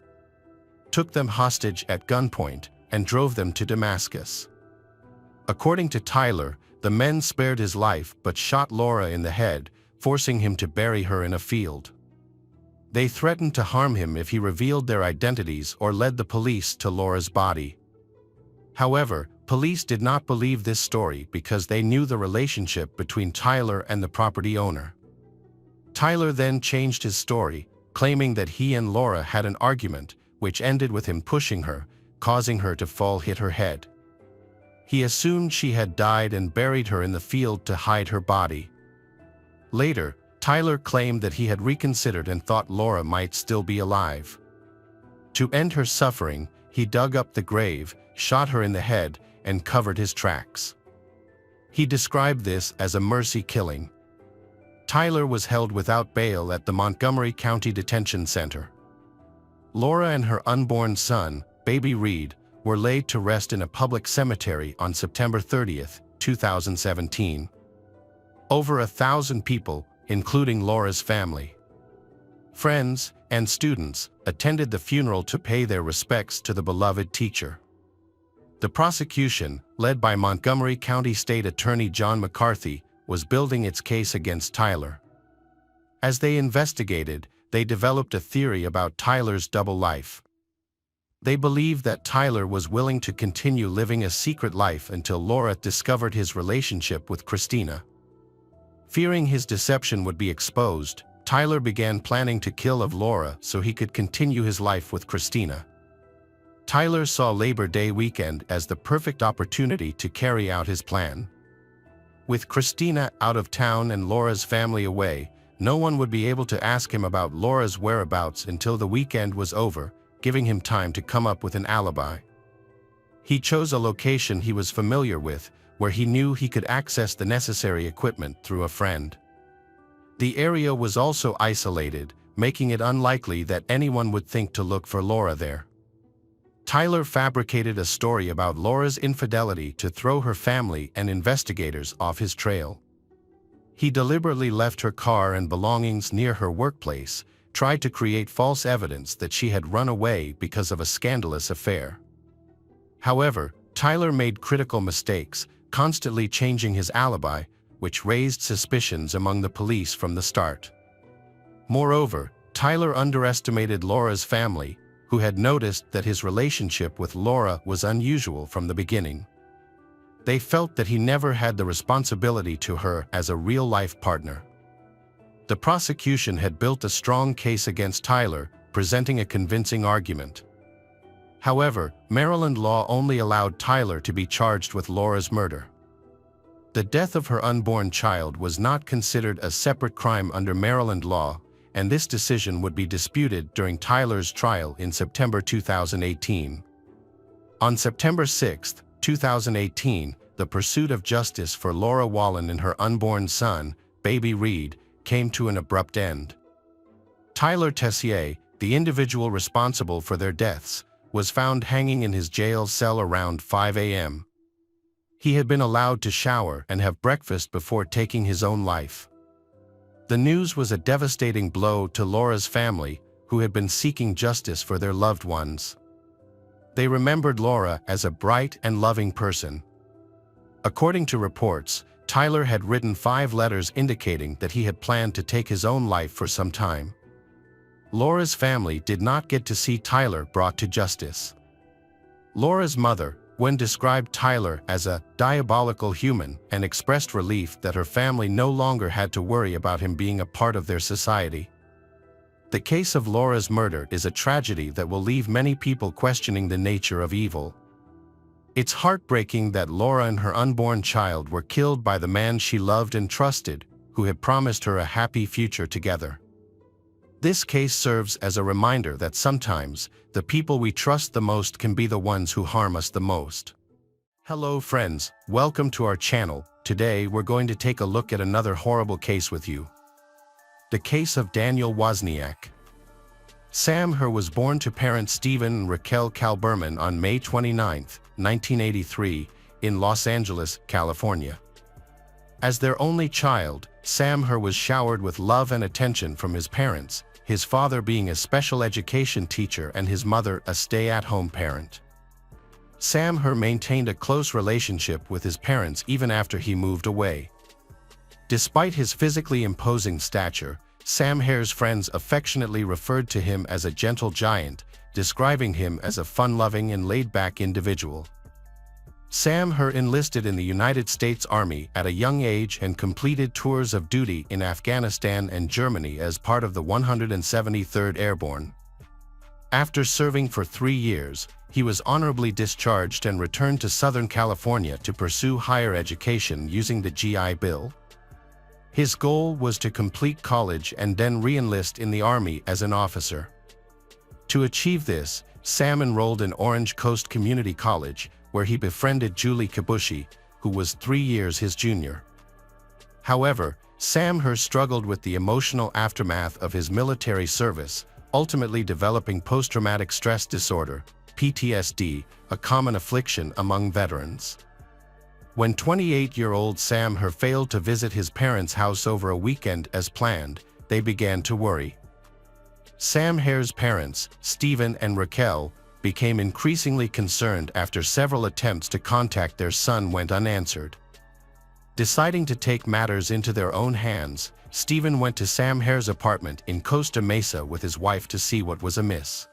took them hostage at gunpoint, and drove them to Damascus. According to Tyler, the men spared his life but shot Laura in the head, forcing him to bury her in a field. They threatened to harm him if he revealed their identities or led the police to Laura's body. However, police did not believe this story because they knew the relationship between Tyler and the property owner. Tyler then changed his story, claiming that he and Laura had an argument, which ended with him pushing her, causing her to fall, hit her head. He assumed she had died and buried her in the field to hide her body. Later, Tyler claimed that he had reconsidered and thought Laura might still be alive. To end her suffering, he dug up the grave, shot her in the head, and covered his tracks. He described this as a mercy killing. Tyler was held without bail at the Montgomery County Detention Center. Laura and her unborn son, baby Reed, were laid to rest in a public cemetery on September 30, 2017. Over 1,000 people, including Laura's family, Friends and students attended the funeral to pay their respects to the beloved teacher. The prosecution, led by Montgomery County State Attorney John McCarthy, was building its case against Tyler. As they investigated, they developed a theory about Tyler's double life. They believed that Tyler was willing to continue living a secret life until Laura discovered his relationship with Christina. Fearing his deception would be exposed, Tyler began planning to kill Laura so he could continue his life with Christina. Tyler saw Labor Day weekend as the perfect opportunity to carry out his plan. With Christina out of town and Laura's family away, no one would be able to ask him about Laura's whereabouts until the weekend was over, giving him time to come up with an alibi. He chose a location he was familiar with, where he knew he could access the necessary equipment through a friend. The area was also isolated, making it unlikely that anyone would think to look for Laura there. Tyler fabricated a story about Laura's infidelity to throw her family and investigators off his trail. He deliberately left her car and belongings near her workplace, tried to create false evidence that she had run away because of a scandalous affair. However, Tyler made critical mistakes, constantly changing his alibi, which raised suspicions among the police from the start. Moreover, Tyler underestimated Laura's family, who had noticed that his relationship with Laura was unusual from the beginning. They felt that he never had the responsibility to her as a real-life partner. The prosecution had built a strong case against Tyler, presenting a convincing argument. However, Maryland law only allowed Tyler to be charged with Laura's murder. The death of her unborn child was not considered a separate crime under Maryland law, and this decision would be disputed during Tyler's trial in September 2018. On September 6, 2018, the pursuit of justice for Laura Wallen and her unborn son, baby Reed, came to an abrupt end. Tyler Tessier, the individual responsible for their deaths, was found hanging in his jail cell around 5 a.m. He had been allowed to shower and have breakfast before taking his own life. The news was a devastating blow to Laura's family, who had been seeking justice for their loved ones. They remembered Laura as a bright and loving person. According to reports, Tyler had written 5 letters indicating that he had planned to take his own life for some time. Laura's family did not get to see Tyler brought to justice. Laura's mother, when described Tyler as a diabolical human, and expressed relief that her family no longer had to worry about him being a part of their society. The case of Laura's murder is a tragedy that will leave many people questioning the nature of evil. It's heartbreaking that Laura and her unborn child were killed by the man she loved and trusted, who had promised her a happy future together. This case serves as a reminder that sometimes, the people we trust the most can be the ones who harm us the most. Hello friends, welcome to our channel. Today we're going to take a look at another horrible case with you. The case of Daniel Waznjak. Sam Herr was born to parents Stephen and Raquel Kalberman on May 29, 1983, in Los Angeles, California. As their only child, Sam Herr was showered with love and attention from his parents, his father being a special education teacher and his mother a stay-at-home parent. Sam Herr maintained a close relationship with his parents even after he moved away. Despite his physically imposing stature, Sam Herr's friends affectionately referred to him as a gentle giant, describing him as a fun-loving and laid-back individual. Sam Herr enlisted in the United States Army at a young age and completed tours of duty in Afghanistan and Germany as part of the 173rd Airborne. After serving for 3 years, he was honorably discharged and returned to Southern California to pursue higher education using the GI Bill. His goal was to complete college and then re-enlist in the Army as an officer. To achieve this, Sam enrolled in Orange Coast Community College, where he befriended Julie Kibushi, who was 3 years his junior. However, Sam Herr struggled with the emotional aftermath of his military service, ultimately developing post-traumatic stress disorder, PTSD, a common affliction among veterans. When 28-year-old Sam Herr failed to visit his parents' house over a weekend as planned, they began to worry. Sam Hare's parents, Stephen and Raquel, became increasingly concerned after several attempts to contact their son went unanswered. Deciding to take matters into their own hands, Stephen went to Sam Hare's apartment in Costa Mesa with his wife to see what was amiss.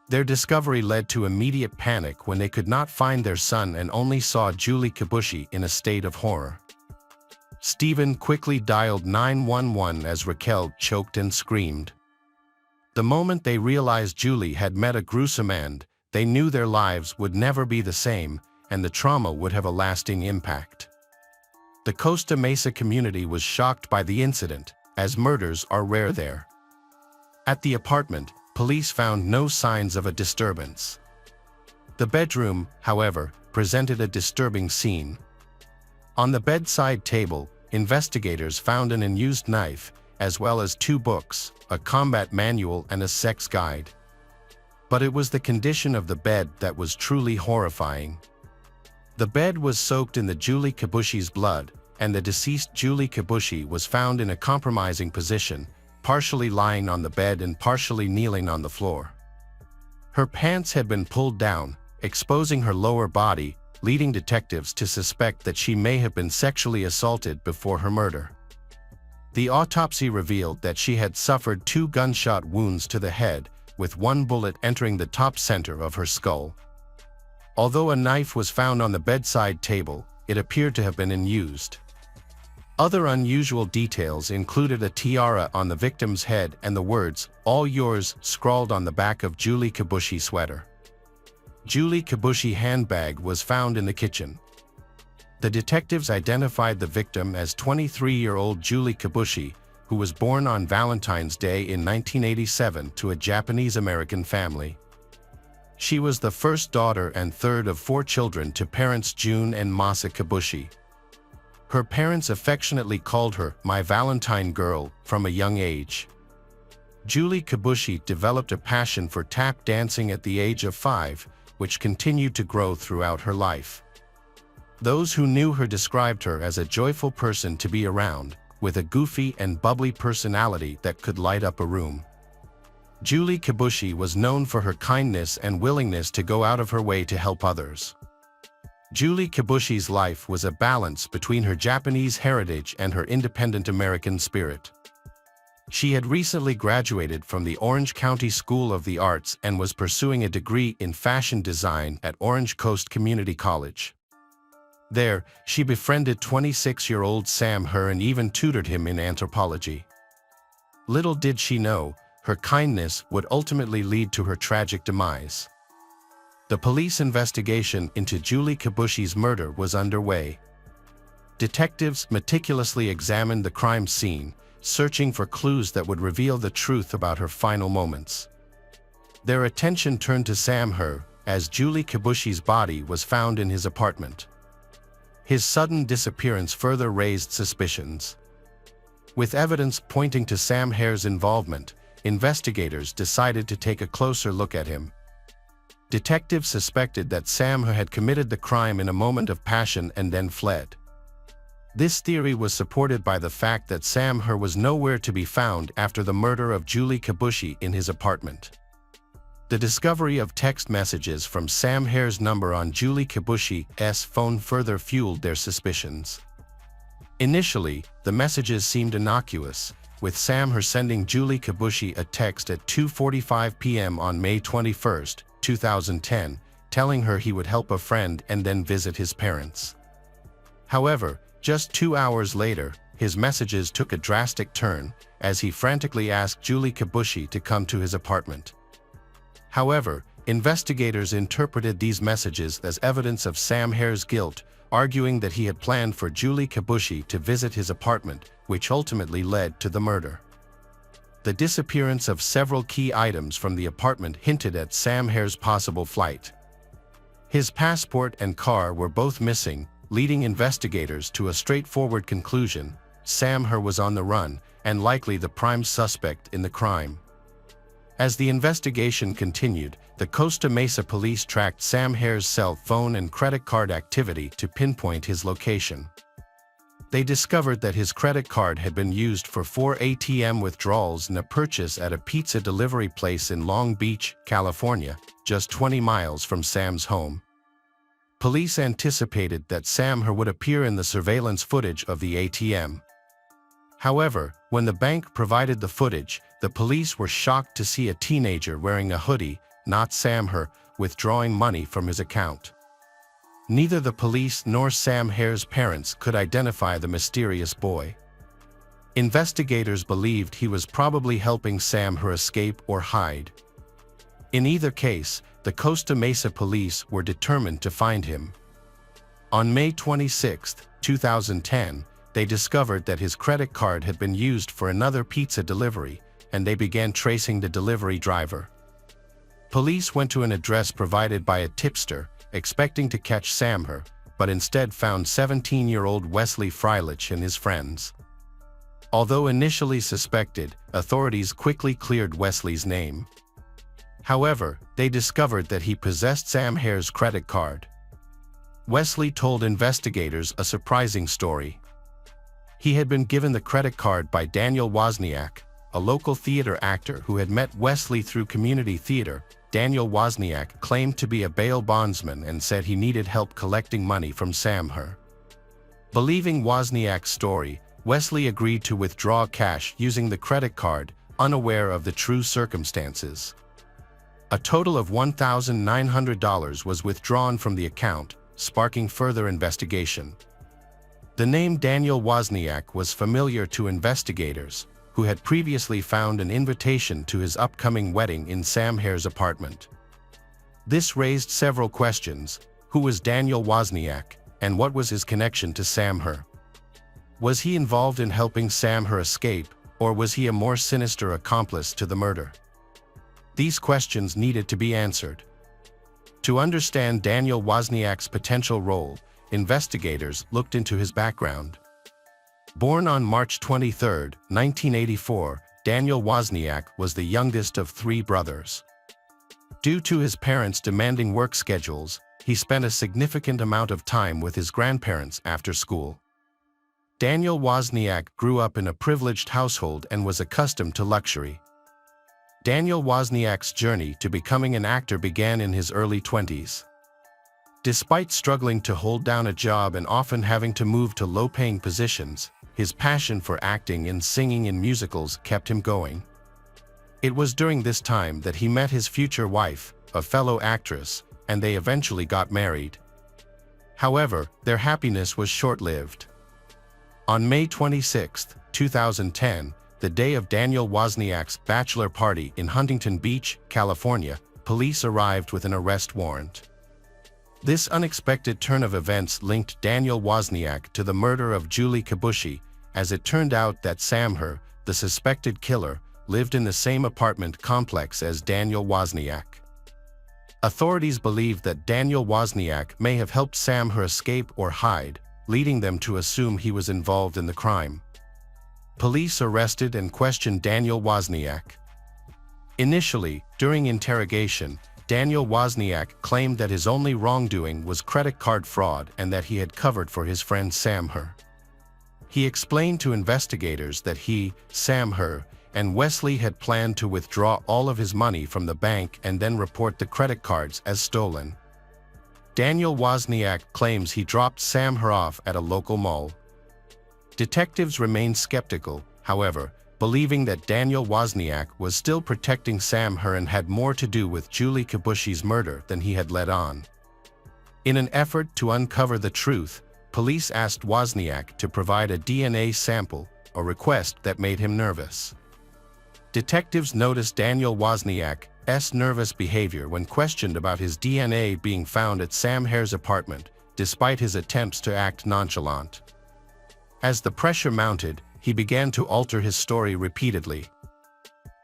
Their discovery led to immediate panic when they could not find their son and only saw Julie Kibushi in a state of horror. Stephen quickly dialed 911 as Raquel choked and screamed. The moment they realized Julie had met a gruesome end, they knew their lives would never be the same, and the trauma would have a lasting impact. The Costa Mesa community was shocked by the incident, as murders are rare there. At the apartment, police found no signs of a disturbance. The bedroom, however, presented a disturbing scene. On the bedside table, investigators found an unused knife, as well as 2 books, a combat manual and a sex guide. But it was the condition of the bed that was truly horrifying. The bed was soaked in the Julie Kibushi's blood, and the deceased Julie Kibushi was found in a compromising position, partially lying on the bed and partially kneeling on the floor. Her pants had been pulled down, exposing her lower body, leading detectives to suspect that she may have been sexually assaulted before her murder. The autopsy revealed that she had suffered 2 gunshot wounds to the head, with 1 bullet entering the top center of her skull. Although a knife was found on the bedside table, it appeared to have been unused. Other unusual details included a tiara on the victim's head and the words, "All yours," scrawled on the back of Julie Kibushi's sweater. Julie Kibushi's handbag was found in the kitchen. The detectives identified the victim as 23-year-old Julie Kibushi, who was born on Valentine's Day in 1987 to a Japanese-American family. She was the first daughter and third of 4 children to parents June and Masa Kibushi. Her parents affectionately called her "my Valentine girl" from a young age. Julie Kibushi developed a passion for tap dancing at the age of 5, which continued to grow throughout her life. Those who knew her described her as a joyful person to be around, with a goofy and bubbly personality that could light up a room. Julie Kibushi was known for her kindness and willingness to go out of her way to help others. Julie Kibushi's life was a balance between her Japanese heritage and her independent American spirit. She had recently graduated from the Orange County School of the Arts and was pursuing a degree in fashion design at Orange Coast Community College. There, she befriended 26-year-old Sam Harum and even tutored him in anthropology. Little did she know, her kindness would ultimately lead to her tragic demise. The police investigation into Julie Kibushi's murder was underway. Detectives meticulously examined the crime scene, searching for clues that would reveal the truth about her final moments. Their attention turned to Sam Harum, as Julie Kibushi's body was found in his apartment. His sudden disappearance further raised suspicions. With evidence pointing to Sam Harum's involvement, investigators decided to take a closer look at him. Detectives suspected that Sam Harum had committed the crime in a moment of passion and then fled. This theory was supported by the fact that Sam Harum was nowhere to be found after the murder of Julie Kibushi in his apartment. The discovery of text messages from Sam Harum's number on Julie Kibushi's phone further fueled their suspicions. Initially, the messages seemed innocuous, with Sam Harum sending Julie Kibushi a text at 2:45 p.m. on May 21, 2010, telling her he would help a friend and then visit his parents. However, just 2 hours later, his messages took a drastic turn, as he frantically asked Julie Kibushi to come to his apartment. However, investigators interpreted these messages as evidence of Sam Harum's guilt, arguing that he had planned for Julie Kibushi to visit his apartment, which ultimately led to the murder. The disappearance of several key items from the apartment hinted at Sam Harum's possible flight. His passport and car were both missing, leading investigators to a straightforward conclusion: Sam Harum was on the run, and likely the prime suspect in the crime. As the investigation continued, the Costa Mesa police tracked Sam Harum's cell phone and credit card activity to pinpoint his location. They discovered that his credit card had been used for 4 ATM withdrawals in a purchase at a pizza delivery place in Long Beach, California, just 20 miles from Sam's home. Police anticipated that Sam would appear in the surveillance footage of the ATM. However, when the bank provided the footage, the police were shocked to see a teenager wearing a hoodie, not Sam withdrawing money from his account. Neither the police nor Sam Hare's parents could identify the mysterious boy. Investigators believed he was probably helping Sam escape or hide. In either case, the Costa Mesa police were determined to find him. On May 26, 2010, they discovered that his credit card had been used for another pizza delivery, and they began tracing the delivery driver. Police went to an address provided by a tipster, expecting to catch Sam but instead found 17-year-old Wesley Freilich and his friends. Although initially suspected, authorities quickly cleared Wesley's name. However, they discovered that he possessed Sam Hare's credit card. Wesley told investigators a surprising story. He had been given the credit card by Daniel Waznjak, a local theater actor who had met Wesley through community theater. Daniel Waznjak claimed to be a bail bondsman and said he needed help collecting money from Sam. Believing Wozniak's story, Wesley agreed to withdraw cash using the credit card, unaware of the true circumstances. A total of $1,900 was withdrawn from the account, sparking further investigation. The name Daniel Waznjak was familiar to investigators, who had previously found an invitation to his upcoming wedding in Sam Hare's apartment. This raised several questions. Who was Daniel Waznjak, and what was his connection to Sam Hare? Was he involved in helping Sam Hare escape, or was he a more sinister accomplice to the murder? These questions needed to be answered. To understand Daniel Waznjak's potential role, investigators looked into his background. Born on March 23, 1984, Daniel Waznjak was the youngest of 3 brothers. Due to his parents' demanding work schedules, he spent a significant amount of time with his grandparents after school. Daniel Waznjak grew up in a privileged household and was accustomed to luxury. Daniel Wozniak's journey to becoming an actor began in his early 20s. Despite struggling to hold down a job and often having to move to low-paying positions, his passion for acting and singing in musicals kept him going. It was during this time that he met his future wife, a fellow actress, and they eventually got married. However, their happiness was short-lived. On May 26, 2010, the day of Daniel Wozniak's bachelor party in Huntington Beach, California, police arrived with an arrest warrant. This unexpected turn of events linked Daniel Waznjak to the murder of Julie Kibushi, as it turned out that Sam Hare, the suspected killer, lived in the same apartment complex as Daniel Waznjak. Authorities believed that Daniel Waznjak may have helped Sam Hare escape or hide, leading them to assume he was involved in the crime. Police arrested and questioned Daniel Waznjak. Initially, during interrogation, Daniel Waznjak claimed that his only wrongdoing was credit card fraud and that he had covered for his friend Sam Hare. He explained to investigators that he, Sam Hare, and Wesley had planned to withdraw all of his money from the bank and then report the credit cards as stolen. Daniel Waznjak claims he dropped Sam Hare off at a local mall. Detectives remained skeptical, however, believing that Daniel Waznjak was still protecting Sam Hare and had more to do with Julie Kibushi's murder than he had let on. In an effort to uncover the truth, police asked Waznjak to provide a DNA sample, a request that made him nervous. Detectives noticed Daniel Wozniak's nervous behavior when questioned about his DNA being found at Sam Hare's apartment, despite his attempts to act nonchalant. As the pressure mounted, he began to alter his story repeatedly.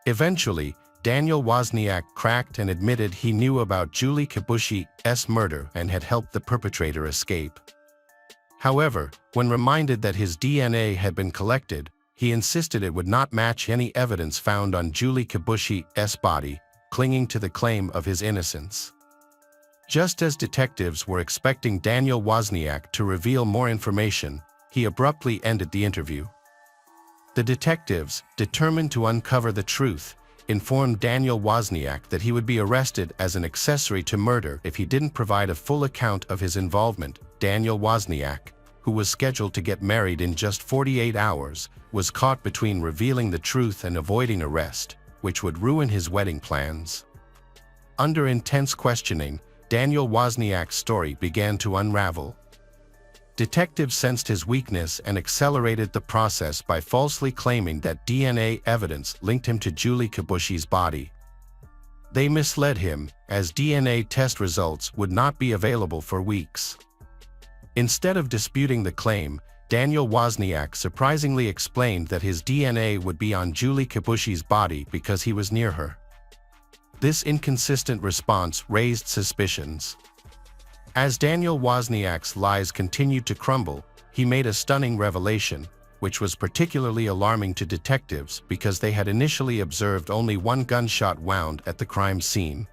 Eventually, Daniel Waznjak cracked and admitted he knew about Julie Kibushi's murder and had helped the perpetrator escape. However, when reminded that his DNA had been collected, he insisted it would not match any evidence found on Julie Kibushi's body, clinging to the claim of his innocence. Just as detectives were expecting Daniel Waznjak to reveal more information, he abruptly ended the interview. The detectives, determined to uncover the truth, informed Daniel Waznjak that he would be arrested as an accessory to murder if he didn't provide a full account of his involvement. Daniel Waznjak, who was scheduled to get married in just 48 hours, was caught between revealing the truth and avoiding arrest, which would ruin his wedding plans. Under intense questioning, Daniel Waznjak's story began to unravel. Detectives sensed his weakness and accelerated the process by falsely claiming that DNA evidence linked him to Julie Kibushi's body. They misled him, as DNA test results would not be available for weeks. Instead of disputing the claim, Daniel Waznjak surprisingly explained that his DNA would be on Julie Kibushi's body because he was near her. This inconsistent response raised suspicions. As Daniel Waznjak's lies continued to crumble, he made a stunning revelation, which was particularly alarming to detectives because they had initially observed only one gunshot wound at the crime scene.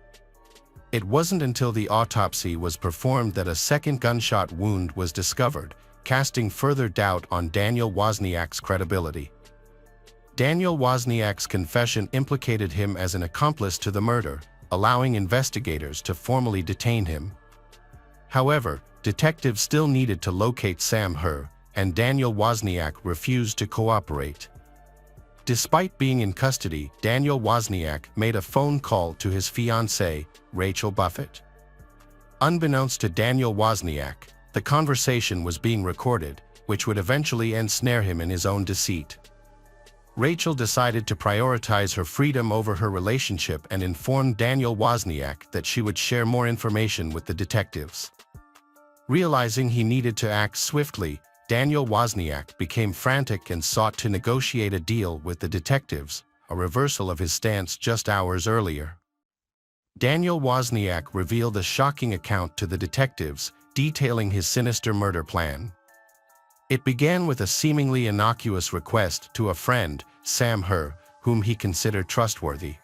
It wasn't until the autopsy was performed that a second gunshot wound was discovered, casting further doubt on Daniel Waznjak's credibility. Daniel Waznjak's confession implicated him as an accomplice to the murder, allowing investigators to formally detain him. However, detectives still needed to locate Sam Her, and Daniel Waznjak refused to cooperate. Despite being in custody, Daniel Waznjak made a phone call to his fiancée, Rachel Buffett. Unbeknownst to Daniel Waznjak, the conversation was being recorded, which would eventually ensnare him in his own deceit. Rachel decided to prioritize her freedom over her relationship and informed Daniel Waznjak that she would share more information with the detectives. Realizing he needed to act swiftly, Daniel Waznjak became frantic and sought to negotiate a deal with the detectives, a reversal of his stance just hours earlier. Daniel Waznjak revealed a shocking account to the detectives, detailing his sinister murder plan. It began with a seemingly innocuous request to a friend, Sam Her, whom he considered trustworthy.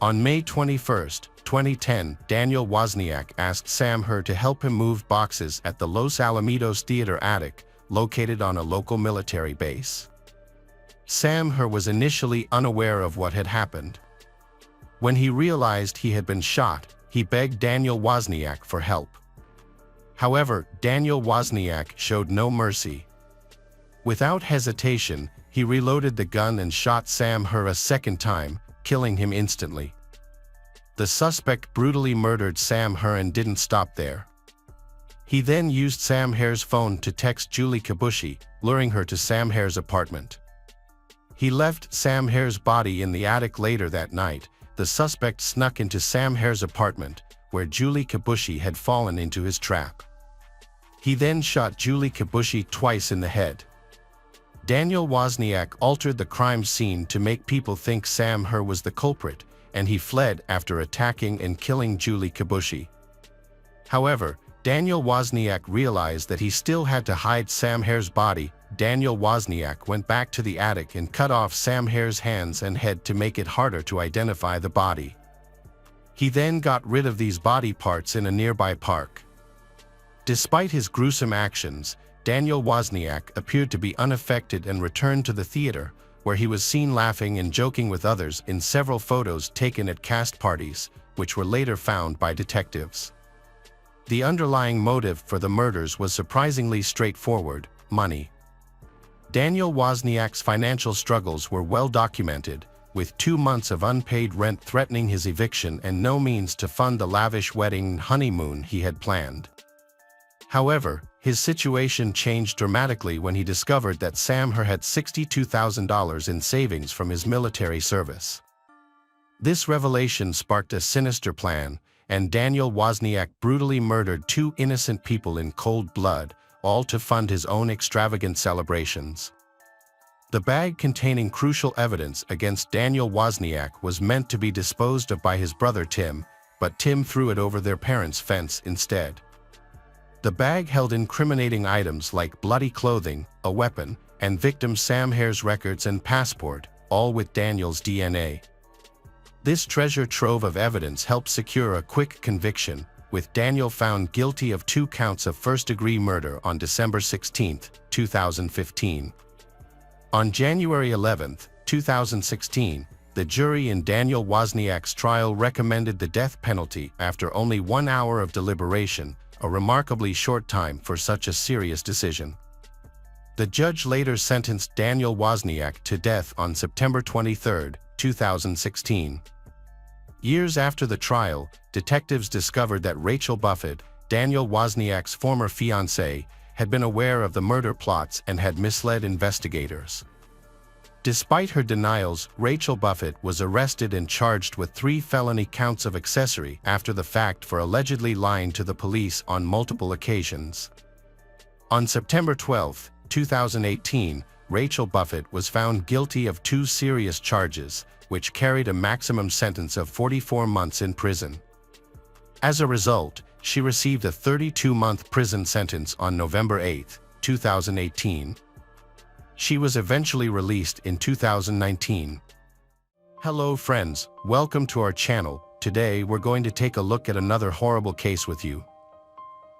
On May 21, 2010, Daniel Waznjak asked Sam Her to help him move boxes at the Los Alamitos Theater attic, located on a local military base. Sam Her was initially unaware of what had happened. When he realized he had been shot, he begged Daniel Waznjak for help. However, Daniel Waznjak showed no mercy. Without hesitation, he reloaded the gun and shot Sam Her a second time, killing him instantly. The suspect brutally murdered Sam Her and didn't stop there. He then used Sam Her's phone to text Julie Kibushi, luring her to Sam Her's apartment. He left Sam Her's body in the attic later that night. The suspect snuck into Sam Her's apartment, where Julie Kibushi had fallen into his trap. He then shot Julie Kibushi twice in the head. Daniel Waznjak altered the crime scene to make people think Sam Her was the culprit, and he fled after attacking and killing Julie Kibushi. However, Daniel Waznjak realized that he still had to hide Sam Her's body. Daniel Waznjak went back to the attic and cut off Sam Her's hands and head to make it harder to identify the body. He then got rid of these body parts in a nearby park. Despite his gruesome actions, Daniel Waznjak appeared to be unaffected and returned to the theater, where he was seen laughing and joking with others in several photos taken at cast parties, which were later found by detectives. The underlying motive for the murders was surprisingly straightforward: money. Daniel Waznjak's financial struggles were well documented, with 2 months of unpaid rent threatening his eviction and no means to fund the lavish wedding and honeymoon he had planned. However, his situation changed dramatically when he discovered that Sam Her had $62,000 in savings from his military service. This revelation sparked a sinister plan, and Daniel Waznjak brutally murdered 2 innocent people in cold blood, all to fund his own extravagant celebrations. The bag containing crucial evidence against Daniel Waznjak was meant to be disposed of by his brother Tim, but Tim threw it over their parents' fence instead. The bag held incriminating items like bloody clothing, a weapon, and victim Sam Her's records and passport, all with Daniel's DNA. This treasure trove of evidence helped secure a quick conviction, with Daniel found guilty of 2 counts of first-degree murder on December 16, 2015. On January 11, 2016, the jury in Daniel Waznjak's trial recommended the death penalty after only 1 hour of deliberation, a remarkably short time for such a serious decision. The judge later sentenced Daniel Waznjak to death on September 23, 2016. Years after the trial, detectives discovered that Rachel Buffett, Daniel Waznjak's former fiancée, had been aware of the murder plots and had misled investigators. Despite her denials, Rachel Buffett was arrested and charged with 3 felony counts of accessory after the fact for allegedly lying to the police on multiple occasions. On September 12, 2018, Rachel Buffett was found guilty of 2 serious charges, which carried a maximum sentence of 44 months in prison. As a result, she received a 32-month prison sentence on November 8, 2018. She was eventually released in 2019. Hello friends, welcome to our channel. Today we're going to take a look at another horrible case with you.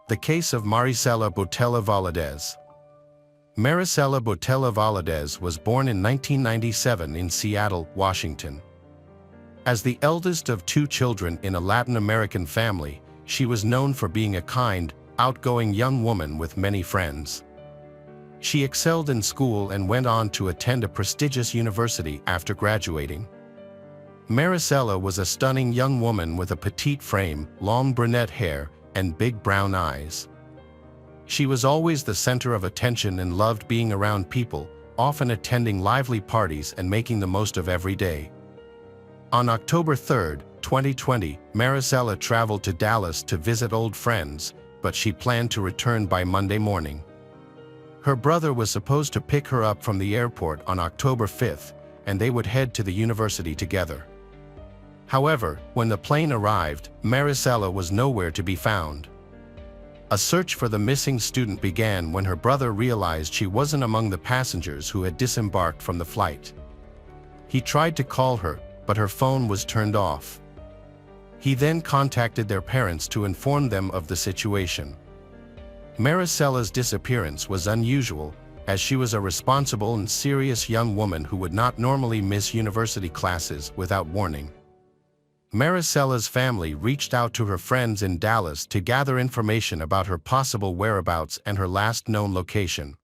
The case of Marisella Valadez. Marisella Valadez was born in 1997 in Seattle, Washington. As the eldest of 2 children in a Latin American family, she was known for being a kind, outgoing young woman with many friends. She excelled in school and went on to attend a prestigious university after graduating. Marisella was a stunning young woman with a petite frame, long brunette hair, and big brown eyes. She was always the center of attention and loved being around people, often attending lively parties and making the most of every day. On October 3, 2020, Marisella traveled to Dallas to visit old friends, but she planned to return by Monday morning. Her brother was supposed to pick her up from the airport on October 5, and they would head to the university together. However, when the plane arrived, Marisella was nowhere to be found. A search for the missing student began when her brother realized she wasn't among the passengers who had disembarked from the flight. He tried to call her, but her phone was turned off. He then contacted their parents to inform them of the situation. Marisella's disappearance was unusual, as she was a responsible and serious young woman who would not normally miss university classes without warning. Marisella's family reached out to her friends in Dallas to gather information about her possible whereabouts and her last known location.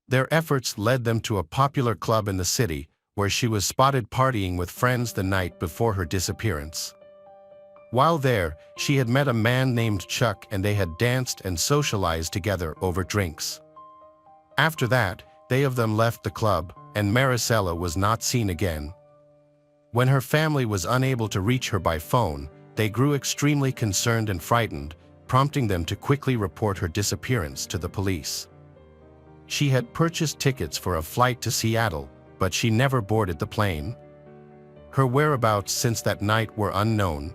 Their efforts led them to a popular club in the city, where she was spotted partying with friends the night before her disappearance. While there, she had met a man named Chuck and they had danced and socialized together over drinks. After that, they of them left the club, and Marisella was not seen again. When her family was unable to reach her by phone, they grew extremely concerned and frightened, prompting them to quickly report her disappearance to the police. She had purchased tickets for a flight to Seattle, but she never boarded the plane. Her whereabouts since that night were unknown.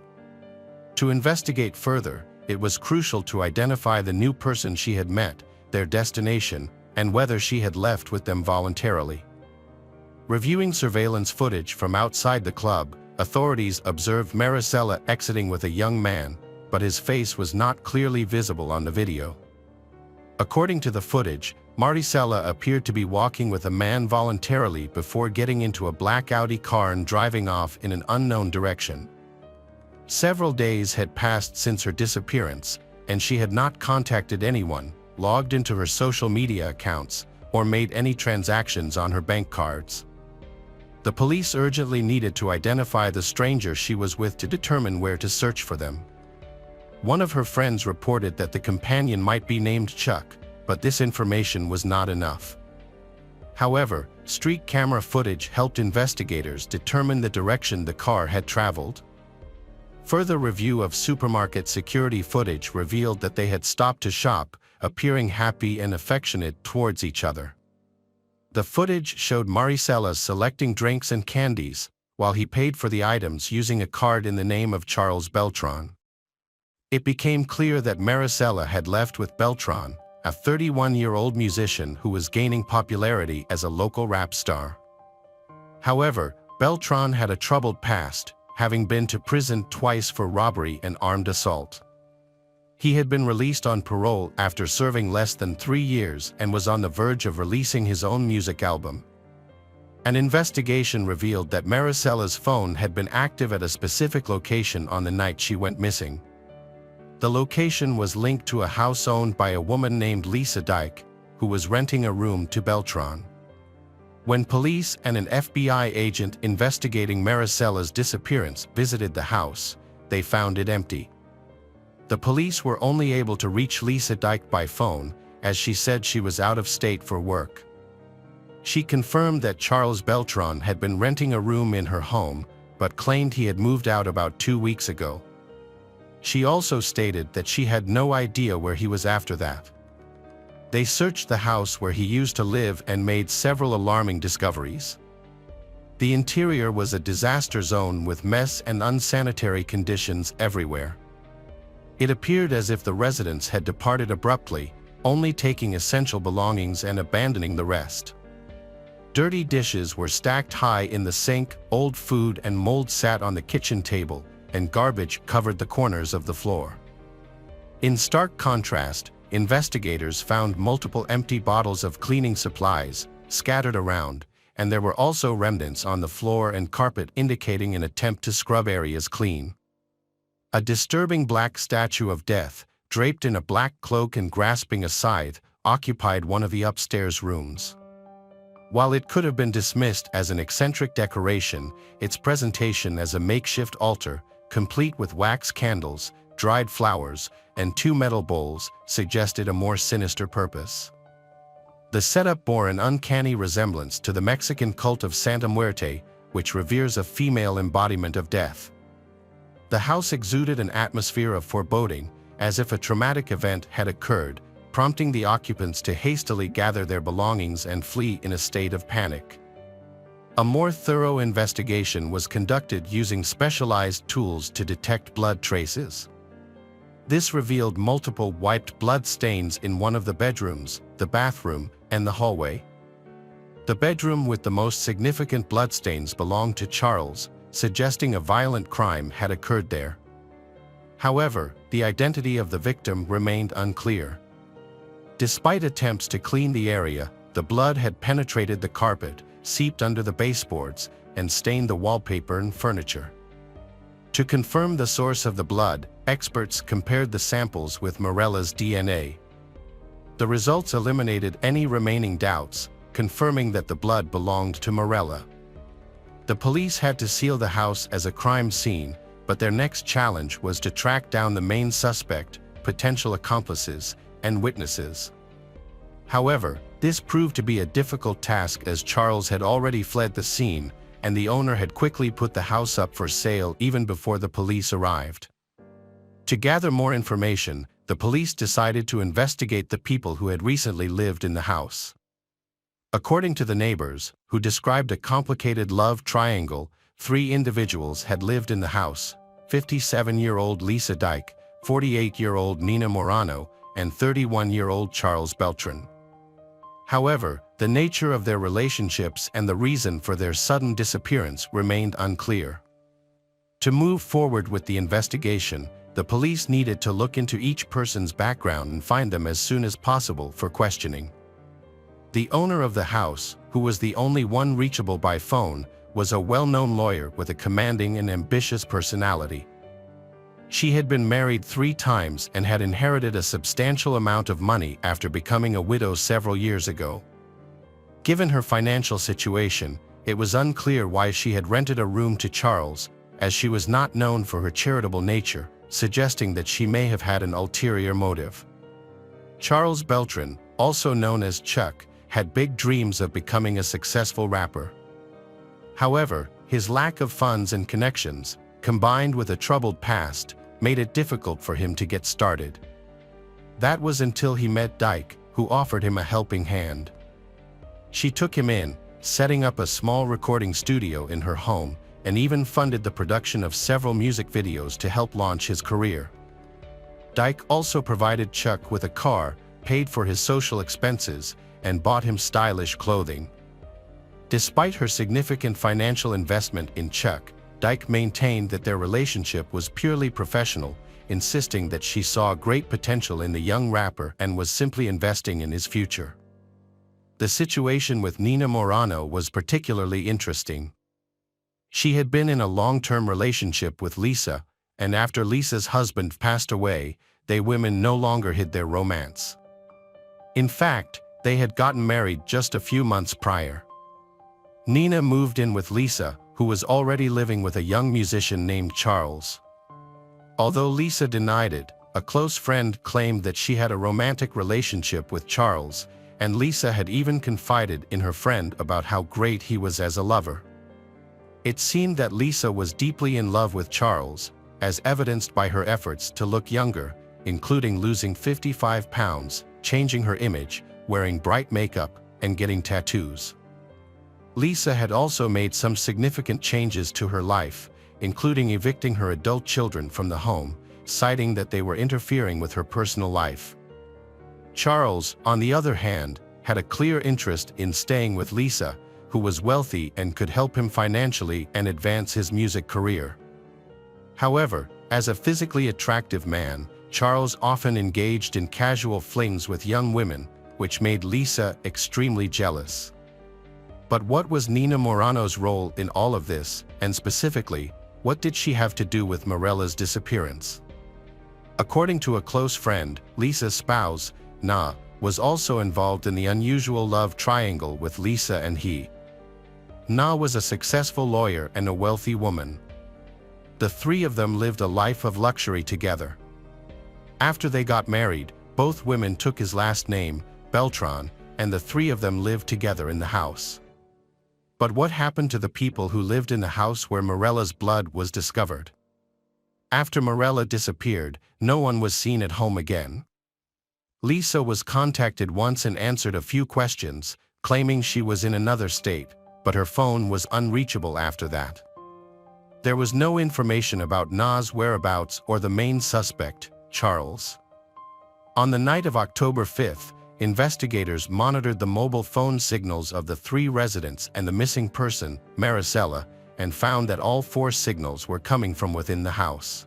To investigate further, it was crucial to identify the new person she had met, their destination, and whether she had left with them voluntarily. Reviewing surveillance footage from outside the club, authorities observed Marisella exiting with a young man, but his face was not clearly visible on the video. According to the footage, Marisella appeared to be walking with a man voluntarily before getting into a black Audi car and driving off in an unknown direction. Several days had passed since her disappearance, and she had not contacted anyone, logged into her social media accounts, or made any transactions on her bank cards. The police urgently needed to identify the stranger she was with to determine where to search for them. One of her friends reported that the companion might be named Chuck, but this information was not enough. However, street camera footage helped investigators determine the direction the car had traveled. Further review of supermarket security footage revealed that they had stopped to shop, appearing happy and affectionate towards each other. The footage showed Marisella selecting drinks and candies, while he paid for the items using a card in the name of Charles Beltran. It became clear that Marisella had left with Beltran, a 31-year-old musician who was gaining popularity as a local rap star. However, Beltran had a troubled past, having been to prison twice for robbery and armed assault. He had been released on parole after serving less than 3 years and was on the verge of releasing his own music album. An investigation revealed that Marisella's phone had been active at a specific location on the night she went missing. The location was linked to a house owned by a woman named Lisa Dyke, who was renting a room to Beltran. When police and an FBI agent investigating Marisella's disappearance visited the house, they found it empty. The police were only able to reach Lisa Dyke by phone, as she said she was out of state for work. She confirmed that Charles Beltran had been renting a room in her home, but claimed he had moved out about 2 weeks ago. She also stated that she had no idea where he was after that. They searched the house where he used to live and made several alarming discoveries. The interior was a disaster zone with mess and unsanitary conditions everywhere. It appeared as if the residents had departed abruptly, only taking essential belongings and abandoning the rest. Dirty dishes were stacked high in the sink, old food and mold sat on the kitchen table, and garbage covered the corners of the floor. In stark contrast, investigators found multiple empty bottles of cleaning supplies scattered around, and there were also remnants on the floor and carpet indicating an attempt to scrub areas clean. A disturbing black statue of death, draped in a black cloak and grasping a scythe, occupied one of the upstairs rooms. While it could have been dismissed as an eccentric decoration, its presentation as a makeshift altar, complete with wax candles, dried flowers, and 2 metal bowls, suggested a more sinister purpose. The setup bore an uncanny resemblance to the Mexican cult of Santa Muerte, which reveres a female embodiment of death. The house exuded an atmosphere of foreboding, as if a traumatic event had occurred, prompting the occupants to hastily gather their belongings and flee in a state of panic. A more thorough investigation was conducted using specialized tools to detect blood traces. This revealed multiple wiped blood stains in one of the bedrooms, the bathroom, and the hallway. The bedroom with the most significant bloodstains belonged to Charles, suggesting a violent crime had occurred there. However, the identity of the victim remained unclear. Despite attempts to clean the area, the blood had penetrated the carpet, seeped under the baseboards, and stained the wallpaper and furniture. To confirm the source of the blood, experts compared the samples with Marisella's DNA. The results eliminated any remaining doubts, confirming that the blood belonged to Marisella. The police had to seal the house as a crime scene, but their next challenge was to track down the main suspect, potential accomplices, and witnesses. However, this proved to be a difficult task as Charles had already fled the scene, and the owner had quickly put the house up for sale even before the police arrived. To gather more information, the police decided to investigate the people who had recently lived in the house. According to the neighbors, who described a complicated love triangle, 3 individuals had lived in the house: 57-year-old Lisa Dyke, 48-year-old Nina Morano, and 31-year-old Charles Beltran. However, the nature of their relationships and the reason for their sudden disappearance remained unclear. To move forward with the investigation, the police needed to look into each person's background and find them as soon as possible for questioning. The owner of the house, who was the only one reachable by phone, was a well-known lawyer with a commanding and ambitious personality. She had been married 3 times and had inherited a substantial amount of money after becoming a widow several years ago. Given her financial situation, it was unclear why she had rented a room to Charles, as she was not known for her charitable nature, suggesting that she may have had an ulterior motive. Charles Beltran, also known as Chuck, had big dreams of becoming a successful rapper. However, his lack of funds and connections, combined with a troubled past, made it difficult for him to get started. That was until he met Dyke, who offered him a helping hand. She took him in, setting up a small recording studio in her home, and even funded the production of several music videos to help launch his career. Dyke also provided Chuck with a car, paid for his social expenses, and bought him stylish clothing. Despite her significant financial investment in Chuck, Dyke maintained that their relationship was purely professional, insisting that she saw great potential in the young rapper and was simply investing in his future. The situation with Nina Morano was particularly interesting. She had been in a long-term relationship with Lisa, and after Lisa's husband passed away, they women no longer hid their romance. In fact, they had gotten married just a few months prior. Nina moved in with Lisa, who was already living with a young musician named Charles. Although Lisa denied it, a close friend claimed that she had a romantic relationship with Charles, and Lisa had even confided in her friend about how great he was as a lover. It seemed that Lisa was deeply in love with Charles, as evidenced by her efforts to look younger, including losing 55 pounds, changing her image, wearing bright makeup, and getting tattoos. Lisa had also made some significant changes to her life, including evicting her adult children from the home, citing that they were interfering with her personal life. Charles, on the other hand, had a clear interest in staying with Lisa, who was wealthy and could help him financially and advance his music career. However, as a physically attractive man, Charles often engaged in casual flings with young women, which made Lisa extremely jealous. But what was Nina Morano's role in all of this, and specifically, what did she have to do with Marisella's disappearance? According to a close friend, Lisa's spouse, Na, was also involved in the unusual love triangle with Lisa and he. Na was a successful lawyer and a wealthy woman. The three of them lived a life of luxury together. After they got married, both women took his last name, Beltran, and the three of them lived together in the house. But what happened to the people who lived in the house where Marisella's blood was discovered? After Marisella disappeared, no one was seen at home again. Lisa was contacted once and answered a few questions, claiming she was in another state, but her phone was unreachable after that. There was no information about Na's whereabouts or the main suspect, Charles. On the night of October 5th, investigators monitored the mobile phone signals of the three residents and the missing person, Marisella, and found that all four signals were coming from within the house.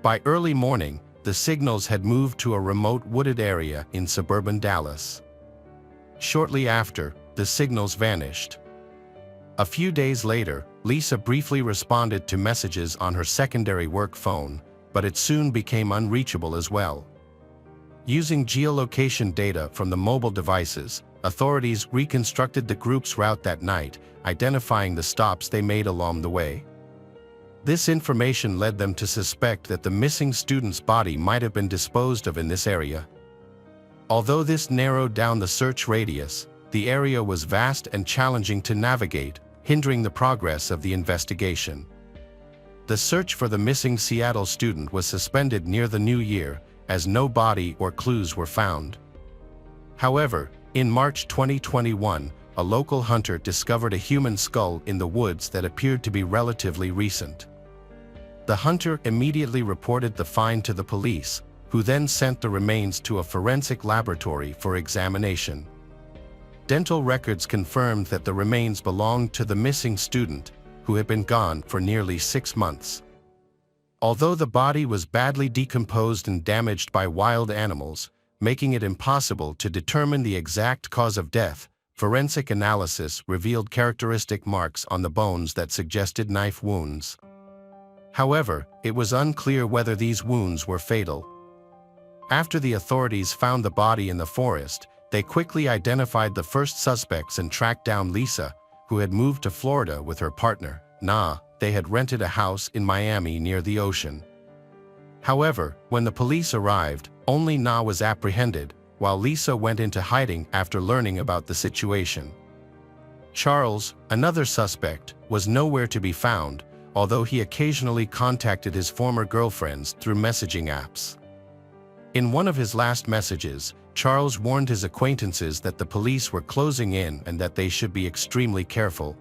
By early morning, the signals had moved to a remote wooded area in suburban Dallas. Shortly after, the signals vanished. A few days later, Lisa briefly responded to messages on her secondary work phone, but it soon became unreachable as well. Using geolocation data from the mobile devices, authorities reconstructed the group's route that night, identifying the stops they made along the way. This information led them to suspect that the missing student's body might have been disposed of in this area. Although this narrowed down the search radius, the area was vast and challenging to navigate, hindering the progress of the investigation. The search for the missing Seattle student was suspended near the new year, as no body or clues were found. However, in March 2021, a local hunter discovered a human skull in the woods that appeared to be relatively recent. The hunter immediately reported the find to the police, who then sent the remains to a forensic laboratory for examination. Dental records confirmed that the remains belonged to the missing student, who had been gone for nearly 6 months. Although the body was badly decomposed and damaged by wild animals, making it impossible to determine the exact cause of death, forensic analysis revealed characteristic marks on the bones that suggested knife wounds. However, it was unclear whether these wounds were fatal. After the authorities found the body in the forest, they quickly identified the first suspects and tracked down Lisa, who had moved to Florida with her partner, Na. They had rented a house in Miami near the ocean. However, when the police arrived, only Na was apprehended, while Lisa went into hiding after learning about the situation. Charles, another suspect, was nowhere to be found, although he occasionally contacted his former girlfriends through messaging apps. In one of his last messages, Charles warned his acquaintances that the police were closing in and that they should be extremely careful.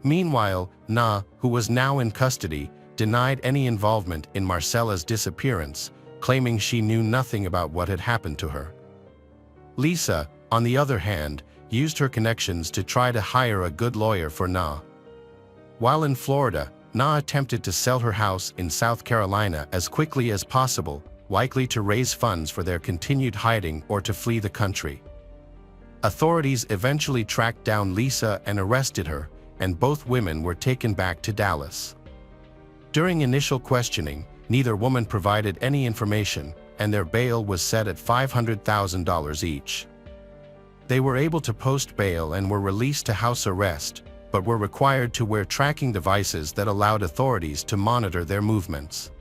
Meanwhile, Na, who was now in custody, denied any involvement in Marisella's disappearance, claiming she knew nothing about what had happened to her. Lisa, on the other hand, used her connections to try to hire a good lawyer for Na. While in Florida, Na attempted to sell her house in South Carolina as quickly as possible, likely to raise funds for their continued hiding or to flee the country. Authorities eventually tracked down Lisa and arrested her, and both women were taken back to Dallas. During initial questioning, neither woman provided any information, and their bail was set at $500,000 each. They were able to post bail and were released to house arrest, but were required to wear tracking devices that allowed authorities to monitor their movements.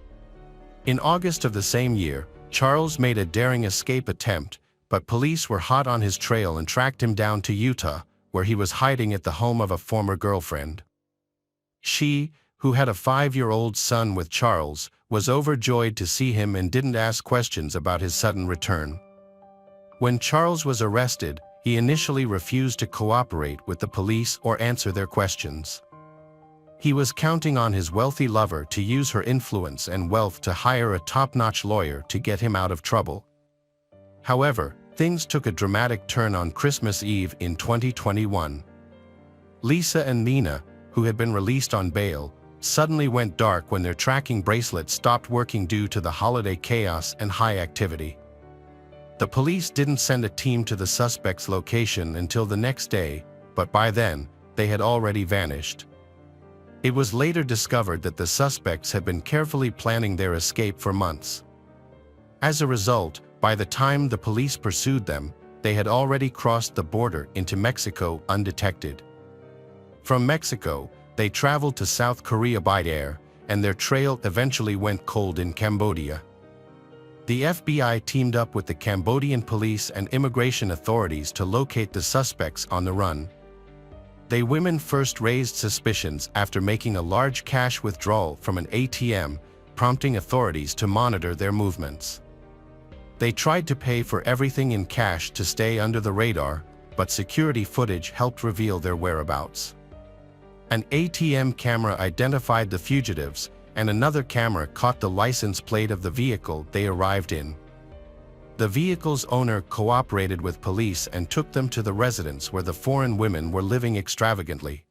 In August of the same year, Charles made a daring escape attempt, but police were hot on his trail and tracked him down to Utah, where he was hiding at the home of a former girlfriend. She, who had a 5-year-old son with Charles, was overjoyed to see him and didn't ask questions about his sudden return. When Charles was arrested, he initially refused to cooperate with the police or answer their questions. He was counting on his wealthy lover to use her influence and wealth to hire a top-notch lawyer to get him out of trouble. However, things took a dramatic turn on Christmas Eve in 2021. Lisa and Nina, who had been released on bail, suddenly went dark when their tracking bracelet stopped working due to the holiday chaos and high activity. The police didn't send a team to the suspect's location until the next day, but by then, they had already vanished. It was later discovered that the suspects had been carefully planning their escape for months. As a result, by the time the police pursued them, they had already crossed the border into Mexico undetected. From Mexico, they traveled to South Korea by air, and their trail eventually went cold in Cambodia. The FBI teamed up with the Cambodian police and immigration authorities to locate the suspects on the run. They women first raised suspicions after making a large cash withdrawal from an ATM, prompting authorities to monitor their movements. They tried to pay for everything in cash to stay under the radar, but security footage helped reveal their whereabouts. An ATM camera identified the fugitives, and another camera caught the license plate of the vehicle they arrived in. The vehicle's owner cooperated with police and took them to the residence where the foreign women were living extravagantly.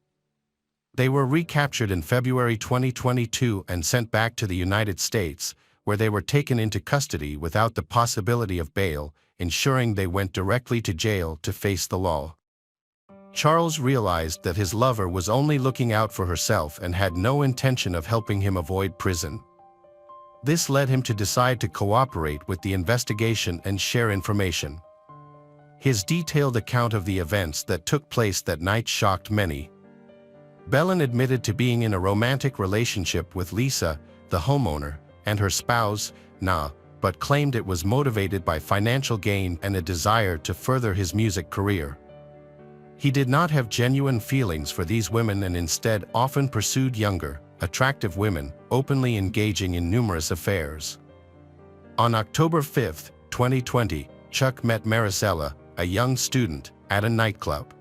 They were recaptured in February 2022 and sent back to the United States, where they were taken into custody without the possibility of bail, ensuring they went directly to jail to face the law. Charles realized that his lover was only looking out for herself and had no intention of helping him avoid prison. This led him to decide to cooperate with the investigation and share information. His detailed account of the events that took place that night shocked many. Bellin admitted to being in a romantic relationship with Lisa, the homeowner, and her spouse, Na, but claimed it was motivated by financial gain and a desire to further his music career. He did not have genuine feelings for these women and instead often pursued younger, attractive women, openly engaging in numerous affairs. On October 5, 2020, Chuck met Marisella, a young student, at a nightclub.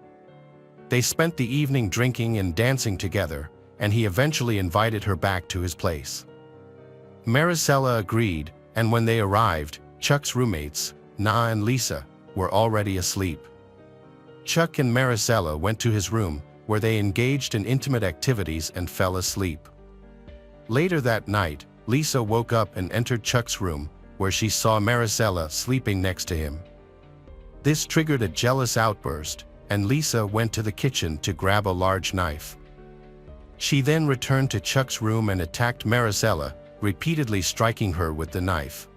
They spent the evening drinking and dancing together, and he eventually invited her back to his place. Marisella agreed, and when they arrived, Chuck's roommates, Na and Lisa, were already asleep. Chuck and Marisella went to his room, where they engaged in intimate activities and fell asleep. Later that night, Lisa woke up and entered Chuck's room, where she saw Marisella sleeping next to him. This triggered a jealous outburst, and Lisa went to the kitchen to grab a large knife. She then returned to Chuck's room and attacked Marisella, repeatedly striking her with the knife.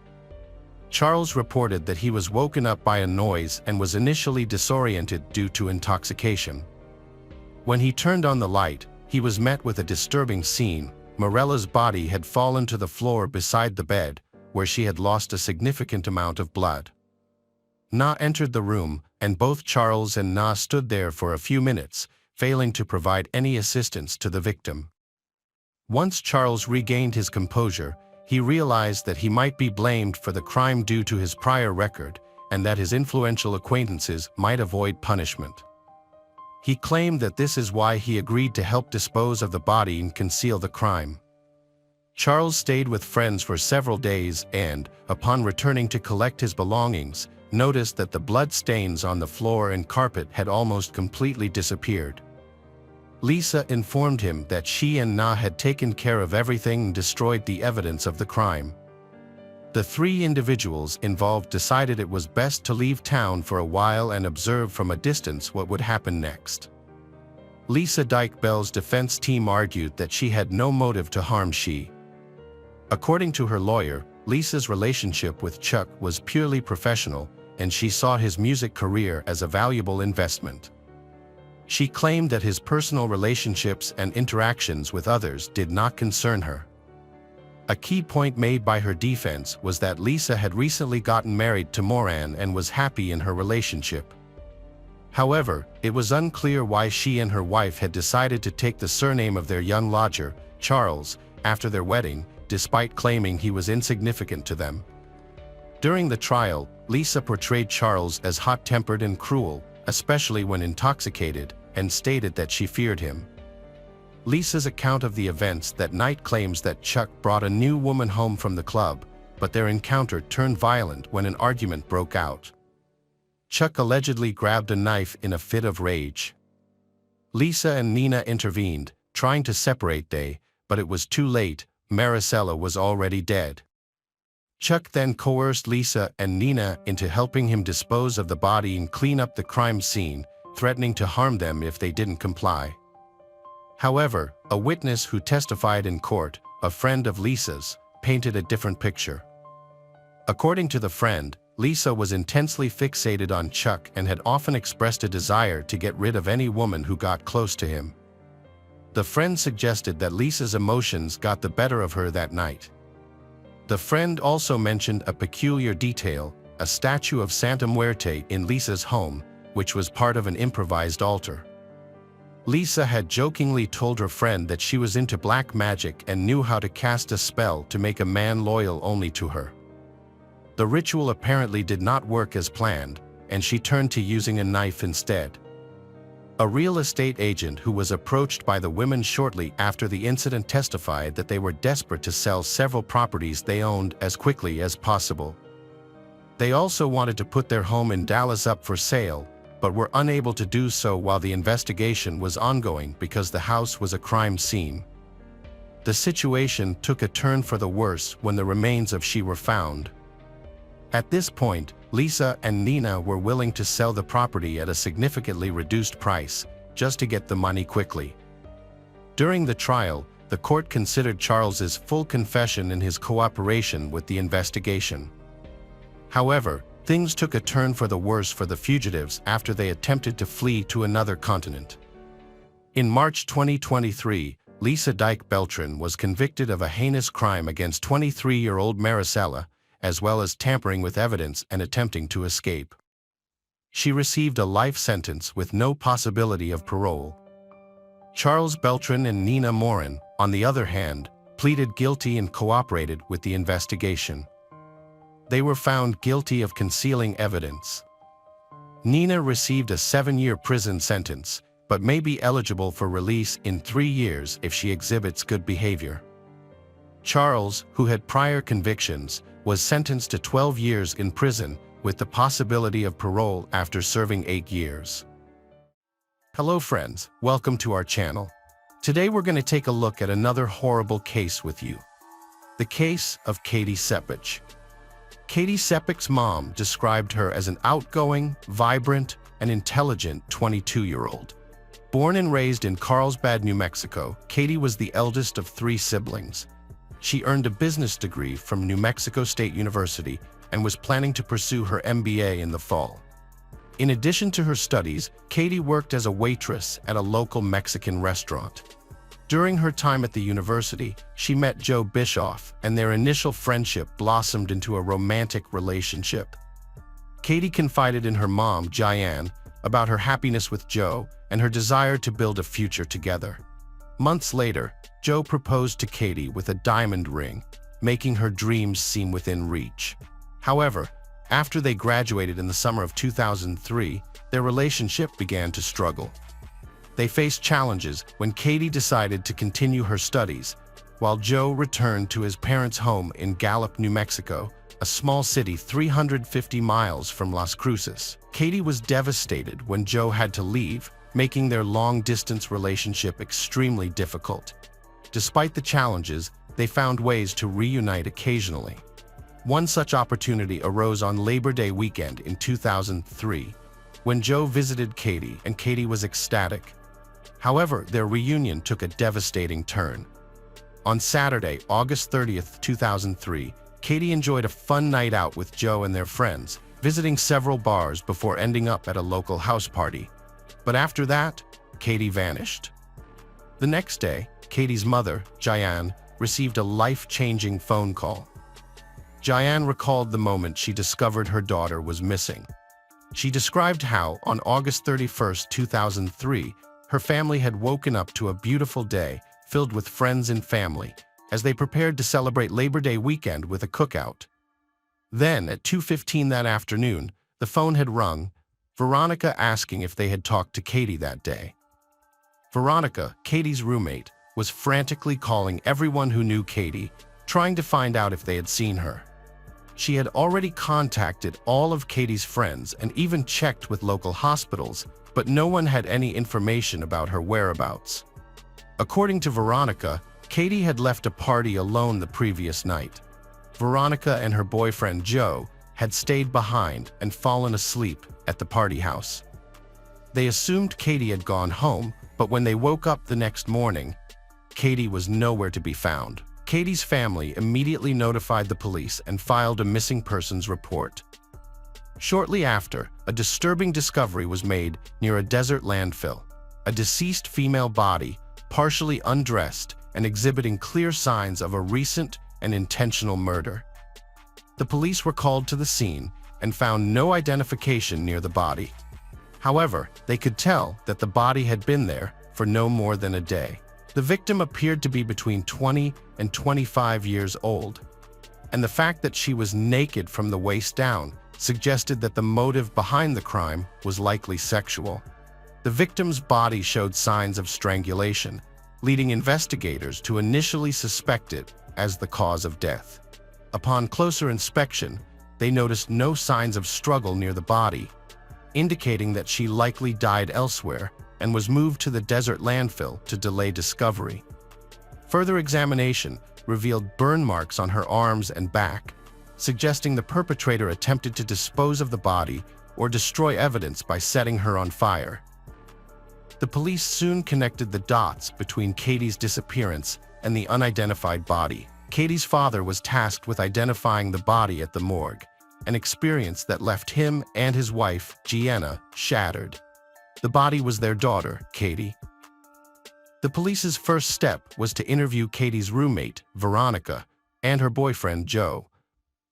Charles reported that he was woken up by a noise and was initially disoriented due to intoxication. When he turned on the light, he was met with a disturbing scene. Marisella's body had fallen to the floor beside the bed, where she had lost a significant amount of blood. Na entered the room, and both Charles and Na stood there for a few minutes, failing to provide any assistance to the victim. Once Charles regained his composure, he realized that he might be blamed for the crime due to his prior record, and that his influential acquaintances might avoid punishment. He claimed that this is why he agreed to help dispose of the body and conceal the crime. Charles stayed with friends for several days and, upon returning to collect his belongings, noticed that the blood stains on the floor and carpet had almost completely disappeared. Lisa informed him that she and Na had taken care of everything and destroyed the evidence of the crime. The three individuals involved decided it was best to leave town for a while and observe from a distance what would happen next. Lisa Dyke-Bell's defense team argued that she had no motive to harm she. According to her lawyer, Lisa's relationship with Chuck was purely professional, and she saw his music career as a valuable investment. She claimed that his personal relationships and interactions with others did not concern her. A key point made by her defense was that Lisa had recently gotten married to Moran and was happy in her relationship. However, it was unclear why she and her wife had decided to take the surname of their young lodger, Charles, after their wedding, despite claiming he was insignificant to them. During the trial, Lisa portrayed Charles as hot-tempered and cruel, especially when intoxicated, and stated that she feared him. Lisa's account of the events that night claims that Chuck brought a new woman home from the club, but their encounter turned violent when an argument broke out. Chuck allegedly grabbed a knife in a fit of rage. Lisa and Nina intervened, trying to separate them, but it was too late. Marisella was already dead. Chuck then coerced Lisa and Nina into helping him dispose of the body and clean up the crime scene, threatening to harm them if they didn't comply. However, a witness who testified in court, a friend of Lisa's, painted a different picture. According to the friend, Lisa was intensely fixated on Chuck and had often expressed a desire to get rid of any woman who got close to him. The friend suggested that Lisa's emotions got the better of her that night. The friend also mentioned a peculiar detail, a statue of Santa Muerte in Lisa's home, which was part of an improvised altar. Lisa had jokingly told her friend that she was into black magic and knew how to cast a spell to make a man loyal only to her. The ritual apparently did not work as planned, and she turned to using a knife instead. A real estate agent who was approached by the women shortly after the incident testified that they were desperate to sell several properties they owned as quickly as possible. They also wanted to put their home in Dallas up for sale, but were unable to do so while the investigation was ongoing because the house was a crime scene. The situation took a turn for the worse when the remains of she were found. At this point, Lisa and Nina were willing to sell the property at a significantly reduced price, just to get the money quickly. During the trial, the court considered Charles's full confession and his cooperation with the investigation. However, things took a turn for the worse for the fugitives after they attempted to flee to another continent. In March 2023, Lisa Dyke-Beltran was convicted of a heinous crime against 23-year-old Marisella, as well as tampering with evidence and attempting to escape. She received a life sentence with no possibility of parole. Charles Beltran and Nina Moran, on the other hand, pleaded guilty and cooperated with the investigation. They were found guilty of concealing evidence. Nina received a 7-year prison sentence, but may be eligible for release in 3 years if she exhibits good behavior. Charles, who had prior convictions, was sentenced to 12 years in prison with the possibility of parole after serving 8 years. Hello friends, welcome to our channel. Today we're going to take a look at another horrible case with you. The case of Katie Sepitch. Katie Sepitch's mom described her as an outgoing, vibrant, and intelligent 22-year-old. Born and raised in Carlsbad, New Mexico, Katie was the eldest of 3 siblings. She earned a business degree from New Mexico State University and was planning to pursue her MBA in the fall. In addition to her studies, Katie worked as a waitress at a local Mexican restaurant. During her time at the university, she met Joe Bischoff, and their initial friendship blossomed into a romantic relationship. Katie confided in her mom, Diane, about her happiness with Joe and her desire to build a future together. Months later, Joe proposed to Katie with a diamond ring, making her dreams seem within reach. However, after they graduated in the summer of 2003, their relationship began to struggle. They faced challenges when Katie decided to continue her studies, while Joe returned to his parents' home in Gallup, New Mexico, a small city 350 miles from Las Cruces. Katie was devastated when Joe had to leave, making their long-distance relationship extremely difficult. Despite the challenges, they found ways to reunite occasionally. One such opportunity arose on Labor Day weekend in 2003, when Joe visited Katie and Katie was ecstatic. However, their reunion took a devastating turn. On Saturday, August 30th, 2003, Katie enjoyed a fun night out with Joe and their friends, visiting several bars before ending up at a local house party. But after that, Katie vanished. The next day, Katie's mother, Jayan, received a life-changing phone call. Jayan recalled the moment she discovered her daughter was missing. She described how, on August 31st, 2003, her family had woken up to a beautiful day filled with friends and family as they prepared to celebrate Labor Day weekend with a cookout. Then, at 2:15 that afternoon, the phone had rung, Veronica asking if they had talked to Katie that day. Veronica, Katie's roommate, was frantically calling everyone who knew Katie, trying to find out if they had seen her. She had already contacted all of Katie's friends and even checked with local hospitals, but no one had any information about her whereabouts. According to Veronica, Katie had left a party alone the previous night. Veronica and her boyfriend Joe had stayed behind and fallen asleep at the party house. They assumed Katie had gone home, but when they woke up the next morning, Katie was nowhere to be found. Katie's family immediately notified the police and filed a missing persons report. Shortly after, a disturbing discovery was made near a desert landfill. A deceased female body, partially undressed and exhibiting clear signs of a recent and intentional murder. The police were called to the scene and found no identification near the body. However, they could tell that the body had been there for no more than a day. The victim appeared to be between 20 and 25 years old, and the fact that she was naked from the waist down suggested that the motive behind the crime was likely sexual. The victim's body showed signs of strangulation, leading investigators to initially suspect it as the cause of death. Upon closer inspection, they noticed no signs of struggle near the body, indicating that she likely died elsewhere and was moved to the desert landfill to delay discovery. Further examination revealed burn marks on her arms and back, suggesting the perpetrator attempted to dispose of the body or destroy evidence by setting her on fire. The police soon connected the dots between Katie's disappearance and the unidentified body. Katie's father was tasked with identifying the body at the morgue, an experience that left him and his wife, Gianna, shattered. The body was their daughter, Katie. The police's first step was to interview Katie's roommate, Veronica, and her boyfriend, Joe.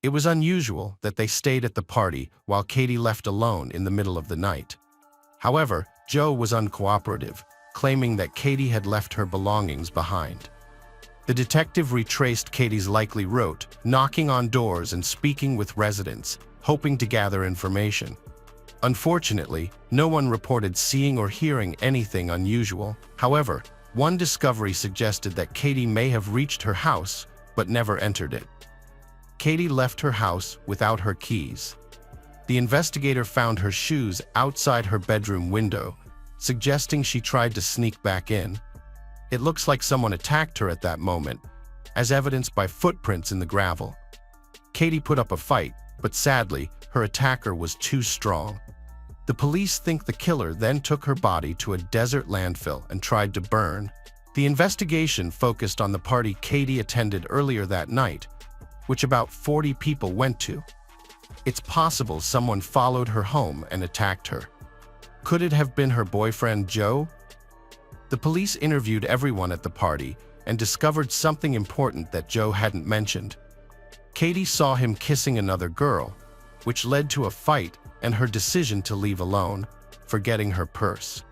It was unusual that they stayed at the party while Katie left alone in the middle of the night. However, Joe was uncooperative, claiming that Katie had left her belongings behind. The detective retraced Katie's likely route, knocking on doors and speaking with residents, hoping to gather information. Unfortunately, no one reported seeing or hearing anything unusual. However, one discovery suggested that Katie may have reached her house but never entered it. Katie left her house without her keys. The investigator found her shoes outside her bedroom window, suggesting she tried to sneak back in. It looks like someone attacked her at that moment, as evidenced by footprints in the gravel. Katie put up a fight, but sadly, her attacker was too strong. The police think the killer then took her body to a desert landfill and tried to burn. The investigation focused on the party Katie attended earlier that night, which about 40 people went to. It's possible someone followed her home and attacked her. Could it have been her boyfriend, Joe? The police interviewed everyone at the party and discovered something important that Joe hadn't mentioned. Katie saw him kissing another girl, which led to a fight and her decision to leave alone, forgetting her purse.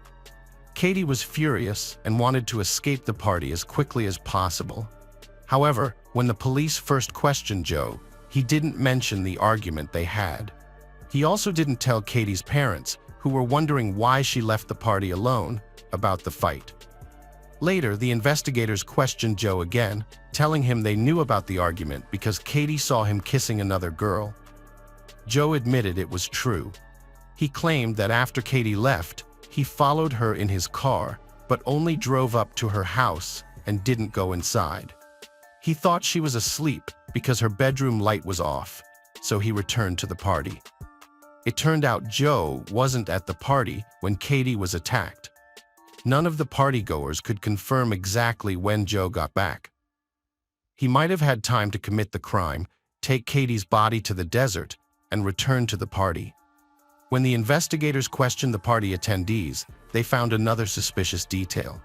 Katie was furious and wanted to escape the party as quickly as possible. However, when the police first questioned Joe, he didn't mention the argument they had. He also didn't tell Katie's parents, who were wondering why she left the party alone, about the fight. Later, the investigators questioned Joe again, telling him they knew about the argument because Katie saw him kissing another girl. Joe admitted it was true. He claimed that after Katie left, He followed her in his car, but only drove up to her house and didn't go inside. He thought she was asleep because her bedroom light was off, so he returned to the party. It turned out Joe wasn't at the party when Katie was attacked. None of the partygoers could confirm exactly when Joe got back. He might have had time to commit the crime, take Katie's body to the desert, and return to the party. When the investigators questioned the party attendees, they found another suspicious detail.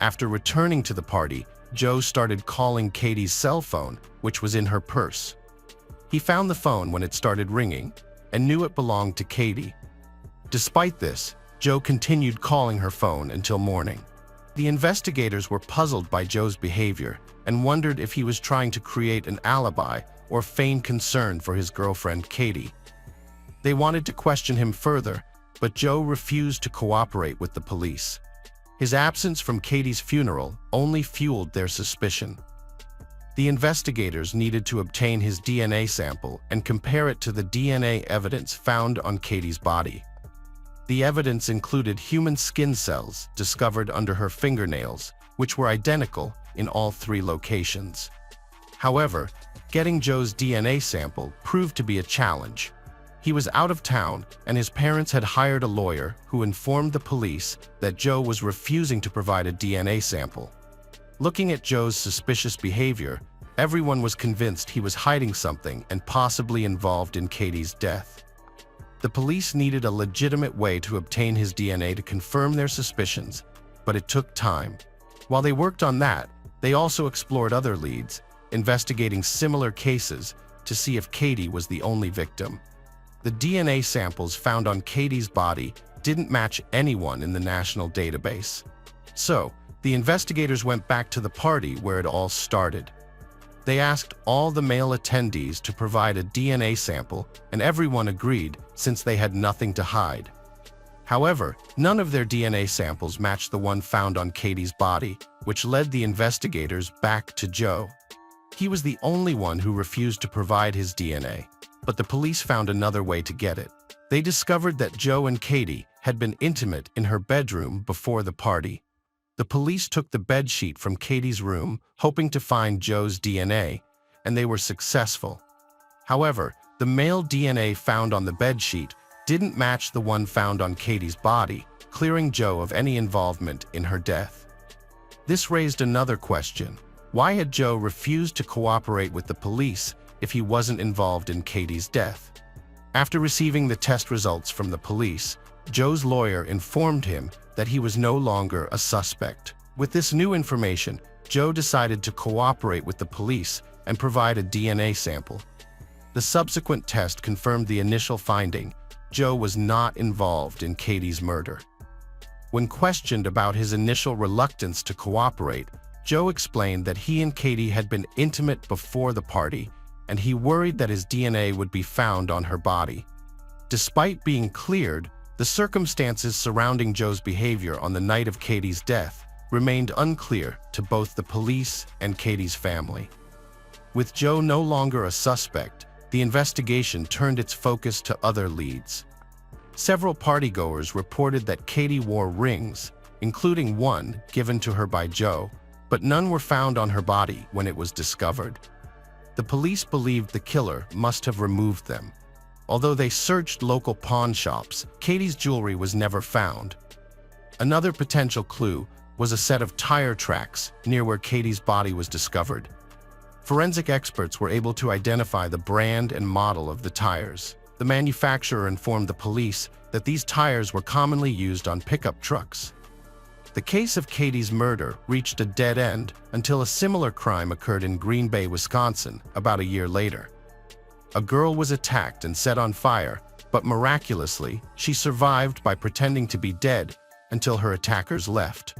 After returning to the party, Joe started calling Katie's cell phone, which was in her purse. He found the phone when it started ringing and knew it belonged to Katie. Despite this, Joe continued calling her phone until morning. The investigators were puzzled by Joe's behavior and wondered if he was trying to create an alibi or feign concern for his girlfriend Katie. They wanted to question him further, but Joe refused to cooperate with the police. His absence from Katie's funeral only fueled their suspicion. The investigators needed to obtain his DNA sample and compare it to the DNA evidence found on Katie's body. The evidence included human skin cells discovered under her fingernails, which were identical in all 3 locations. However, getting Joe's DNA sample proved to be a challenge. He was out of town, and his parents had hired a lawyer who informed the police that Joe was refusing to provide a DNA sample. Looking at Joe's suspicious behavior, everyone was convinced he was hiding something and possibly involved in Katie's death. The police needed a legitimate way to obtain his DNA to confirm their suspicions, but it took time. While they worked on that, they also explored other leads, investigating similar cases to see if Katie was the only victim. The DNA samples found on Katie's body didn't match anyone in the national database. So, the investigators went back to the party where it all started. They asked all the male attendees to provide a DNA sample, and everyone agreed since they had nothing to hide. However, none of their DNA samples matched the one found on Katie's body, which led the investigators back to Joe. He was the only one who refused to provide his DNA, but the police found another way to get it. They discovered that Joe and Katie had been intimate in her bedroom before the party. The police took the bedsheet from Katie's room, hoping to find Joe's DNA, and they were successful. However, the male DNA found on the bedsheet didn't match the one found on Katie's body, clearing Joe of any involvement in her death. This raised another question. Why had Joe refused to cooperate with the police if he wasn't involved in Katie's death? After receiving the test results from the police, Joe's lawyer informed him that he was no longer a suspect. With this new information, Joe decided to cooperate with the police and provide a DNA sample. The subsequent test confirmed the initial finding: Joe was not involved in Katie's murder. When questioned about his initial reluctance to cooperate, Joe explained that he and Katie had been intimate before the party, and he worried that his DNA would be found on her body. Despite being cleared, the circumstances surrounding Joe's behavior on the night of Katie's death remained unclear to both the police and Katie's family. With Joe no longer a suspect, the investigation turned its focus to other leads. Several partygoers reported that Katie wore rings, including one given to her by Joe, but none were found on her body when it was discovered. The police believed the killer must have removed them. Although they searched local pawn shops, Katie's jewelry was never found. Another potential clue was a set of tire tracks near where Katie's body was discovered. Forensic experts were able to identify the brand and model of the tires. The manufacturer informed the police that these tires were commonly used on pickup trucks. The case of Katie's murder reached a dead end until a similar crime occurred in Green Bay, Wisconsin, about a year later. A girl was attacked and set on fire, but miraculously, she survived by pretending to be dead until her attackers left.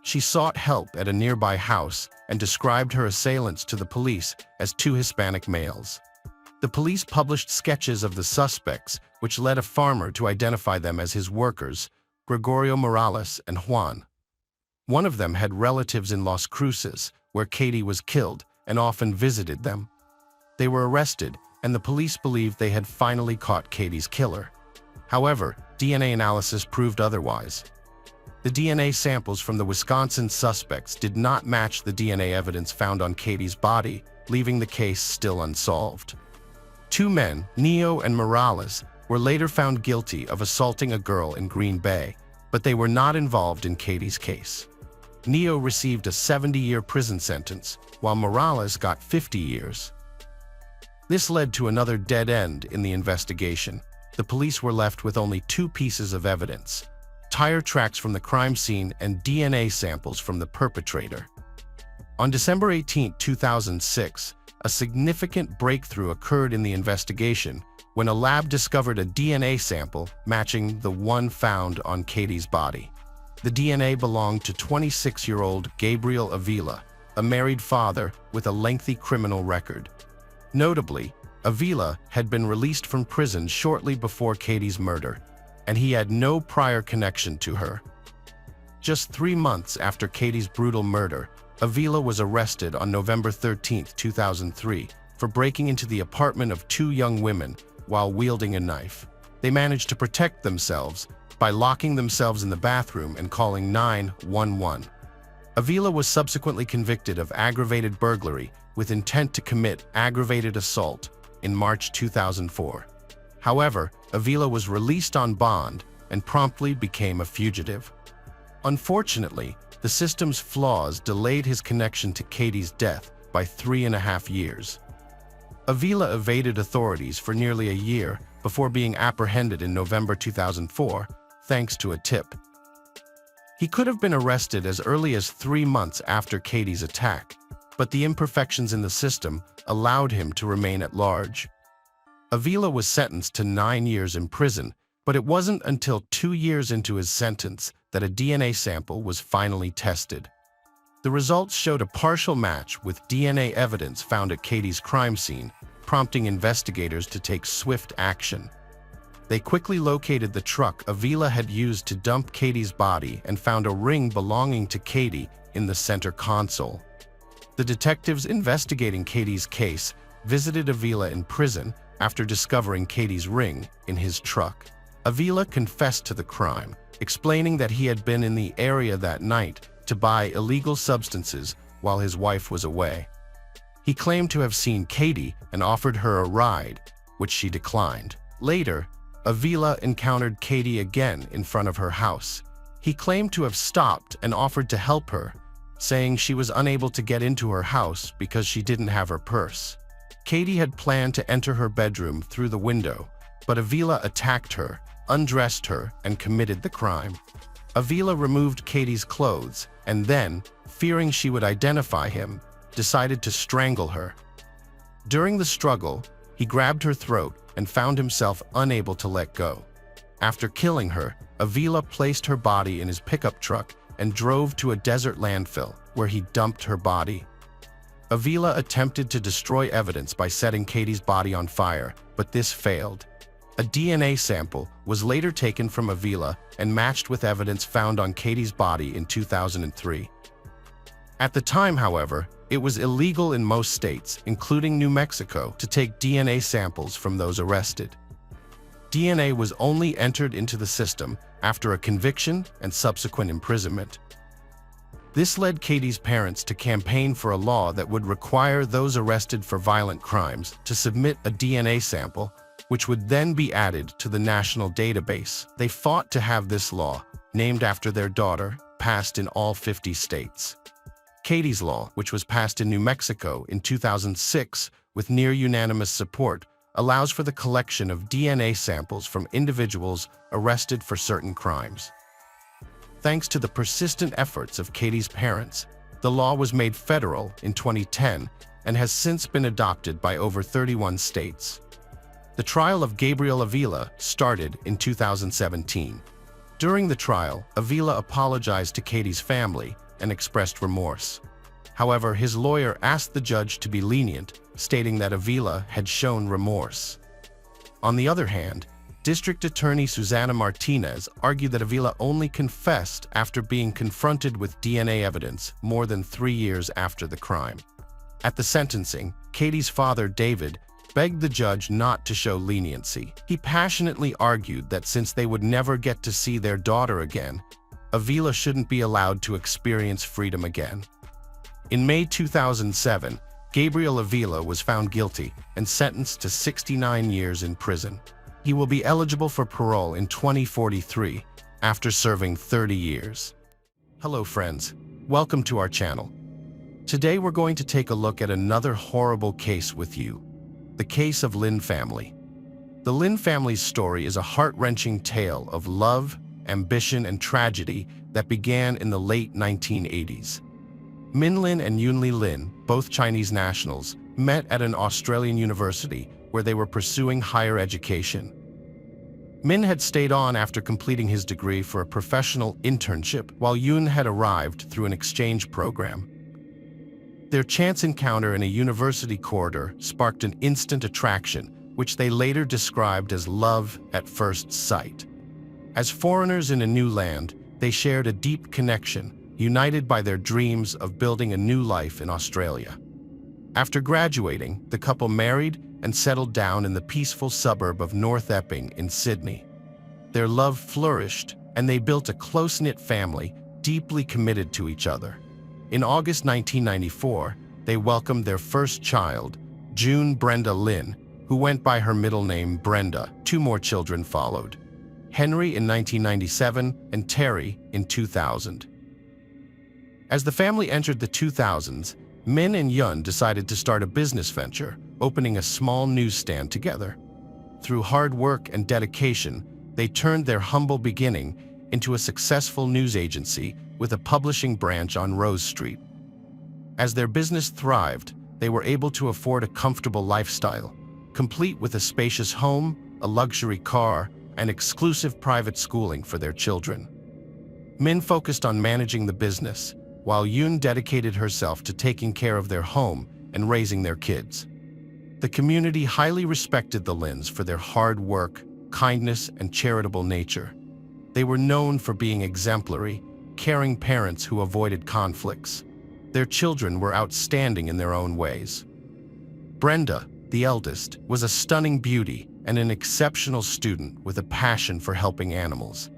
She sought help at a nearby house and described her assailants to the police as 2 Hispanic males. The police published sketches of the suspects, which led a farmer to identify them as his workers, Gregorio Morales and Juan. One of them had relatives in Las Cruces, where Katie was killed, and often visited them. They were arrested, and the police believed they had finally caught Katie's killer. However, DNA analysis proved otherwise. The DNA samples from the Wisconsin suspects did not match the DNA evidence found on Katie's body, leaving the case still unsolved. Two men, Neo and Morales, were later found guilty of assaulting a girl in Green Bay, but they were not involved in Katie's case. Neo received a 70-year prison sentence, while Morales got 50 years. This led to another dead end in the investigation. The police were left with only two pieces of evidence: tire tracks from the crime scene and DNA samples from the perpetrator. On December 18, 2006, a significant breakthrough occurred in the investigation when a lab discovered a DNA sample matching the one found on Katie's body. The DNA belonged to 26-year-old Gabriel Avila, a married father with a lengthy criminal record. Notably, Avila had been released from prison shortly before Katie's murder, and he had no prior connection to her. Just 3 months after Katie's brutal murder, Avila was arrested on November 13, 2003, for breaking into the apartment of two young women while wielding a knife. They managed to protect themselves by locking themselves in the bathroom and calling 911. Avila was subsequently convicted of aggravated burglary with intent to commit aggravated assault in March 2004. However, Avila was released on bond and promptly became a fugitive. Unfortunately, the system's flaws delayed his connection to Katie's death by 3.5 years. Avila evaded authorities for nearly a year before being apprehended in November 2004, thanks to a tip. He could have been arrested as early as 3 months after Katie's attack, but the imperfections in the system allowed him to remain at large. Avila was sentenced to 9 years in prison, but it wasn't until 2 years into his sentence that a DNA sample was finally tested. The results showed a partial match with DNA evidence found at Katie's crime scene, prompting investigators to take swift action. They quickly located the truck Avila had used to dump Katie's body and found a ring belonging to Katie in the center console. The detectives investigating Katie's case visited Avila in prison after discovering Katie's ring in his truck. Avila confessed to the crime, explaining that he had been in the area that night to buy illegal substances while his wife was away. He claimed to have seen Katie and offered her a ride, which she declined. Later, Avila encountered Katie again in front of her house. He claimed to have stopped and offered to help her, saying she was unable to get into her house because she didn't have her purse. Katie had planned to enter her bedroom through the window, but Avila attacked her, undressed her, and committed the crime. Avila removed Katie's clothes and then, fearing she would identify him, decided to strangle her. During the struggle, he grabbed her throat and found himself unable to let go. After killing her, Avila placed her body in his pickup truck and drove to a desert landfill where he dumped her body. Avila attempted to destroy evidence by setting Katie's body on fire, but this failed. A DNA sample was later taken from Avila and matched with evidence found on Katie's body in 2003. At the time, however, it was illegal in most states, including New Mexico, to take DNA samples from those arrested. DNA was only entered into the system after a conviction and subsequent imprisonment. This led Katie's parents to campaign for a law that would require those arrested for violent crimes to submit a DNA sample, which would then be added to the national database. They fought to have this law, named after their daughter, passed in all 50 states. Katie's Law, which was passed in New Mexico in 2006 with near-unanimous support, allows for the collection of DNA samples from individuals arrested for certain crimes. Thanks to the persistent efforts of Katie's parents, the law was made federal in 2010 and has since been adopted by over 31 states. The trial of Gabriel Avila started in 2017. During the trial, Avila apologized to Katie's family and expressed remorse. However, his lawyer asked the judge to be lenient, stating that Avila had shown remorse. On the other hand, District Attorney Susana Martinez argued that Avila only confessed after being confronted with DNA evidence more than 3 years after the crime. At the sentencing, Katie's father, David, begged the judge not to show leniency. He passionately argued that since they would never get to see their daughter again, Avila shouldn't be allowed to experience freedom again. In May 2007, Gabriel Avila was found guilty and sentenced to 69 years in prison. He will be eligible for parole in 2043 after serving 30 years. Hello friends, welcome to our channel. Today we're going to take a look at another horrible case with you, the case of Lynn family. The Lynn family's story is a heart-wrenching tale of love, ambition, and tragedy that began in the late 1980s. Min Lin and Yunli Lin, both Chinese nationals, met at an Australian university where they were pursuing higher education. Min had stayed on after completing his degree for a professional internship, while Yun had arrived through an exchange program. Their chance encounter in a university corridor sparked an instant attraction, which they later described as love at first sight. As foreigners in a new land, they shared a deep connection, united by their dreams of building a new life in Australia. After graduating, the couple married and settled down in the peaceful suburb of North Epping in Sydney. Their love flourished, and they built a close-knit family, deeply committed to each other. In August 1994, they welcomed their first child, June Brenda Lynn, who went by her middle name Brenda. Two more children followed, Henry in 1997 and Terry in 2000. As the family entered the 2000s, Min and Yun decided to start a business venture, opening a small newsstand together. Through hard work and dedication, they turned their humble beginning into a successful news agency with a publishing branch on Rose Street. As their business thrived, they were able to afford a comfortable lifestyle, complete with a spacious home, a luxury car, and exclusive private schooling for their children. Min focused on managing the business, while Yun dedicated herself to taking care of their home and raising their kids. The community highly respected the Lins for their hard work, kindness, and charitable nature. They were known for being exemplary, caring parents who avoided conflicts. Their children were outstanding in their own ways. Brenda, the eldest, was a stunning beauty and an exceptional student with a passion for helping animals.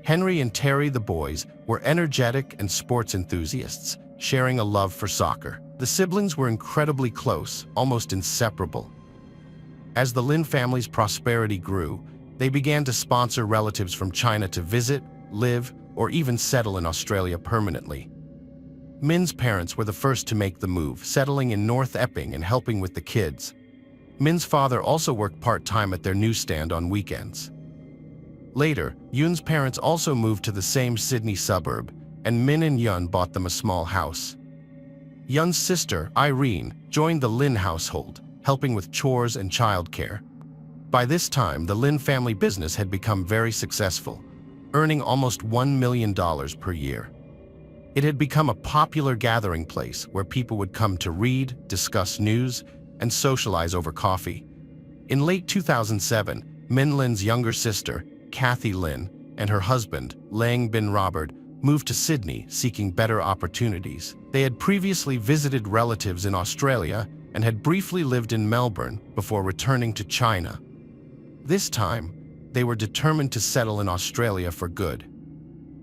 Henry and Terry, the boys, were energetic and sports enthusiasts, sharing a love for soccer. The siblings were incredibly close, almost inseparable. As the Lin family's prosperity grew, they began to sponsor relatives from China to visit, live, or even settle in Australia permanently. Min's parents were the first to make the move, settling in North Epping and helping with the kids. Min's father also worked part-time at their newsstand on weekends. Later, Yun's parents also moved to the same Sydney suburb, and Min and Yun bought them a small house. Yun's sister, Irene, joined the Lin household, helping with chores and childcare. By this time, the Lin family business had become very successful, earning almost $1 million per year. It had become a popular gathering place where people would come to read, discuss news, and socialize over coffee. In late 2007, Min Lin's younger sister, Kathy Lin, and her husband, Lang Bin Robert, moved to Sydney seeking better opportunities. They had previously visited relatives in Australia and had briefly lived in Melbourne before returning to China. This time, they were determined to settle in Australia for good.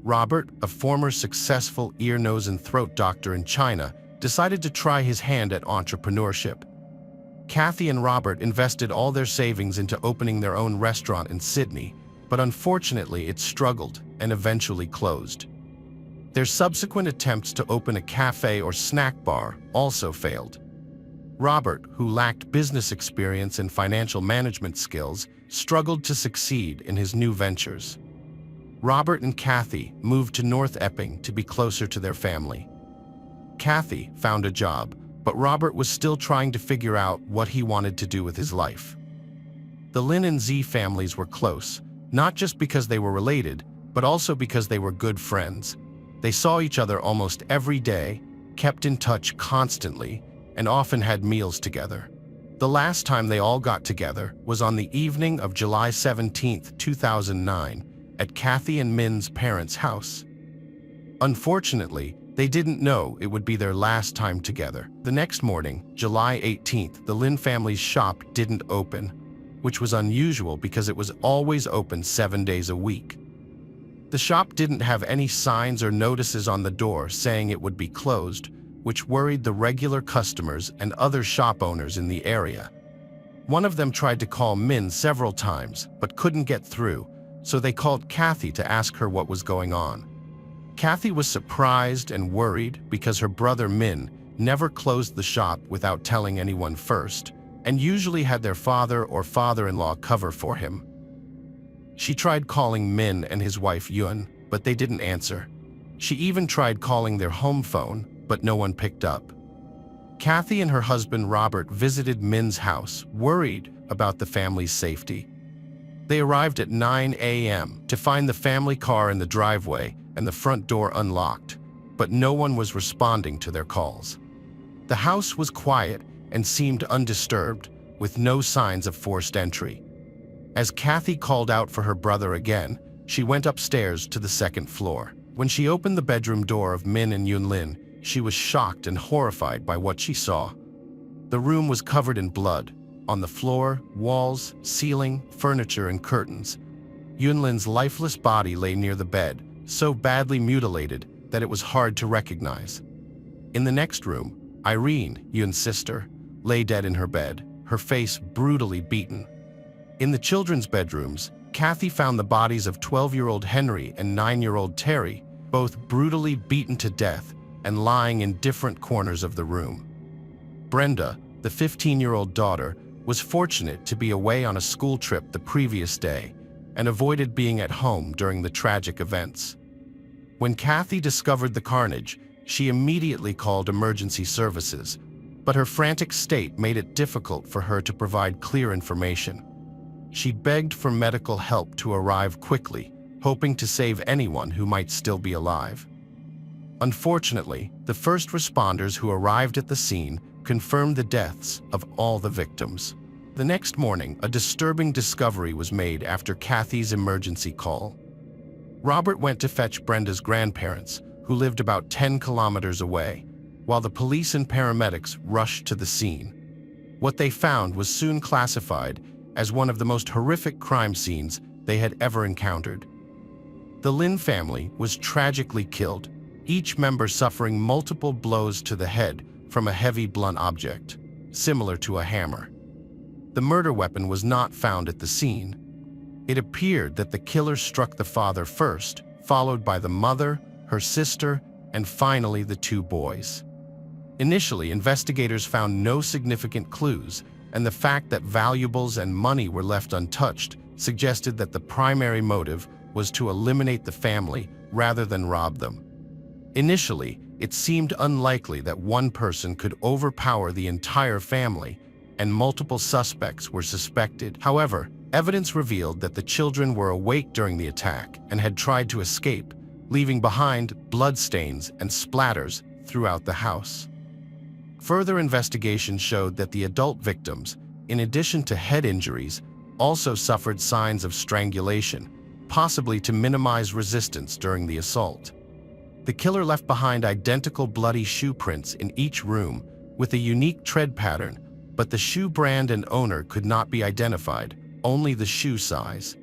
Robert, a former successful ear, nose, and throat doctor in China, decided to try his hand at entrepreneurship. Kathy and Robert invested all their savings into opening their own restaurant in Sydney, but unfortunately it struggled and eventually closed. Their subsequent attempts to open a cafe or snack bar also failed. Robert, who lacked business experience and financial management skills, struggled to succeed in his new ventures. Robert and Kathy moved to North Epping to be closer to their family. Kathy found a job, but Robert was still trying to figure out what he wanted to do with his life. The Lin and Z families were close, not just because they were related, but also because they were good friends. They saw each other almost every day, kept in touch constantly, and often had meals together. The last time they all got together was on the evening of July 17, 2009, at Kathy and Min's parents' house. Unfortunately, They didn't know it would be their last time together. The next morning, July 18th, the Lynn family's shop didn't open, which was unusual because it was always open 7 days a week. The shop didn't have any signs or notices on the door saying it would be closed, which worried the regular customers and other shop owners in the area. One of them tried to call Min several times, but couldn't get through, so they called Kathy to ask her what was going on. Kathy was surprised and worried because her brother Min never closed the shop without telling anyone first, and usually had their father or father-in-law cover for him. She tried calling Min and his wife Yun, but they didn't answer. She even tried calling their home phone, but no one picked up. Kathy and her husband Robert visited Min's house, worried about the family's safety. They arrived at 9 a.m. to find the family car in the driveway and the front door unlocked, but no one was responding to their calls. The house was quiet and seemed undisturbed, with no signs of forced entry. As Kathy called out for her brother again, she went upstairs to the second floor. When she opened the bedroom door of Min and Yunlin, she was shocked and horrified by what she saw. The room was covered in blood. On the floor, walls, ceiling, furniture, and curtains. Yunlin's lifeless body lay near the bed, so badly mutilated that it was hard to recognize. In the next room, Irene, Yun's sister, lay dead in her bed, her face brutally beaten. In the children's bedrooms, Kathy found the bodies of 12-year-old Henry and 9-year-old Terry, both brutally beaten to death and lying in different corners of the room. Brenda, the 15-year-old daughter, was fortunate to be away on a school trip the previous day and avoided being at home during the tragic events. When Kathy discovered the carnage, she immediately called emergency services, but her frantic state made it difficult for her to provide clear information. She begged for medical help to arrive quickly, hoping to save anyone who might still be alive. Unfortunately, the first responders who arrived at the scene confirmed the deaths of all the victims. The next morning, a disturbing discovery was made after Kathy's emergency call. Robert went to fetch Brenda's grandparents, who lived about 10 kilometers away, while the police and paramedics rushed to the scene. What they found was soon classified as one of the most horrific crime scenes they had ever encountered. The Lynn family was tragically killed, each member suffering multiple blows to the head from a heavy blunt object, similar to a hammer. The murder weapon was not found at the scene. It appeared that the killer struck the father first, followed by the mother, her sister, and finally the two boys. Initially, investigators found no significant clues, and the fact that valuables and money were left untouched suggested that the primary motive was to eliminate the family rather than rob them. Initially, it seemed unlikely that one person could overpower the entire family, and multiple suspects were suspected. However, evidence revealed that the children were awake during the attack and had tried to escape, leaving behind bloodstains and splatters throughout the house. Further investigation showed that the adult victims, in addition to head injuries, also suffered signs of strangulation, possibly to minimize resistance during the assault. The killer left behind identical bloody shoe prints in each room with a unique tread pattern, but the shoe brand and owner could not be identified, only the shoe size.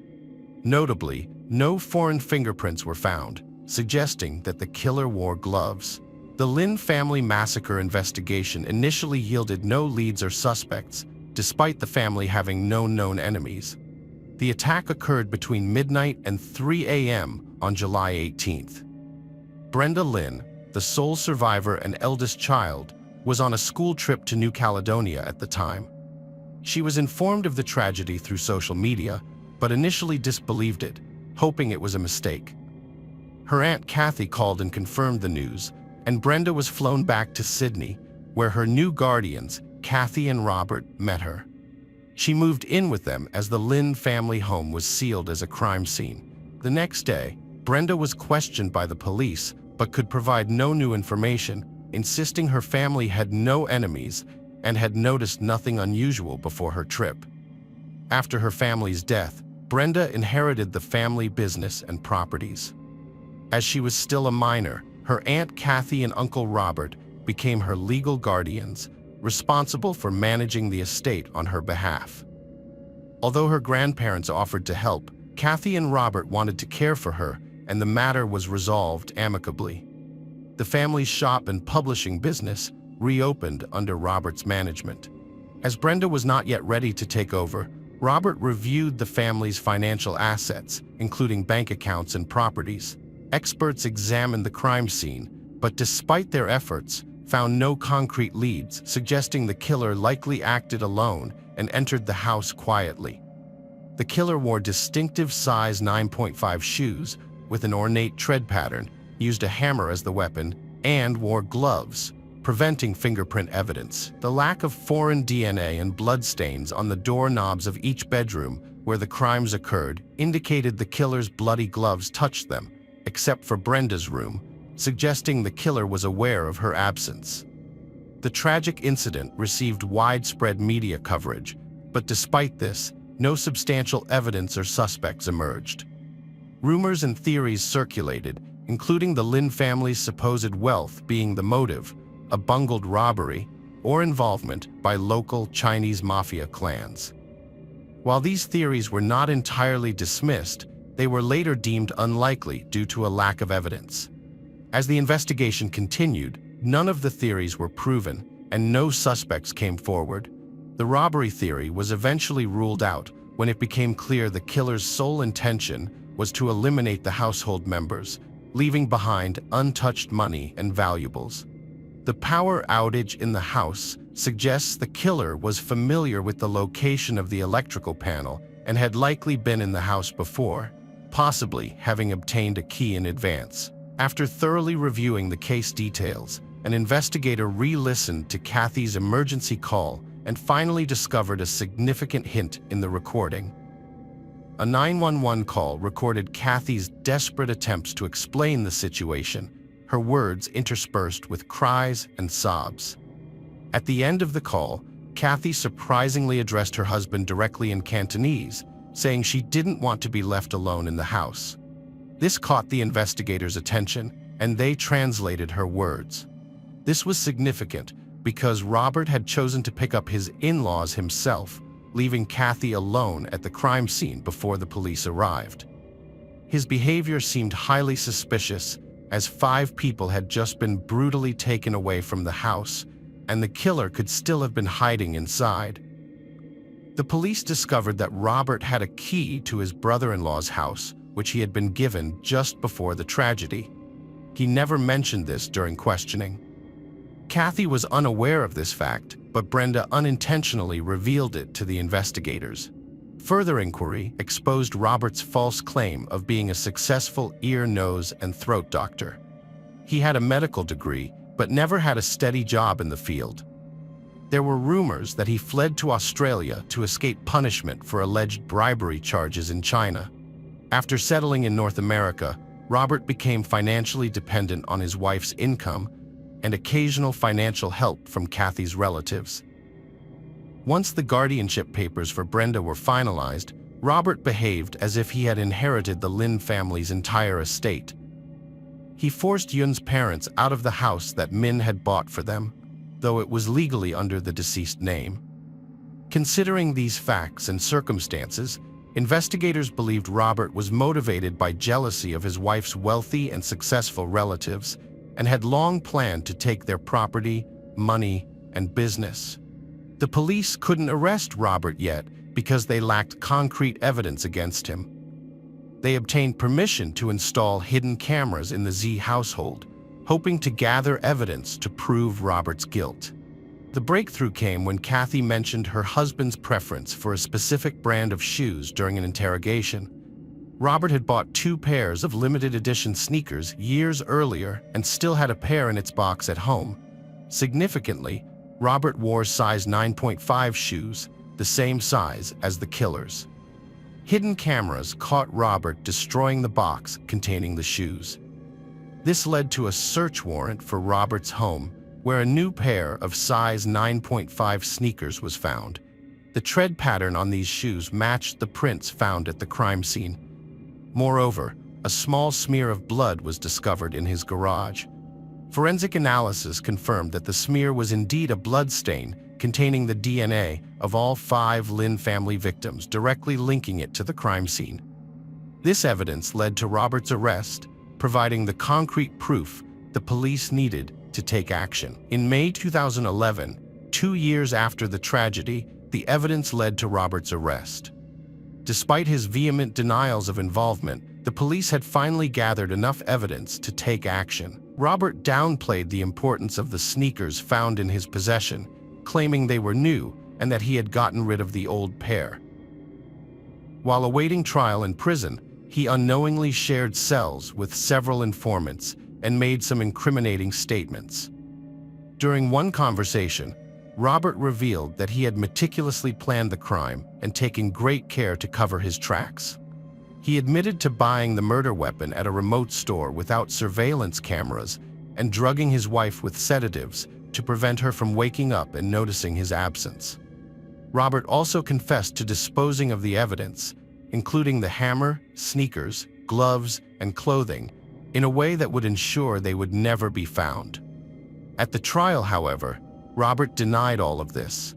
Notably, no foreign fingerprints were found, suggesting that the killer wore gloves. The Lynn family massacre investigation initially yielded no leads or suspects, despite the family having no known enemies. The attack occurred between midnight and 3 a.m. on July 18th. Brenda Lynn, the sole survivor and eldest child, was on a school trip to New Caledonia at the time. She was informed of the tragedy through social media, but initially disbelieved it, hoping it was a mistake. Her aunt Kathy called and confirmed the news, and Brenda was flown back to Sydney, where her new guardians, Kathy and Robert, met her. She moved in with them as the Lynn family home was sealed as a crime scene. The next day, Brenda was questioned by the police, but could provide no new information, insisting her family had no enemies and had noticed nothing unusual before her trip. After her family's death, Brenda inherited the family business and properties. As she was still a minor, Her Aunt Kathy and Uncle Robert became her legal guardians, responsible for managing the estate on her behalf. Although her grandparents offered to help, Kathy and Robert wanted to care for her, and the matter was resolved amicably. The family's shop and publishing business reopened under Robert's management. As Brenda was not yet ready to take over, Robert reviewed the family's financial assets, including bank accounts and properties. Experts examined the crime scene, but despite their efforts, found no concrete leads, suggesting the killer likely acted alone and entered the house quietly. The killer wore distinctive size 9.5 shoes with an ornate tread pattern, used a hammer as the weapon, and wore gloves, preventing fingerprint evidence. The lack of foreign DNA and bloodstains on the doorknobs of each bedroom where the crimes occurred indicated the killer's bloody gloves touched them, except for Brenda's room, suggesting the killer was aware of her absence. The tragic incident received widespread media coverage, but despite this, no substantial evidence or suspects emerged. Rumors and theories circulated, including the Lynn family's supposed wealth being the motive, a bungled robbery, or involvement by local Chinese mafia clans. While these theories were not entirely dismissed, they were later deemed unlikely due to a lack of evidence. As the investigation continued, none of the theories were proven, and no suspects came forward. The robbery theory was eventually ruled out when it became clear the killer's sole intention was to eliminate the household members, leaving behind untouched money and valuables. The power outage in the house suggests the killer was familiar with the location of the electrical panel and had likely been in the house before, possibly having obtained a key in advance. After thoroughly reviewing the case details, an investigator re-listened to Kathy's emergency call and finally discovered a significant hint in the recording. A 911 call recorded Kathy's desperate attempts to explain the situation, her words interspersed with cries and sobs. At the end of the call, Kathy surprisingly addressed her husband directly in Cantonese, saying she didn't want to be left alone in the house. This caught the investigators' attention, and they translated her words. This was significant because Robert had chosen to pick up his in-laws himself, leaving Kathy alone at the crime scene before the police arrived. His behavior seemed highly suspicious, as 5 people had just been brutally taken away from the house, and the killer could still have been hiding inside. The police discovered that Robert had a key to his brother-in-law's house, which he had been given just before the tragedy. He never mentioned this during questioning. Kathy was unaware of this fact, but Brenda unintentionally revealed it to the investigators. Further inquiry exposed Robert's false claim of being a successful ear, nose, and throat doctor. He had a medical degree, but never had a steady job in the field. There were rumors that he fled to Australia to escape punishment for alleged bribery charges in China. After settling in North America, Robert became financially dependent on his wife's income and occasional financial help from Kathy's relatives. Once the guardianship papers for Brenda were finalized, Robert behaved as if he had inherited the Lynn family's entire estate. He forced Yun's parents out of the house that Min had bought for them, though it was legally under the deceased name. Considering these facts and circumstances, investigators believed Robert was motivated by jealousy of his wife's wealthy and successful relatives and had long planned to take their property, money, and business. The police couldn't arrest Robert yet because they lacked concrete evidence against him. They obtained permission to install hidden cameras in the Z household, hoping to gather evidence to prove Robert's guilt. The breakthrough came when Kathy mentioned her husband's preference for a specific brand of shoes during an interrogation. Robert had bought 2 pairs of limited edition sneakers years earlier and still had a pair in its box at home. Significantly, Robert wore size 9.5 shoes, the same size as the killer's. Hidden cameras caught Robert destroying the box containing the shoes. This led to a search warrant for Robert's home, where a new pair of size 9.5 sneakers was found. The tread pattern on these shoes matched the prints found at the crime scene. Moreover, a small smear of blood was discovered in his garage, Forensic analysis confirmed that the smear was indeed a blood stain containing the DNA of all 5 Lynn family victims, directly linking it to the crime scene. This evidence led to Robert's arrest, providing the concrete proof the police needed to take action. In May 2011, 2 years after the tragedy, the evidence led to Robert's arrest. Despite his vehement denials of involvement, the police had finally gathered enough evidence to take action. Robert downplayed the importance of the sneakers found in his possession, claiming they were new and that he had gotten rid of the old pair. While awaiting trial in prison, he unknowingly shared cells with several informants and made some incriminating statements. During one conversation, Robert revealed that he had meticulously planned the crime and taken great care to cover his tracks. He admitted to buying the murder weapon at a remote store without surveillance cameras and drugging his wife with sedatives to prevent her from waking up and noticing his absence. Robert also confessed to disposing of the evidence, including the hammer, sneakers, gloves, and clothing, in a way that would ensure they would never be found. At the trial, however, Robert denied all of this,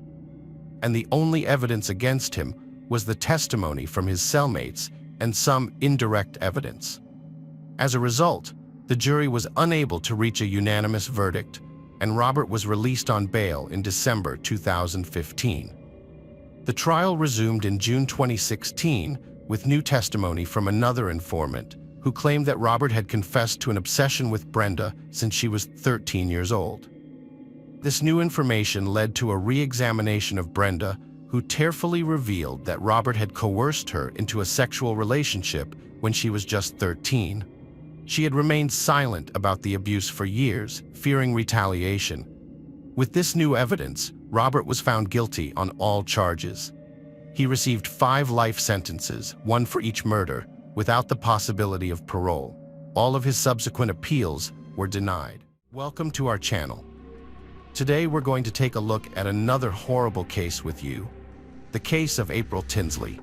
and the only evidence against him was the testimony from his cellmates and some indirect evidence. As a result, the jury was unable to reach a unanimous verdict, and Robert was released on bail in December 2015. The trial resumed in June 2016 with new testimony from another informant who claimed that Robert had confessed to an obsession with Brenda since she was 13 years old. This new information led to a re-examination of Brenda, who tearfully revealed that Robert had coerced her into a sexual relationship when she was just 13. She had remained silent about the abuse for years, fearing retaliation. With this new evidence, Robert was found guilty on all charges. He received 5 life sentences, 1 for each murder, without the possibility of parole. All of his subsequent appeals were denied. Welcome to our channel. Today we're going to take a look at another horrible case with you, the case of April Tinsley.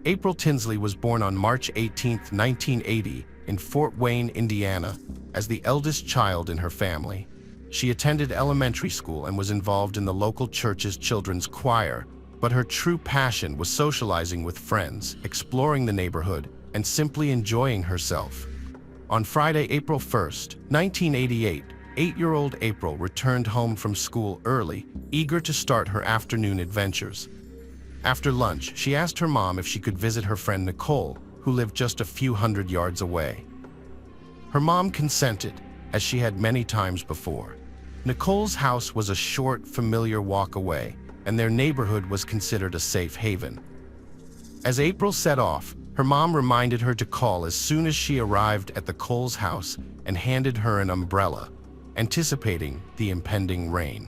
April Tinsley was born on March 18, 1980, in Fort Wayne, Indiana, as the eldest child in her family. She attended elementary school and was involved in the local church's children's choir, but her true passion was socializing with friends, exploring the neighborhood, and simply enjoying herself. On Friday, April 1, 1988, 8-year-old April returned home from school early, eager to start her afternoon adventures. After lunch, she asked her mom if she could visit her friend Nicole, who lived just a few hundred yards away. Her mom consented, as she had many times before. Nicole's house was a short, familiar walk away, and their neighborhood was considered a safe haven. As April set off, her mom reminded her to call as soon as she arrived at the Coles house and handed her an umbrella, anticipating the impending rain.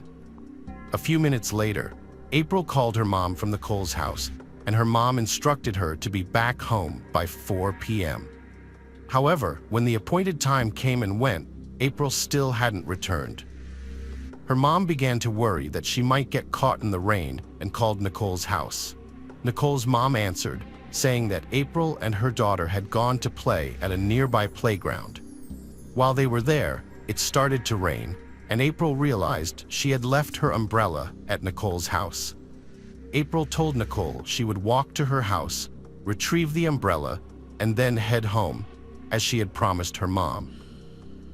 A few minutes later, April called her mom from the Coles house, and her mom instructed her to be back home by 4 p.m. However, when the appointed time came and went, April still hadn't returned. Her mom began to worry that she might get caught in the rain and called Nicole's house. Nicole's mom answered, saying that April and her daughter had gone to play at a nearby playground. While they were there, it started to rain, and April realized she had left her umbrella at Nicole's house. April told Nicole she would walk to her house, retrieve the umbrella, and then head home, as she had promised her mom.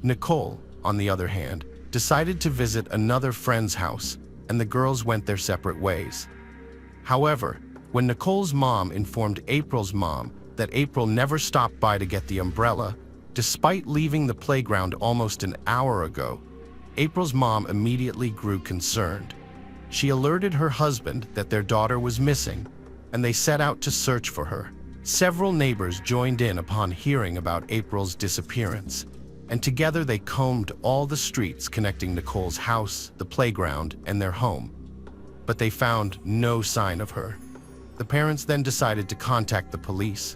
Nicole, on the other hand, decided to visit another friend's house, and the girls went their separate ways. However, when Nicole's mom informed April's mom that April never stopped by to get the umbrella, despite leaving the playground almost an hour ago, April's mom immediately grew concerned. She alerted her husband that their daughter was missing, and they set out to search for her. Several neighbors joined in upon hearing about April's disappearance, and together they combed all the streets connecting Nicole's house, the playground, and their home. But they found no sign of her. The parents then decided to contact the police.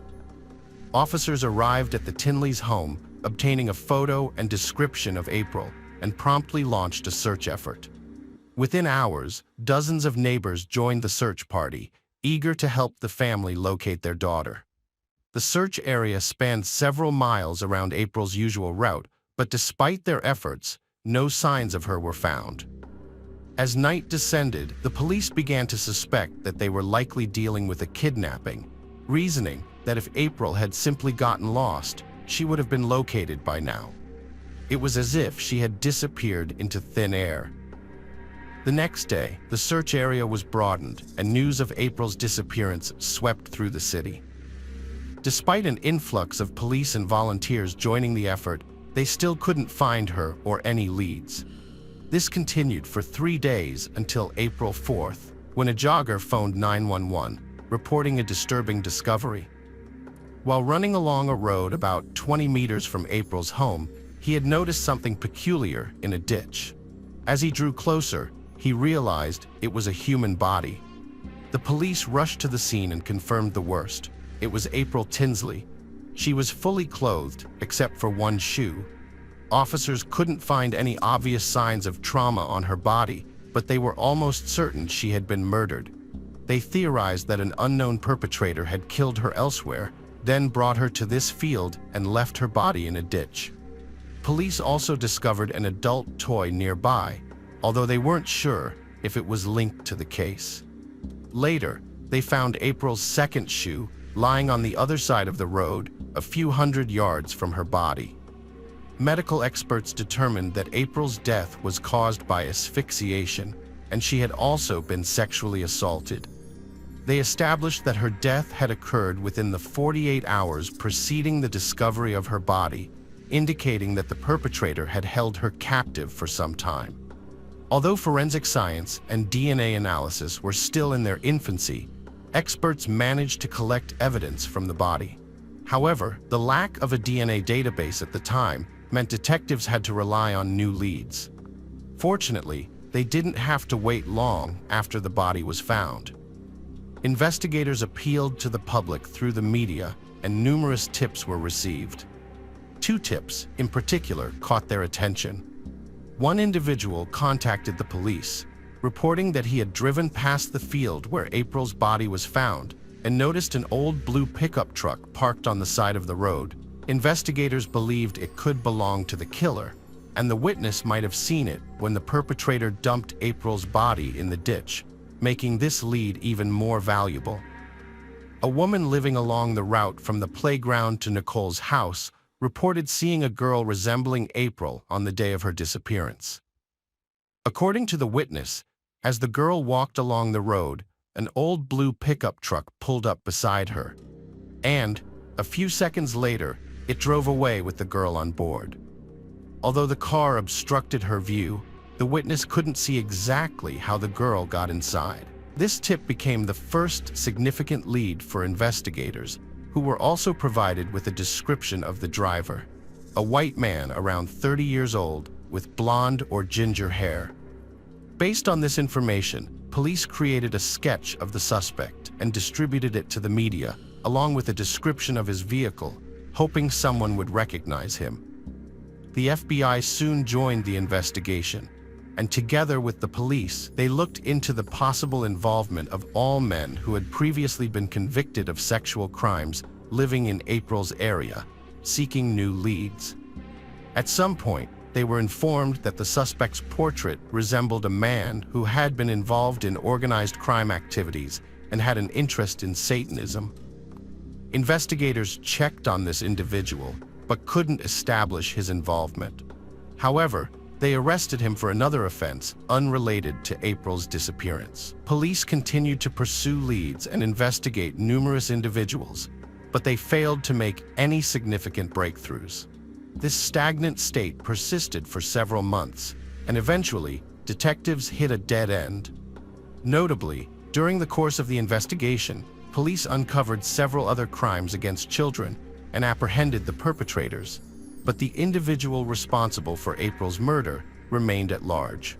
Officers arrived at the Tinleys' home, obtaining a photo and description of April, and promptly launched a search effort. Within hours, dozens of neighbors joined the search party, eager to help the family locate their daughter. The search area spanned several miles around April's usual route, But despite their efforts, no signs of her were found. As night descended, the police began to suspect that they were likely dealing with a kidnapping, reasoning that if April had simply gotten lost, she would have been located by now. It was as if she had disappeared into thin air. The next day, the search area was broadened, and news of April's disappearance swept through the city. Despite an influx of police and volunteers joining the effort, they still couldn't find her or any leads. This continued for 3 days until April 4th, when a jogger phoned 911, reporting a disturbing discovery. While running along a road about 20 meters from April's home, he had noticed something peculiar in a ditch. As he drew closer, he realized it was a human body. The police rushed to the scene and confirmed the worst. It was April Tinsley. She was fully clothed, except for one shoe. Officers couldn't find any obvious signs of trauma on her body, but they were almost certain she had been murdered. They theorized that an unknown perpetrator had killed her elsewhere, then brought her to this field and left her body in a ditch. Police also discovered an adult toy nearby, although they weren't sure if it was linked to the case. Later, they found April's second shoe lying on the other side of the road, a few hundred yards from her body. Medical experts determined that April's death was caused by asphyxiation, and she had also been sexually assaulted. They established that her death had occurred within the 48 hours preceding the discovery of her body, indicating that the perpetrator had held her captive for some time. Although forensic science and DNA analysis were still in their infancy, experts managed to collect evidence from the body. However, the lack of a DNA database at the time meant detectives had to rely on new leads. Fortunately, they didn't have to wait long after the body was found. Investigators appealed to the public through the media, and numerous tips were received. 2 tips, in particular, caught their attention. One individual contacted the police, reporting that he had driven past the field where April's body was found and noticed an old blue pickup truck parked on the side of the road. Investigators believed it could belong to the killer, and the witness might have seen it when the perpetrator dumped April's body in the ditch, making this lead even more valuable. A woman living along the route from the playground to Nicole's house reported seeing a girl resembling April on the day of her disappearance. According to the witness, as the girl walked along the road, an old blue pickup truck pulled up beside her, and, a few seconds later, it drove away with the girl on board. Although the car obstructed her view, the witness couldn't see exactly how the girl got inside. This tip became the first significant lead for investigators, who were also provided with a description of the driver: a white man around 30 years old with blonde or ginger hair. Based on this information, police created a sketch of the suspect and distributed it to the media, along with a description of his vehicle, hoping someone would recognize him. The FBI soon joined the investigation, and together with the police, they looked into the possible involvement of all men who had previously been convicted of sexual crimes living in April's area, seeking new leads. At some point, they were informed that the suspect's portrait resembled a man who had been involved in organized crime activities and had an interest in Satanism. Investigators checked on this individual, but couldn't establish his involvement. However, they arrested him for another offense unrelated to April's disappearance. Police continued to pursue leads and investigate numerous individuals, but they failed to make any significant breakthroughs. This stagnant state persisted for several months, and eventually, detectives hit a dead end. Notably, during the course of the investigation, police uncovered several other crimes against children and apprehended the perpetrators, but the individual responsible for April's murder remained at large.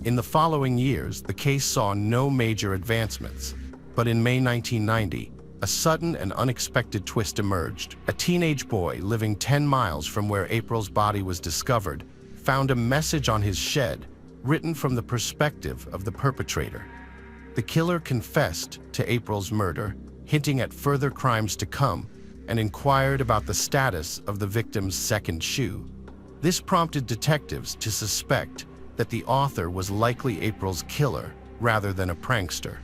In the following years, the case saw no major advancements, but in May 1990, a sudden and unexpected twist emerged. A teenage boy living 10 miles from where April's body was discovered found a message on his shed written from the perspective of the perpetrator. The killer confessed to April's murder, hinting at further crimes to come, and inquired about the status of the victim's second shoe. This prompted detectives to suspect that the author was likely April's killer rather than a prankster.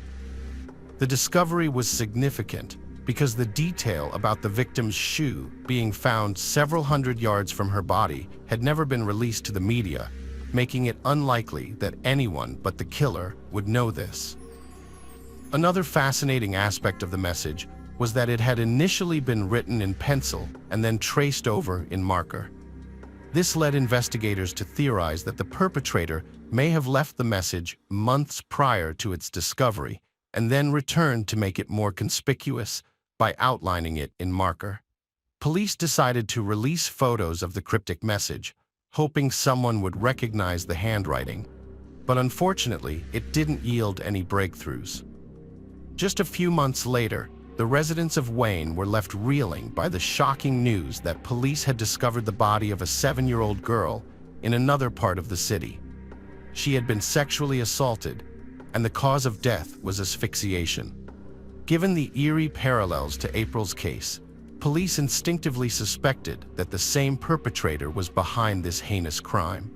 The discovery was significant because the detail about the victim's shoe being found several hundred yards from her body had never been released to the media, making it unlikely that anyone but the killer would know this. Another fascinating aspect of the message was that it had initially been written in pencil and then traced over in marker. This led investigators to theorize that the perpetrator may have left the message months prior to its discovery and then returned to make it more conspicuous by outlining it in marker. Police decided to release photos of the cryptic message, hoping someone would recognize the handwriting, but unfortunately, it didn't yield any breakthroughs. Just a few months later, the residents of Wayne were left reeling by the shocking news that police had discovered the body of a 7-year-old girl in another part of the city. She had been sexually assaulted, and the cause of death was asphyxiation. Given the eerie parallels to April's case, police instinctively suspected that the same perpetrator was behind this heinous crime.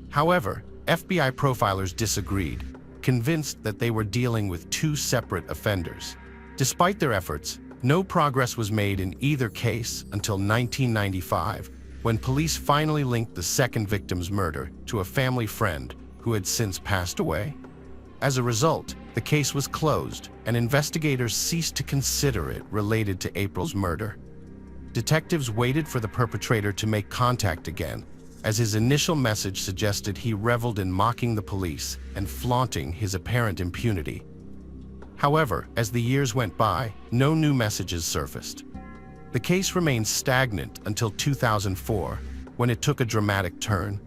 However, FBI profilers disagreed, convinced that they were dealing with two separate offenders. Despite their efforts, no progress was made in either case until 1995, when police finally linked the second victim's murder to a family friend who had since passed away. As a result, the case was closed, and investigators ceased to consider it related to April's murder. Detectives waited for the perpetrator to make contact again, as his initial message suggested he reveled in mocking the police and flaunting his apparent impunity. However, as the years went by, no new messages surfaced. The case remained stagnant until 2004, when it took a dramatic turn.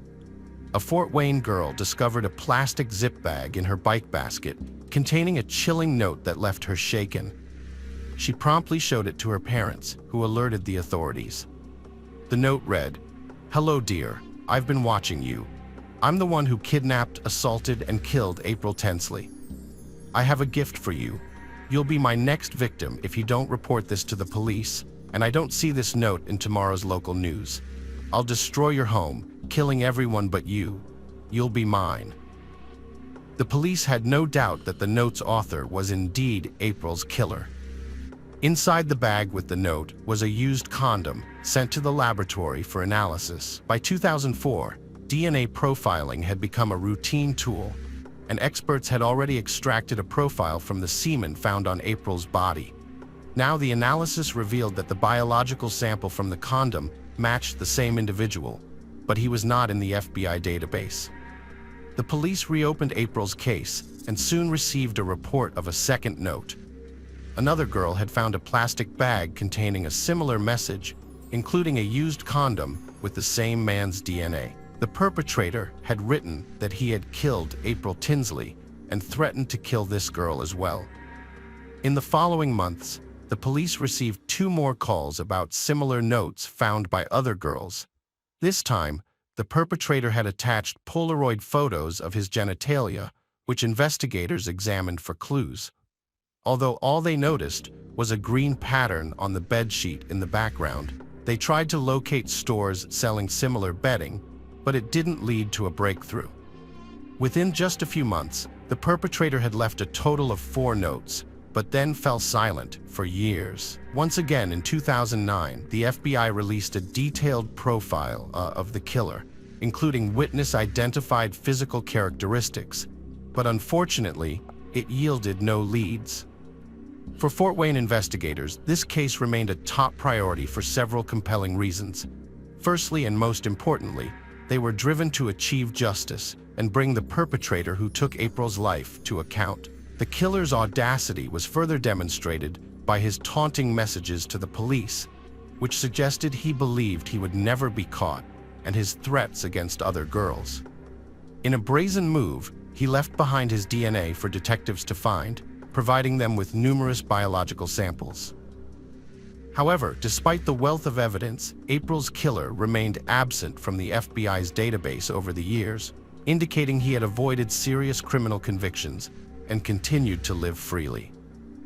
A Fort Wayne girl discovered a plastic zip bag in her bike basket containing a chilling note that left her shaken. She promptly showed it to her parents, who alerted the authorities. The note read, "Hello dear, I've been watching you. I'm the one who kidnapped, assaulted, and killed April Tinsley. I have a gift for you. You'll be my next victim if you don't report this to the police, and I don't see this note in tomorrow's local news. I'll destroy your home, killing everyone but you. You'll be mine." The police had no doubt that the note's author was indeed April's killer. Inside the bag with the note was a used condom sent to the laboratory for analysis. By 2004, DNA profiling had become a routine tool, and experts had already extracted a profile from the semen found on April's body. Now the analysis revealed that the biological sample from the condom matched the same individual, but he was not in the FBI database. The police reopened April's case and soon received a report of a second note. Another girl had found a plastic bag containing a similar message, including a used condom with the same man's DNA. The perpetrator had written that he had killed April Tinsley and threatened to kill this girl as well. In the following months, the police received 2 more calls about similar notes found by other girls. This time, the perpetrator had attached Polaroid photos of his genitalia, which investigators examined for clues. Although all they noticed was a green pattern on the bedsheet in the background, they tried to locate stores selling similar bedding, but it didn't lead to a breakthrough. Within just a few months, the perpetrator had left a total of 4 notes, but then fell silent for years. Once again, in 2009, the FBI released a detailed profile of the killer, including witness-identified physical characteristics, but unfortunately, it yielded no leads. For Fort Wayne investigators, this case remained a top priority for several compelling reasons. Firstly, and most importantly, they were driven to achieve justice and bring the perpetrator who took April's life to account. The killer's audacity was further demonstrated by his taunting messages to the police, which suggested he believed he would never be caught, and his threats against other girls. In a brazen move, he left behind his DNA for detectives to find, providing them with numerous biological samples. However, despite the wealth of evidence, April's killer remained absent from the FBI's database over the years, indicating he had avoided serious criminal convictions and continued to live freely.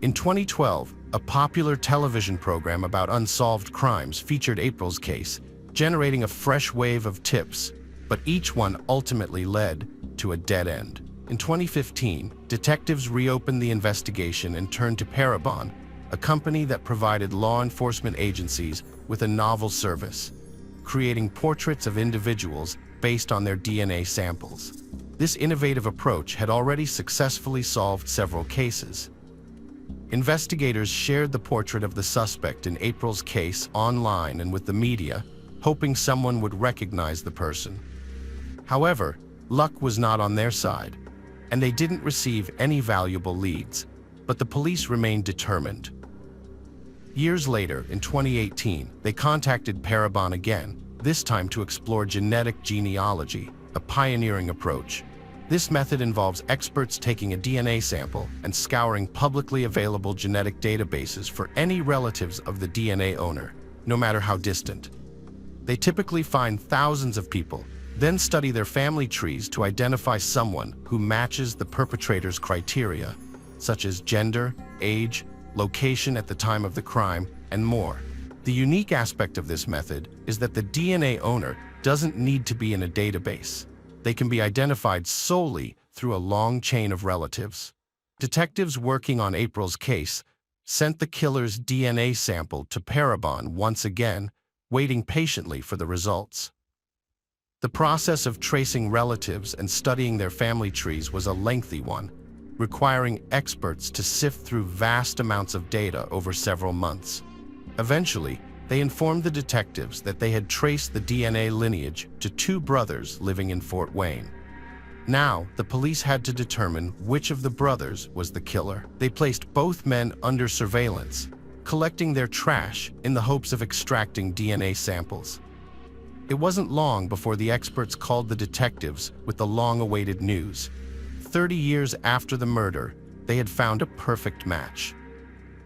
In 2012, a popular television program about unsolved crimes featured April's case, generating a fresh wave of tips, but each one ultimately led to a dead end. In 2015, detectives reopened the investigation and turned to Parabon, a company that provided law enforcement agencies with a novel service, creating portraits of individuals based on their DNA samples. This innovative approach had already successfully solved several cases. Investigators shared the portrait of the suspect in April's case online and with the media, hoping someone would recognize the person. However, luck was not on their side, and they didn't receive any valuable leads, but the police remained determined. Years later, in 2018, they contacted Parabon again, this time to explore genetic genealogy, a pioneering approach. This method involves experts taking a DNA sample and scouring publicly available genetic databases for any relatives of the DNA owner, no matter how distant. They typically find thousands of people, then study their family trees to identify someone who matches the perpetrator's criteria, such as gender, age, location at the time of the crime, and more. The unique aspect of this method is that the DNA owner doesn't need to be in a database. They can be identified solely through a long chain of relatives. Detectives working on April's case sent the killer's DNA sample to Parabon once again, waiting patiently for the results. The process of tracing relatives and studying their family trees was a lengthy one, requiring experts to sift through vast amounts of data over several months. Eventually, they informed the detectives that they had traced the DNA lineage to two brothers living in Fort Wayne. Now, the police had to determine which of the brothers was the killer. They placed both men under surveillance, collecting their trash in the hopes of extracting DNA samples. It wasn't long before the experts called the detectives with the long-awaited news. 30 years after the murder, they had found a perfect match.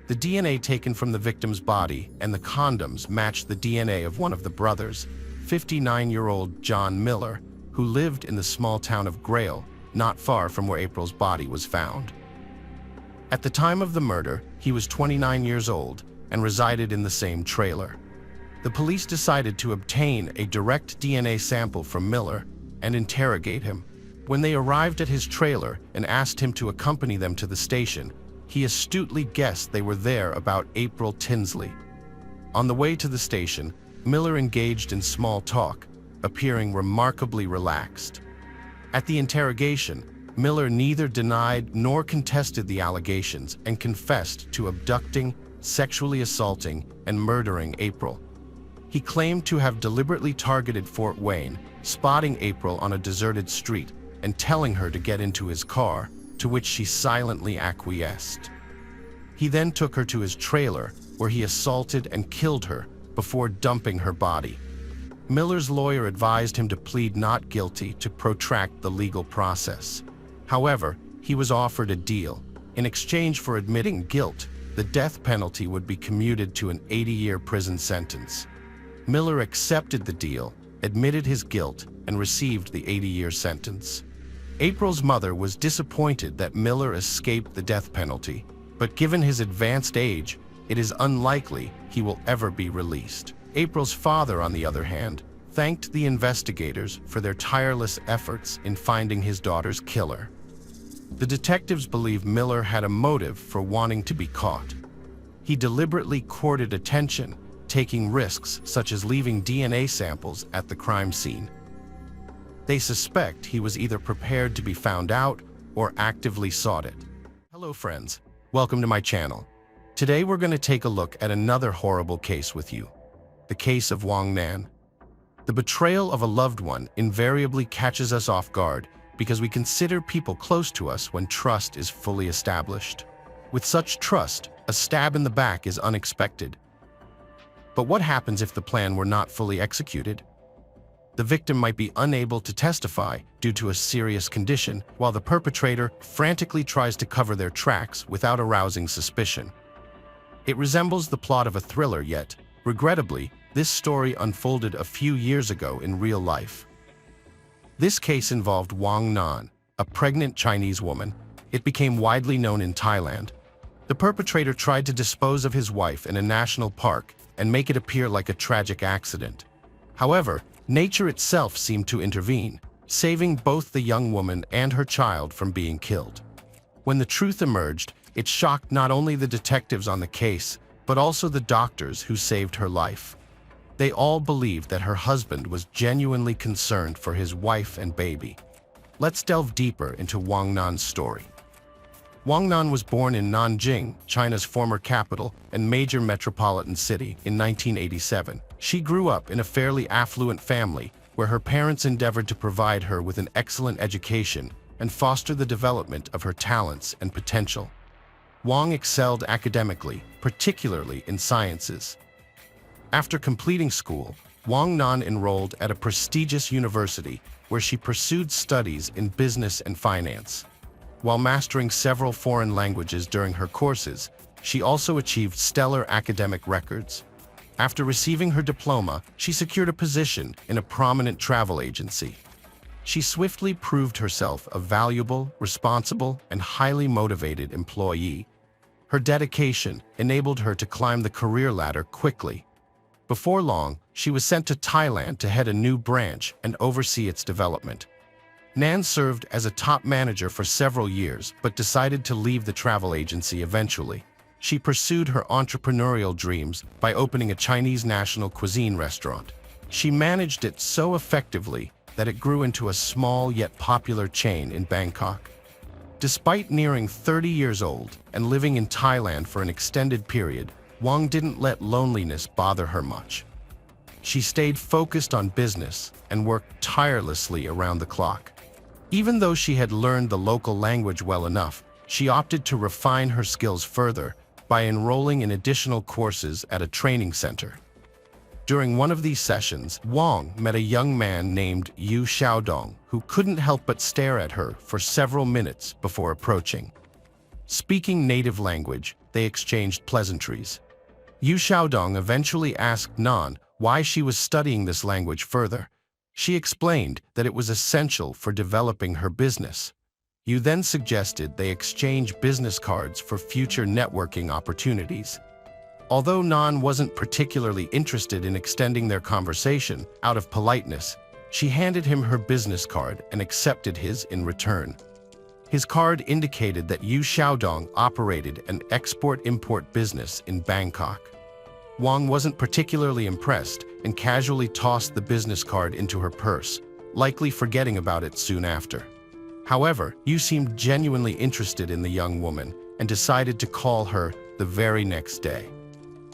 The DNA taken from the victim's body and the condoms matched the DNA of one of the brothers, 59-year-old John Miller, who lived in the small town of Grail, not far from where April's body was found. At the time of the murder, he was 29 years old and resided in the same trailer. The police decided to obtain a direct DNA sample from Miller and interrogate him. When they arrived at his trailer and asked him to accompany them to the station, he astutely guessed they were there about April Tinsley. On the way to the station, Miller engaged in small talk, appearing remarkably relaxed. At the interrogation, Miller neither denied nor contested the allegations and confessed to abducting, sexually assaulting, and murdering April. He claimed to have deliberately targeted Fort Wayne, spotting April on a deserted street and telling her to get into his car, to which she silently acquiesced. He then took her to his trailer, where he assaulted and killed her before dumping her body. Miller's lawyer advised him to plead not guilty to protract the legal process. However, he was offered a deal. In exchange for admitting guilt, the death penalty would be commuted to an 80-year prison sentence. Miller accepted the deal, admitted his guilt, and received the 80-year sentence. April's mother was disappointed that Miller escaped the death penalty, but given his advanced age, it is unlikely he will ever be released. April's father, on the other hand, thanked the investigators for their tireless efforts in finding his daughter's killer. The detectives believe Miller had a motive for wanting to be caught. He deliberately courted attention, taking risks such as leaving DNA samples at the crime scene. They suspect he was either prepared to be found out or actively sought it. Hello friends, welcome to my channel. Today we're going to take a look at another horrible case with you, the case of Wong Nan. The betrayal of a loved one invariably catches us off guard because we consider people close to us when trust is fully established. With such trust, a stab in the back is unexpected. But what happens if the plan were not fully executed? The victim might be unable to testify due to a serious condition, while the perpetrator frantically tries to cover their tracks without arousing suspicion. It resembles the plot of a thriller, yet, regrettably, this story unfolded a few years ago in real life. This case involved Wong Nan, a pregnant Chinese woman. It became widely known in Thailand. The perpetrator tried to dispose of his wife in a national park and make it appear like a tragic accident. However, nature itself seemed to intervene, saving both the young woman and her child from being killed. When the truth emerged, it shocked not only the detectives on the case, but also the doctors who saved her life. They all believed that her husband was genuinely concerned for his wife and baby. Let's delve deeper into Wong Nan's story. Wong Nan was born in Nanjing, China's former capital and major metropolitan city, in 1987. She grew up in a fairly affluent family where her parents endeavored to provide her with an excellent education and foster the development of her talents and potential. Wong excelled academically, particularly in sciences. After completing school, Wong Nan enrolled at a prestigious university where she pursued studies in business and finance. While mastering several foreign languages during her courses, she also achieved stellar academic records. After receiving her diploma, she secured a position in a prominent travel agency. She swiftly proved herself a valuable, responsible, and highly motivated employee. Her dedication enabled her to climb the career ladder quickly. Before long, she was sent to Thailand to head a new branch and oversee its development. Nan served as a top manager for several years, but decided to leave the travel agency eventually. She pursued her entrepreneurial dreams by opening a Chinese national cuisine restaurant. She managed it so effectively that it grew into a small yet popular chain in Bangkok. Despite nearing 30 years old and living in Thailand for an extended period, Wong didn't let loneliness bother her much. She stayed focused on business and worked tirelessly around the clock. Even though she had learned the local language well enough, she opted to refine her skills further by enrolling in additional courses at a training center. During one of these sessions, Wong met a young man named Yu Xiaodong who couldn't help but stare at her for several minutes before approaching. Speaking native language, they exchanged pleasantries. Yu Xiaodong eventually asked Nan why she was studying this language further. She explained that it was essential for developing her business. Yu then suggested they exchange business cards for future networking opportunities. Although Nan wasn't particularly interested in extending their conversation, out of politeness, she handed him her business card and accepted his in return. His card indicated that Yu Xiaodong operated an export-import business in Bangkok. Wong wasn't particularly impressed and casually tossed the business card into her purse, likely forgetting about it soon after. However, Yu seemed genuinely interested in the young woman and decided to call her the very next day.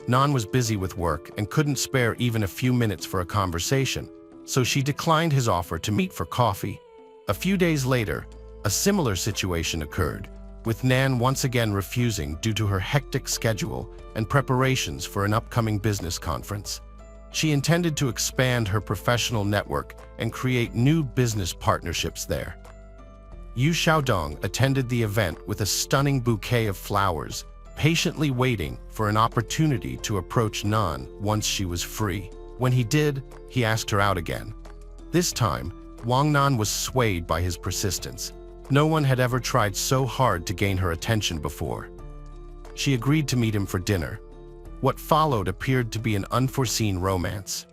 Nan was busy with work and couldn't spare even a few minutes for a conversation, so she declined his offer to meet for coffee. A few days later, a similar situation occurred, with Nan once again refusing due to her hectic schedule and preparations for an upcoming business conference. She intended to expand her professional network and create new business partnerships there. Yu Xiaodong attended the event with a stunning bouquet of flowers, patiently waiting for an opportunity to approach Nan once she was free. When he did, he asked her out again. This time, Wong Nan was swayed by his persistence. No one had ever tried so hard to gain her attention before. She agreed to meet him for dinner. What followed appeared to be an unforeseen romance.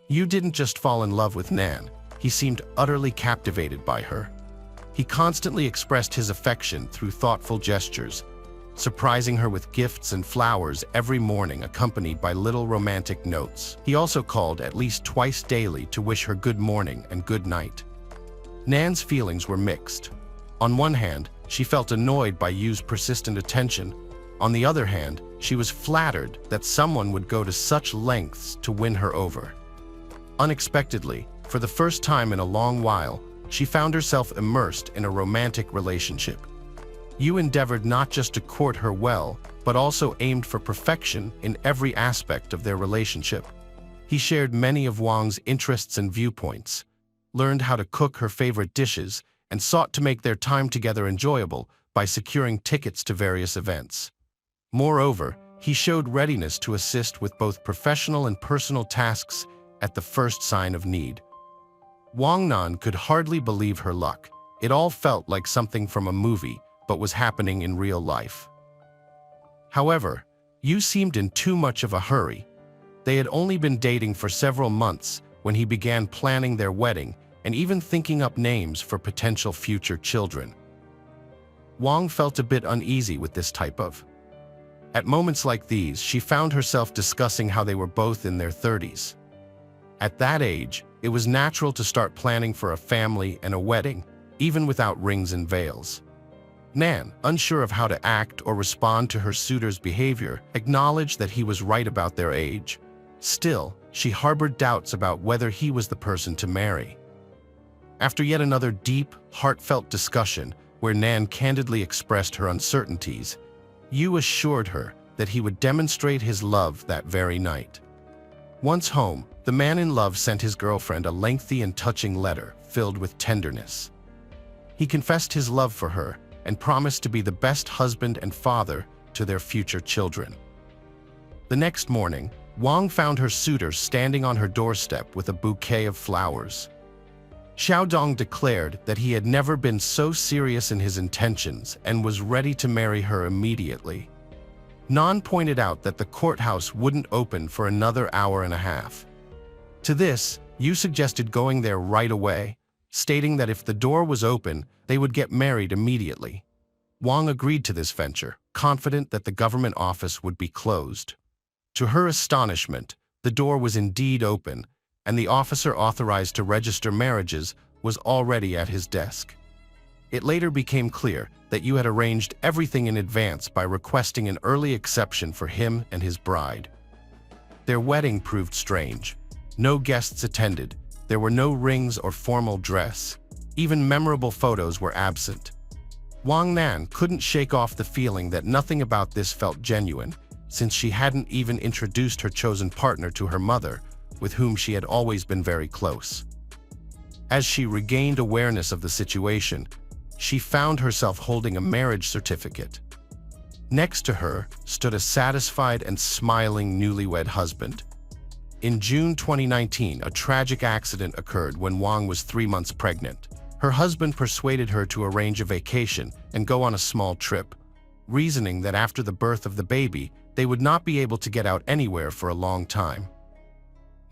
Yu didn't just fall in love with Nan, he seemed utterly captivated by her. He constantly expressed his affection through thoughtful gestures, surprising her with gifts and flowers every morning accompanied by little romantic notes. He also called at least twice daily to wish her good morning and good night. Nan's feelings were mixed. On one hand, she felt annoyed by Yu's persistent attention. On the other hand, she was flattered that someone would go to such lengths to win her over. Unexpectedly, for the first time in a long while, she found herself immersed in a romantic relationship. Yu endeavored not just to court her well, but also aimed for perfection in every aspect of their relationship. He shared many of Wong's interests and viewpoints, learned how to cook her favorite dishes, and sought to make their time together enjoyable by securing tickets to various events. Moreover, he showed readiness to assist with both professional and personal tasks at the first sign of need. Wong Nan could hardly believe her luck. It all felt like something from a movie, but was happening in real life. However, Yu seemed in too much of a hurry. They had only been dating for several months, when he began planning their wedding and even thinking up names for potential future children. Wong felt a bit uneasy with this type of. At moments like these, she found herself discussing how they were both in their 30s. At that age, it was natural to start planning for a family and a wedding, even without rings and veils. Nan, unsure of how to act or respond to her suitor's behavior, acknowledged that he was right about their age. Still, she harbored doubts about whether he was the person to marry. After yet another deep, heartfelt discussion, where Nan candidly expressed her uncertainties, Yu assured her that he would demonstrate his love that very night. Once home, the man in love sent his girlfriend a lengthy and touching letter filled with tenderness. He confessed his love for her and promised to be the best husband and father to their future children. The next morning, Wong found her suitor standing on her doorstep with a bouquet of flowers. Xiaodong declared that he had never been so serious in his intentions and was ready to marry her immediately. Nan pointed out that the courthouse wouldn't open for another hour and a half. To this, Yu suggested going there right away, stating that if the door was open, they would get married immediately. Wong agreed to this venture, confident that the government office would be closed. To her astonishment, the door was indeed open, and the officer authorized to register marriages was already at his desk. It later became clear that Yu had arranged everything in advance by requesting an early exception for him and his bride. Their wedding proved strange. No guests attended, there were no rings or formal dress. Even memorable photos were absent. Wong Nan couldn't shake off the feeling that nothing about this felt genuine, since she hadn't even introduced her chosen partner to her mother, with whom she had always been very close. As she regained awareness of the situation, she found herself holding a marriage certificate. Next to her stood a satisfied and smiling newlywed husband. In June 2019, a tragic accident occurred when Wong was 3 months pregnant. Her husband persuaded her to arrange a vacation and go on a small trip, reasoning that after the birth of the baby, they would not be able to get out anywhere for a long time.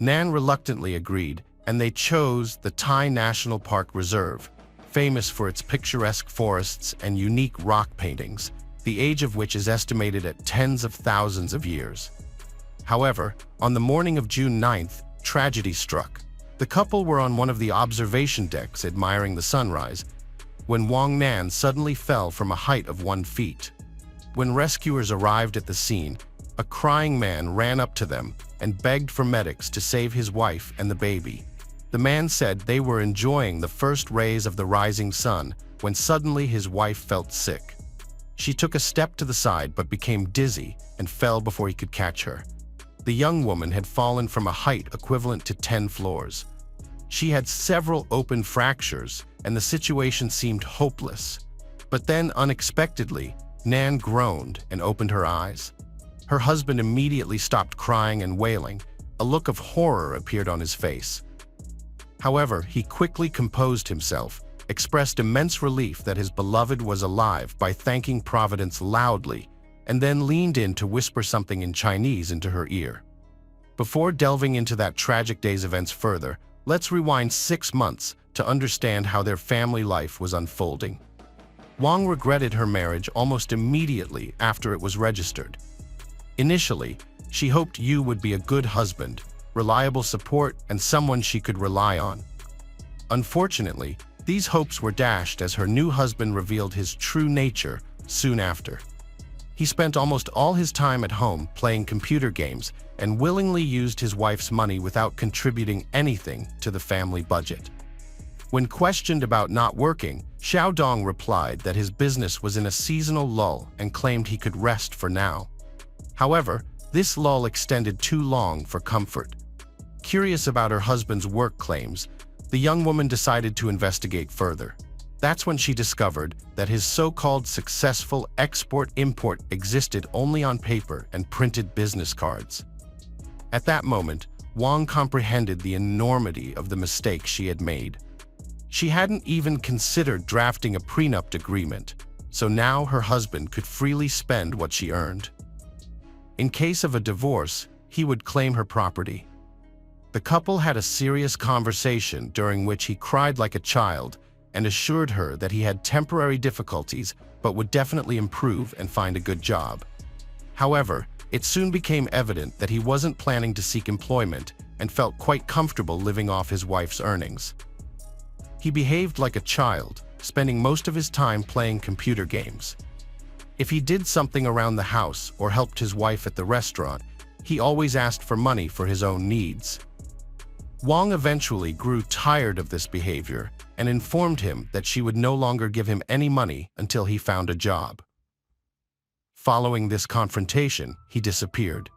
Nan reluctantly agreed, and they chose the Thai National Park Reserve, famous for its picturesque forests and unique rock paintings, the age of which is estimated at tens of thousands of years. However, on the morning of June 9th, tragedy struck. The couple were on one of the observation decks admiring the sunrise, when Wong Nan suddenly fell from a height of 1 feet. When rescuers arrived at the scene, a crying man ran up to them and begged for medics to save his wife and the baby. The man said they were enjoying the first rays of the rising sun when suddenly his wife felt sick. She took a step to the side but became dizzy and fell before he could catch her. The young woman had fallen from a height equivalent to 10 floors. She had several open fractures and the situation seemed hopeless. But then, unexpectedly, Nan groaned and opened her eyes. Her husband immediately stopped crying and wailing. A look of horror appeared on his face. However, he quickly composed himself, expressed immense relief that his beloved was alive by thanking Providence loudly, and then leaned in to whisper something in Chinese into her ear. Before delving into that tragic day's events further, let's rewind 6 months to understand how their family life was unfolding. Wong regretted her marriage almost immediately after it was registered. Initially, she hoped Yu would be a good husband, reliable support, and someone she could rely on. Unfortunately, these hopes were dashed as her new husband revealed his true nature soon after. He spent almost all his time at home playing computer games and willingly used his wife's money without contributing anything to the family budget. When questioned about not working, Xiaodong replied that his business was in a seasonal lull and claimed he could rest for now. However, this lull extended too long for comfort. Curious about her husband's work claims, the young woman decided to investigate further. That's when she discovered that his so-called successful export-import existed only on paper and printed business cards. At that moment, Wong comprehended the enormity of the mistake she had made. She hadn't even considered drafting a prenup agreement, so now her husband could freely spend what she earned. In case of a divorce, he would claim her property. The couple had a serious conversation during which he cried like a child and assured her that he had temporary difficulties but would definitely improve and find a good job. However, it soon became evident that he wasn't planning to seek employment and felt quite comfortable living off his wife's earnings. He behaved like a child, spending most of his time playing computer games. If he did something around the house or helped his wife at the restaurant, he always asked for money for his own needs. Wong eventually grew tired of this behavior and informed him that she would no longer give him any money until he found a job. Following this confrontation, he disappeared.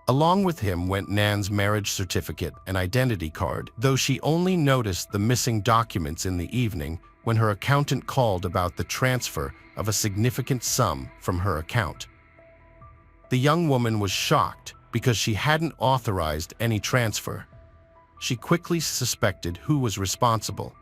Along with him went Nan's marriage certificate and identity card, though she only noticed the missing documents in the evening when her accountant called about the transfer of a significant sum from her account. The young woman was shocked because she hadn't authorized any transfer. She quickly suspected who was responsible.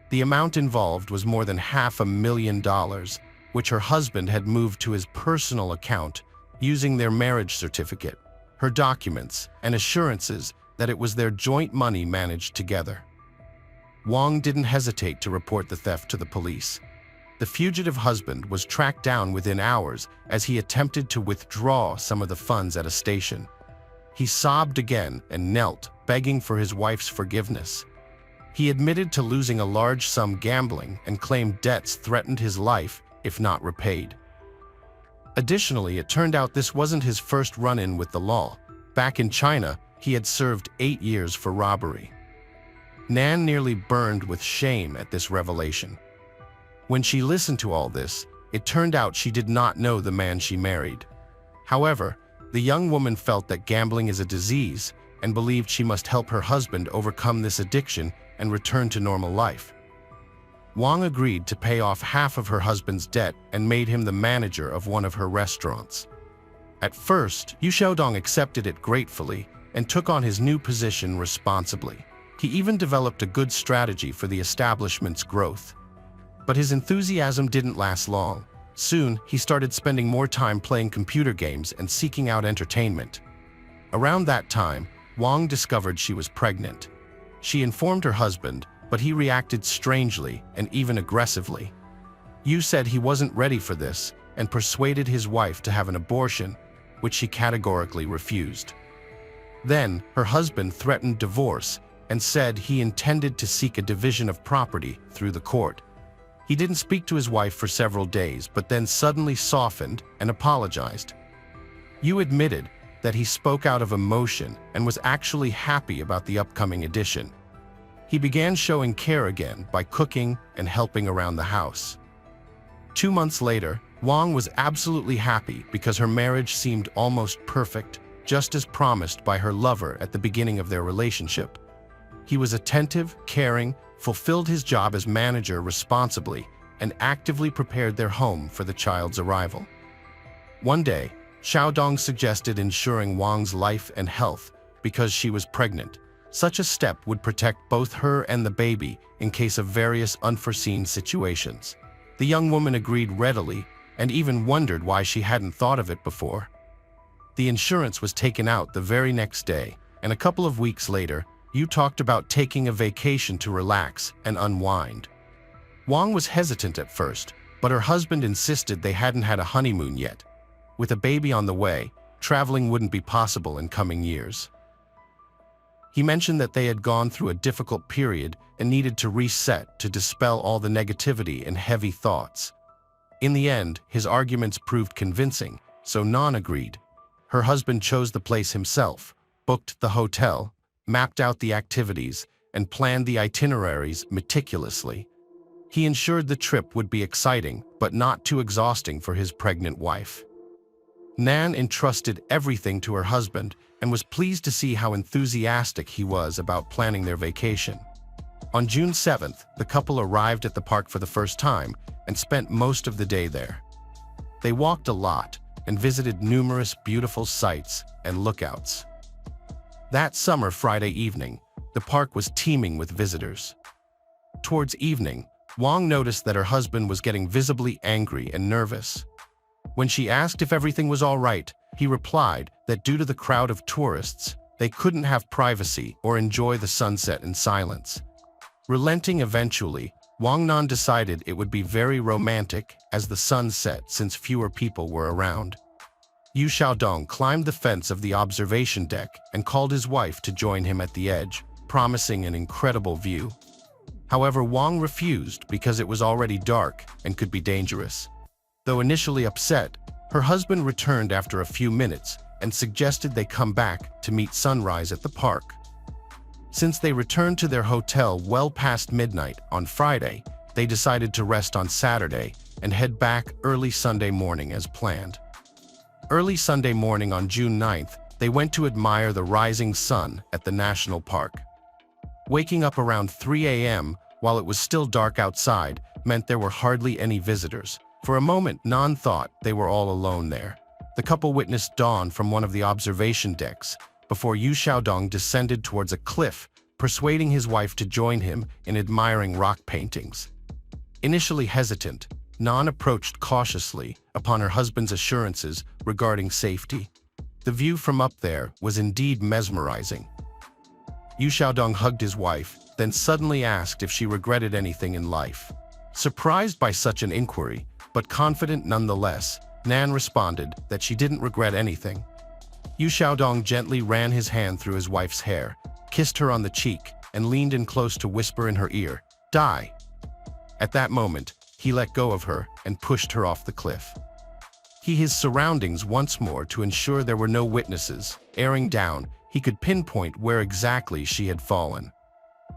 The amount involved was more than $500,000, which her husband had moved to his personal account using their marriage certificate, her documents, and assurances that it was their joint money managed together. Wong didn't hesitate to report the theft to the police. The fugitive husband was tracked down within hours as he attempted to withdraw some of the funds at a station. He sobbed again and knelt, begging for his wife's forgiveness. He admitted to losing a large sum gambling and claimed debts threatened his life if not repaid. Additionally, it turned out this wasn't his first run-in with the law. Back in China, he had served 8 years for robbery. Nan nearly burned with shame at this revelation. When she listened to all this, it turned out she did not know the man she married. However, the young woman felt that gambling is a disease and believed she must help her husband overcome this addiction and return to normal life. Wong agreed to pay off half of her husband's debt and made him the manager of one of her restaurants. At first, Yu Xiaodong accepted it gratefully and took on his new position responsibly. He even developed a good strategy for the establishment's growth. But his enthusiasm didn't last long. Soon, he started spending more time playing computer games and seeking out entertainment. Around that time, Wong discovered she was pregnant. She informed her husband, but he reacted strangely and even aggressively. Yu said he wasn't ready for this and persuaded his wife to have an abortion, which she categorically refused. Then, her husband threatened divorce and said he intended to seek a division of property through the court. He didn't speak to his wife for several days, but then suddenly softened and apologized. Yu admitted that he spoke out of emotion and was actually happy about the upcoming addition. He began showing care again by cooking and helping around the house. 2 months later, Wong was absolutely happy because her marriage seemed almost perfect, just as promised by her lover at the beginning of their relationship. He was attentive, caring, fulfilled his job as manager responsibly, and actively prepared their home for the child's arrival. One day, Xiaodong suggested ensuring Wang's life and health because she was pregnant. Such a step would protect both her and the baby in case of various unforeseen situations. The young woman agreed readily and even wondered why she hadn't thought of it before. The insurance was taken out the very next day, and a couple of weeks later, Yu talked about taking a vacation to relax and unwind. Wong was hesitant at first, but her husband insisted they hadn't had a honeymoon yet. With a baby on the way, traveling wouldn't be possible in coming years. He mentioned that they had gone through a difficult period and needed to reset to dispel all the negativity and heavy thoughts. In the end, his arguments proved convincing, so Nan agreed. Her husband chose the place himself, booked the hotel, mapped out the activities, and planned the itineraries meticulously. He ensured the trip would be exciting, but not too exhausting for his pregnant wife. Nan entrusted everything to her husband and was pleased to see how enthusiastic he was about planning their vacation. On June 7th, the couple arrived at the park for the first time and spent most of the day there. They walked a lot and visited numerous beautiful sights and lookouts. That summer Friday evening, the park was teeming with visitors. Towards evening, Wong noticed that her husband was getting visibly angry and nervous. When she asked if everything was all right, he replied that due to the crowd of tourists, They couldn't have privacy or enjoy the sunset in silence. Relenting eventually, Wong Nan decided it would be very romantic as the sun set since fewer people were around. Yu Xiaodong climbed the fence of the observation deck and called his wife to join him at the edge, promising an incredible view. However, Wong refused because it was already dark and could be dangerous. Though initially upset, her husband returned after a few minutes and suggested they come back to meet sunrise at the park. Since they returned to their hotel well past midnight on Friday, they decided to rest on Saturday and head back early Sunday morning as planned. Early Sunday morning on June 9th, they went to admire the rising sun at the national park. Waking up around 3 a.m. while it was still dark outside meant there were hardly any visitors. For a moment, Nan thought they were all alone there. The couple witnessed dawn from one of the observation decks before Yu Xiaodong descended towards a cliff, persuading his wife to join him in admiring rock paintings. Initially hesitant, Nan approached cautiously upon her husband's assurances regarding safety. The view from up there was indeed mesmerizing. Yu Xiaodong hugged his wife, then suddenly asked if she regretted anything in life. Surprised by such an inquiry, but confident nonetheless, Nan responded that she didn't regret anything. Yu Xiaodong gently ran his hand through his wife's hair, kissed her on the cheek, and leaned in close to whisper in her ear, "Die." At that moment, he let go of her and pushed her off the cliff. His surroundings once more to ensure there were no witnesses. Airing down, he could pinpoint where exactly she had fallen.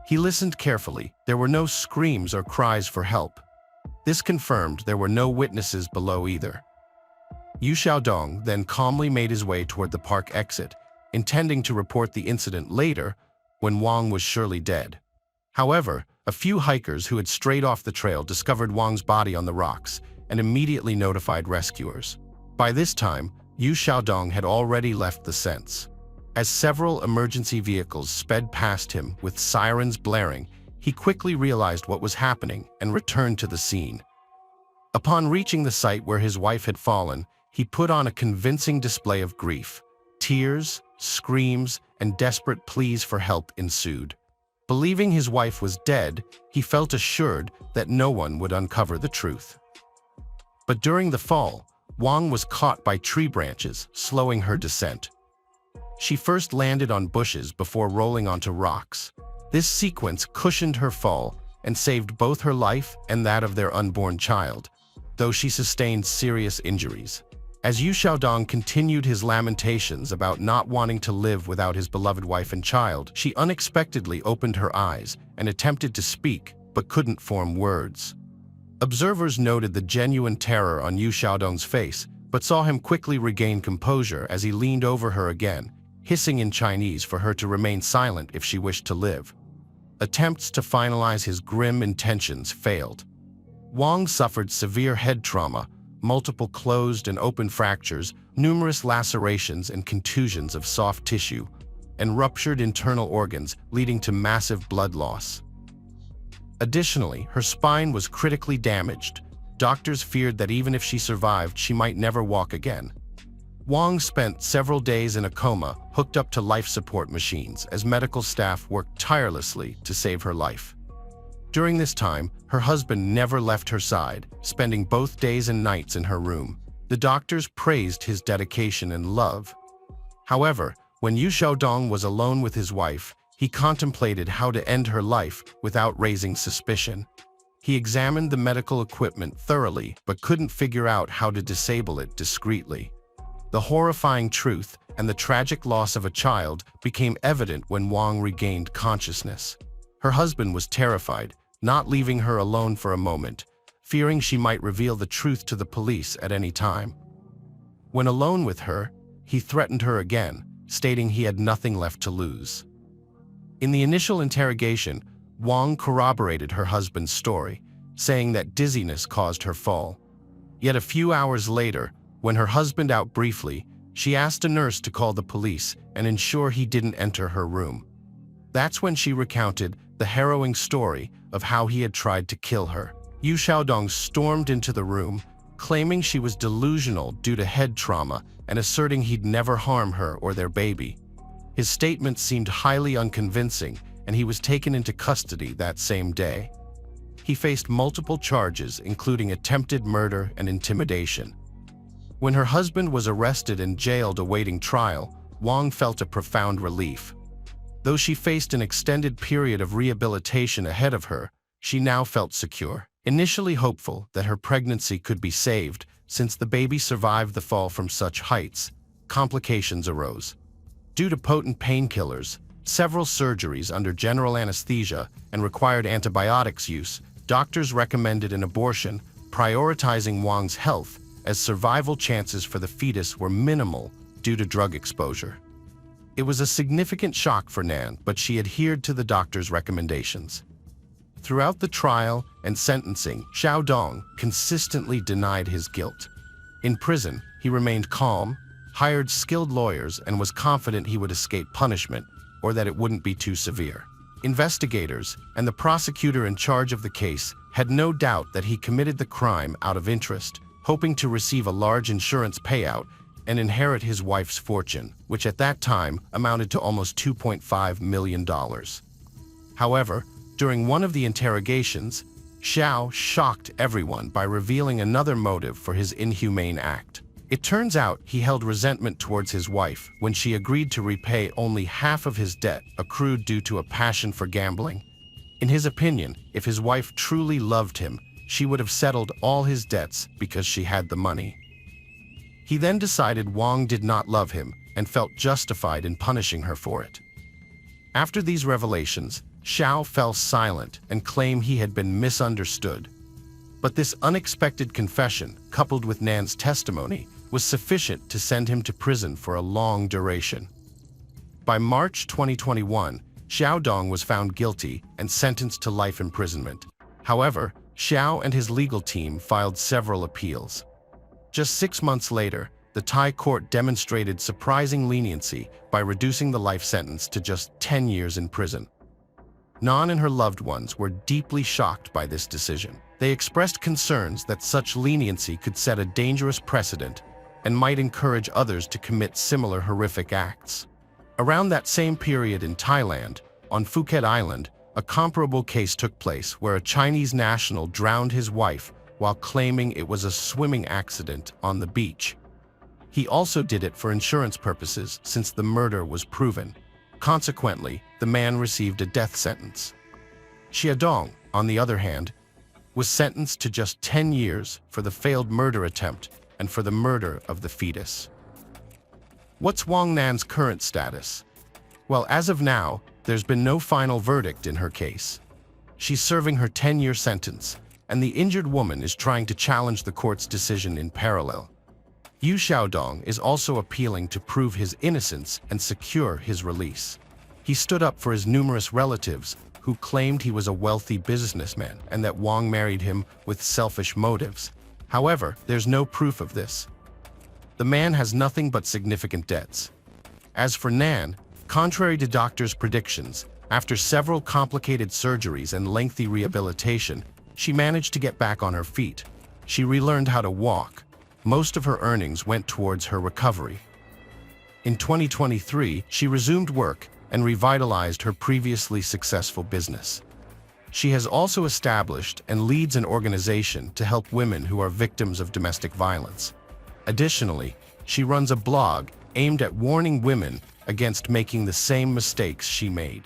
He listened carefully. There were no screams or cries for help. This confirmed there were no witnesses below either. Yu Xiaodong then calmly made his way toward the park exit, intending to report the incident later when Wong was surely dead. However, a few hikers who had strayed off the trail discovered Wong's body on the rocks and immediately notified rescuers. By this time, Yu Xiaodong had already left the scene. As several emergency vehicles sped past him with sirens blaring, he quickly realized what was happening and returned to the scene. Upon reaching the site where his wife had fallen, he put on a convincing display of grief. Tears, screams, and desperate pleas for help ensued. Believing his wife was dead, he felt assured that no one would uncover the truth. But during the fall, Wong was caught by tree branches, slowing her descent. She first landed on bushes before rolling onto rocks. This sequence cushioned her fall and saved both her life and that of their unborn child, though she sustained serious injuries. As Yu Xiaodong continued his lamentations about not wanting to live without his beloved wife and child, she unexpectedly opened her eyes and attempted to speak, but couldn't form words. Observers noted the genuine terror on Yu Xiaodong's face, but saw him quickly regain composure as he leaned over her again, hissing in Chinese for her to remain silent if she wished to live. Attempts to finalize his grim intentions failed. Wong suffered severe head trauma, multiple closed and open fractures, numerous lacerations and contusions of soft tissue, and ruptured internal organs, leading to massive blood loss. Additionally, her spine was critically damaged. Doctors feared that even if she survived, she might never walk again. Wong spent several days in a coma, hooked up to life support machines, as medical staff worked tirelessly to save her life. During this time, her husband never left her side, spending both days and nights in her room. The doctors praised his dedication and love. However, when Yu Xiaodong was alone with his wife, he contemplated how to end her life without raising suspicion. He examined the medical equipment thoroughly, but couldn't figure out how to disable it discreetly. The horrifying truth and the tragic loss of a child became evident when Wong regained consciousness. Her husband was terrified, not leaving her alone for a moment, fearing she might reveal the truth to the police at any time. When alone with her, he threatened her again, stating he had nothing left to lose. In the initial interrogation, Wong corroborated her husband's story, saying that dizziness caused her fall. Yet a few hours later, when her husband out briefly, she asked a nurse to call the police and ensure he didn't enter her room. That's when she recounted the harrowing story of how he had tried to kill her. Yu Xiaodong stormed into the room, claiming she was delusional due to head trauma and asserting he'd never harm her or their baby. His statement seemed highly unconvincing, and he was taken into custody that same day. He faced multiple charges, including attempted murder and intimidation. When her husband was arrested and jailed awaiting trial, Wong felt a profound relief. Though she faced an extended period of rehabilitation ahead of her, she now felt secure. Initially hopeful that her pregnancy could be saved, since the baby survived the fall from such heights, complications arose. Due to potent painkillers, several surgeries under general anesthesia, and required antibiotics use, doctors recommended an abortion, prioritizing Wong's health, as survival chances for the fetus were minimal due to drug exposure. It was a significant shock for Nan, but she adhered to the doctor's recommendations. Throughout the trial and sentencing, Xiaodong consistently denied his guilt. In prison, he remained calm, hired skilled lawyers, and was confident he would escape punishment, or that it wouldn't be too severe. Investigators and the prosecutor in charge of the case had no doubt that he committed the crime out of interest, hoping to receive a large insurance payout and inherit his wife's fortune, which at that time amounted to almost $2.5 million. However, during one of the interrogations, Xiao shocked everyone by revealing another motive for his inhumane act. It turns out he held resentment towards his wife when she agreed to repay only half of his debt accrued due to a passion for gambling. In his opinion, if his wife truly loved him, she would have settled all his debts because she had the money. He then decided Wong did not love him and felt justified in punishing her for it. After these revelations, Xiao fell silent and claimed he had been misunderstood. But this unexpected confession, coupled with Nan's testimony, was sufficient to send him to prison for a long duration. By March 2021, Xiaodong was found guilty and sentenced to life imprisonment. However, Xiao and his legal team filed several appeals. Just 6 months later, the Thai court demonstrated surprising leniency by reducing the life sentence to just 10 years in prison. Nan and her loved ones were deeply shocked by this decision. They expressed concerns that such leniency could set a dangerous precedent and might encourage others to commit similar horrific acts. Around that same period in Thailand, on Phuket Island, a comparable case took place where a Chinese national drowned his wife while claiming it was a swimming accident on the beach. He also did it for insurance purposes since the murder was proven. Consequently, the man received a death sentence. Xiaodong, on the other hand, was sentenced to just 10 years for the failed murder attempt and for the murder of the fetus. What's Wong Nan's current status? Well, as of now, there's been no final verdict in her case. She's serving her 10-year sentence, and the injured woman is trying to challenge the court's decision in parallel. Yu Xiaodong is also appealing to prove his innocence and secure his release. He stood up for his numerous relatives who claimed he was a wealthy businessman and that Wong married him with selfish motives. However, there's no proof of this. The man has nothing but significant debts. As for Nan, contrary to doctors' predictions, after several complicated surgeries and lengthy rehabilitation, she managed to get back on her feet. She relearned how to walk. Most of her earnings went towards her recovery. In 2023, she resumed work and revitalized her previously successful business. She has also established and leads an organization to help women who are victims of domestic violence. Additionally, she runs a blog aimed at warning women against making the same mistakes she made.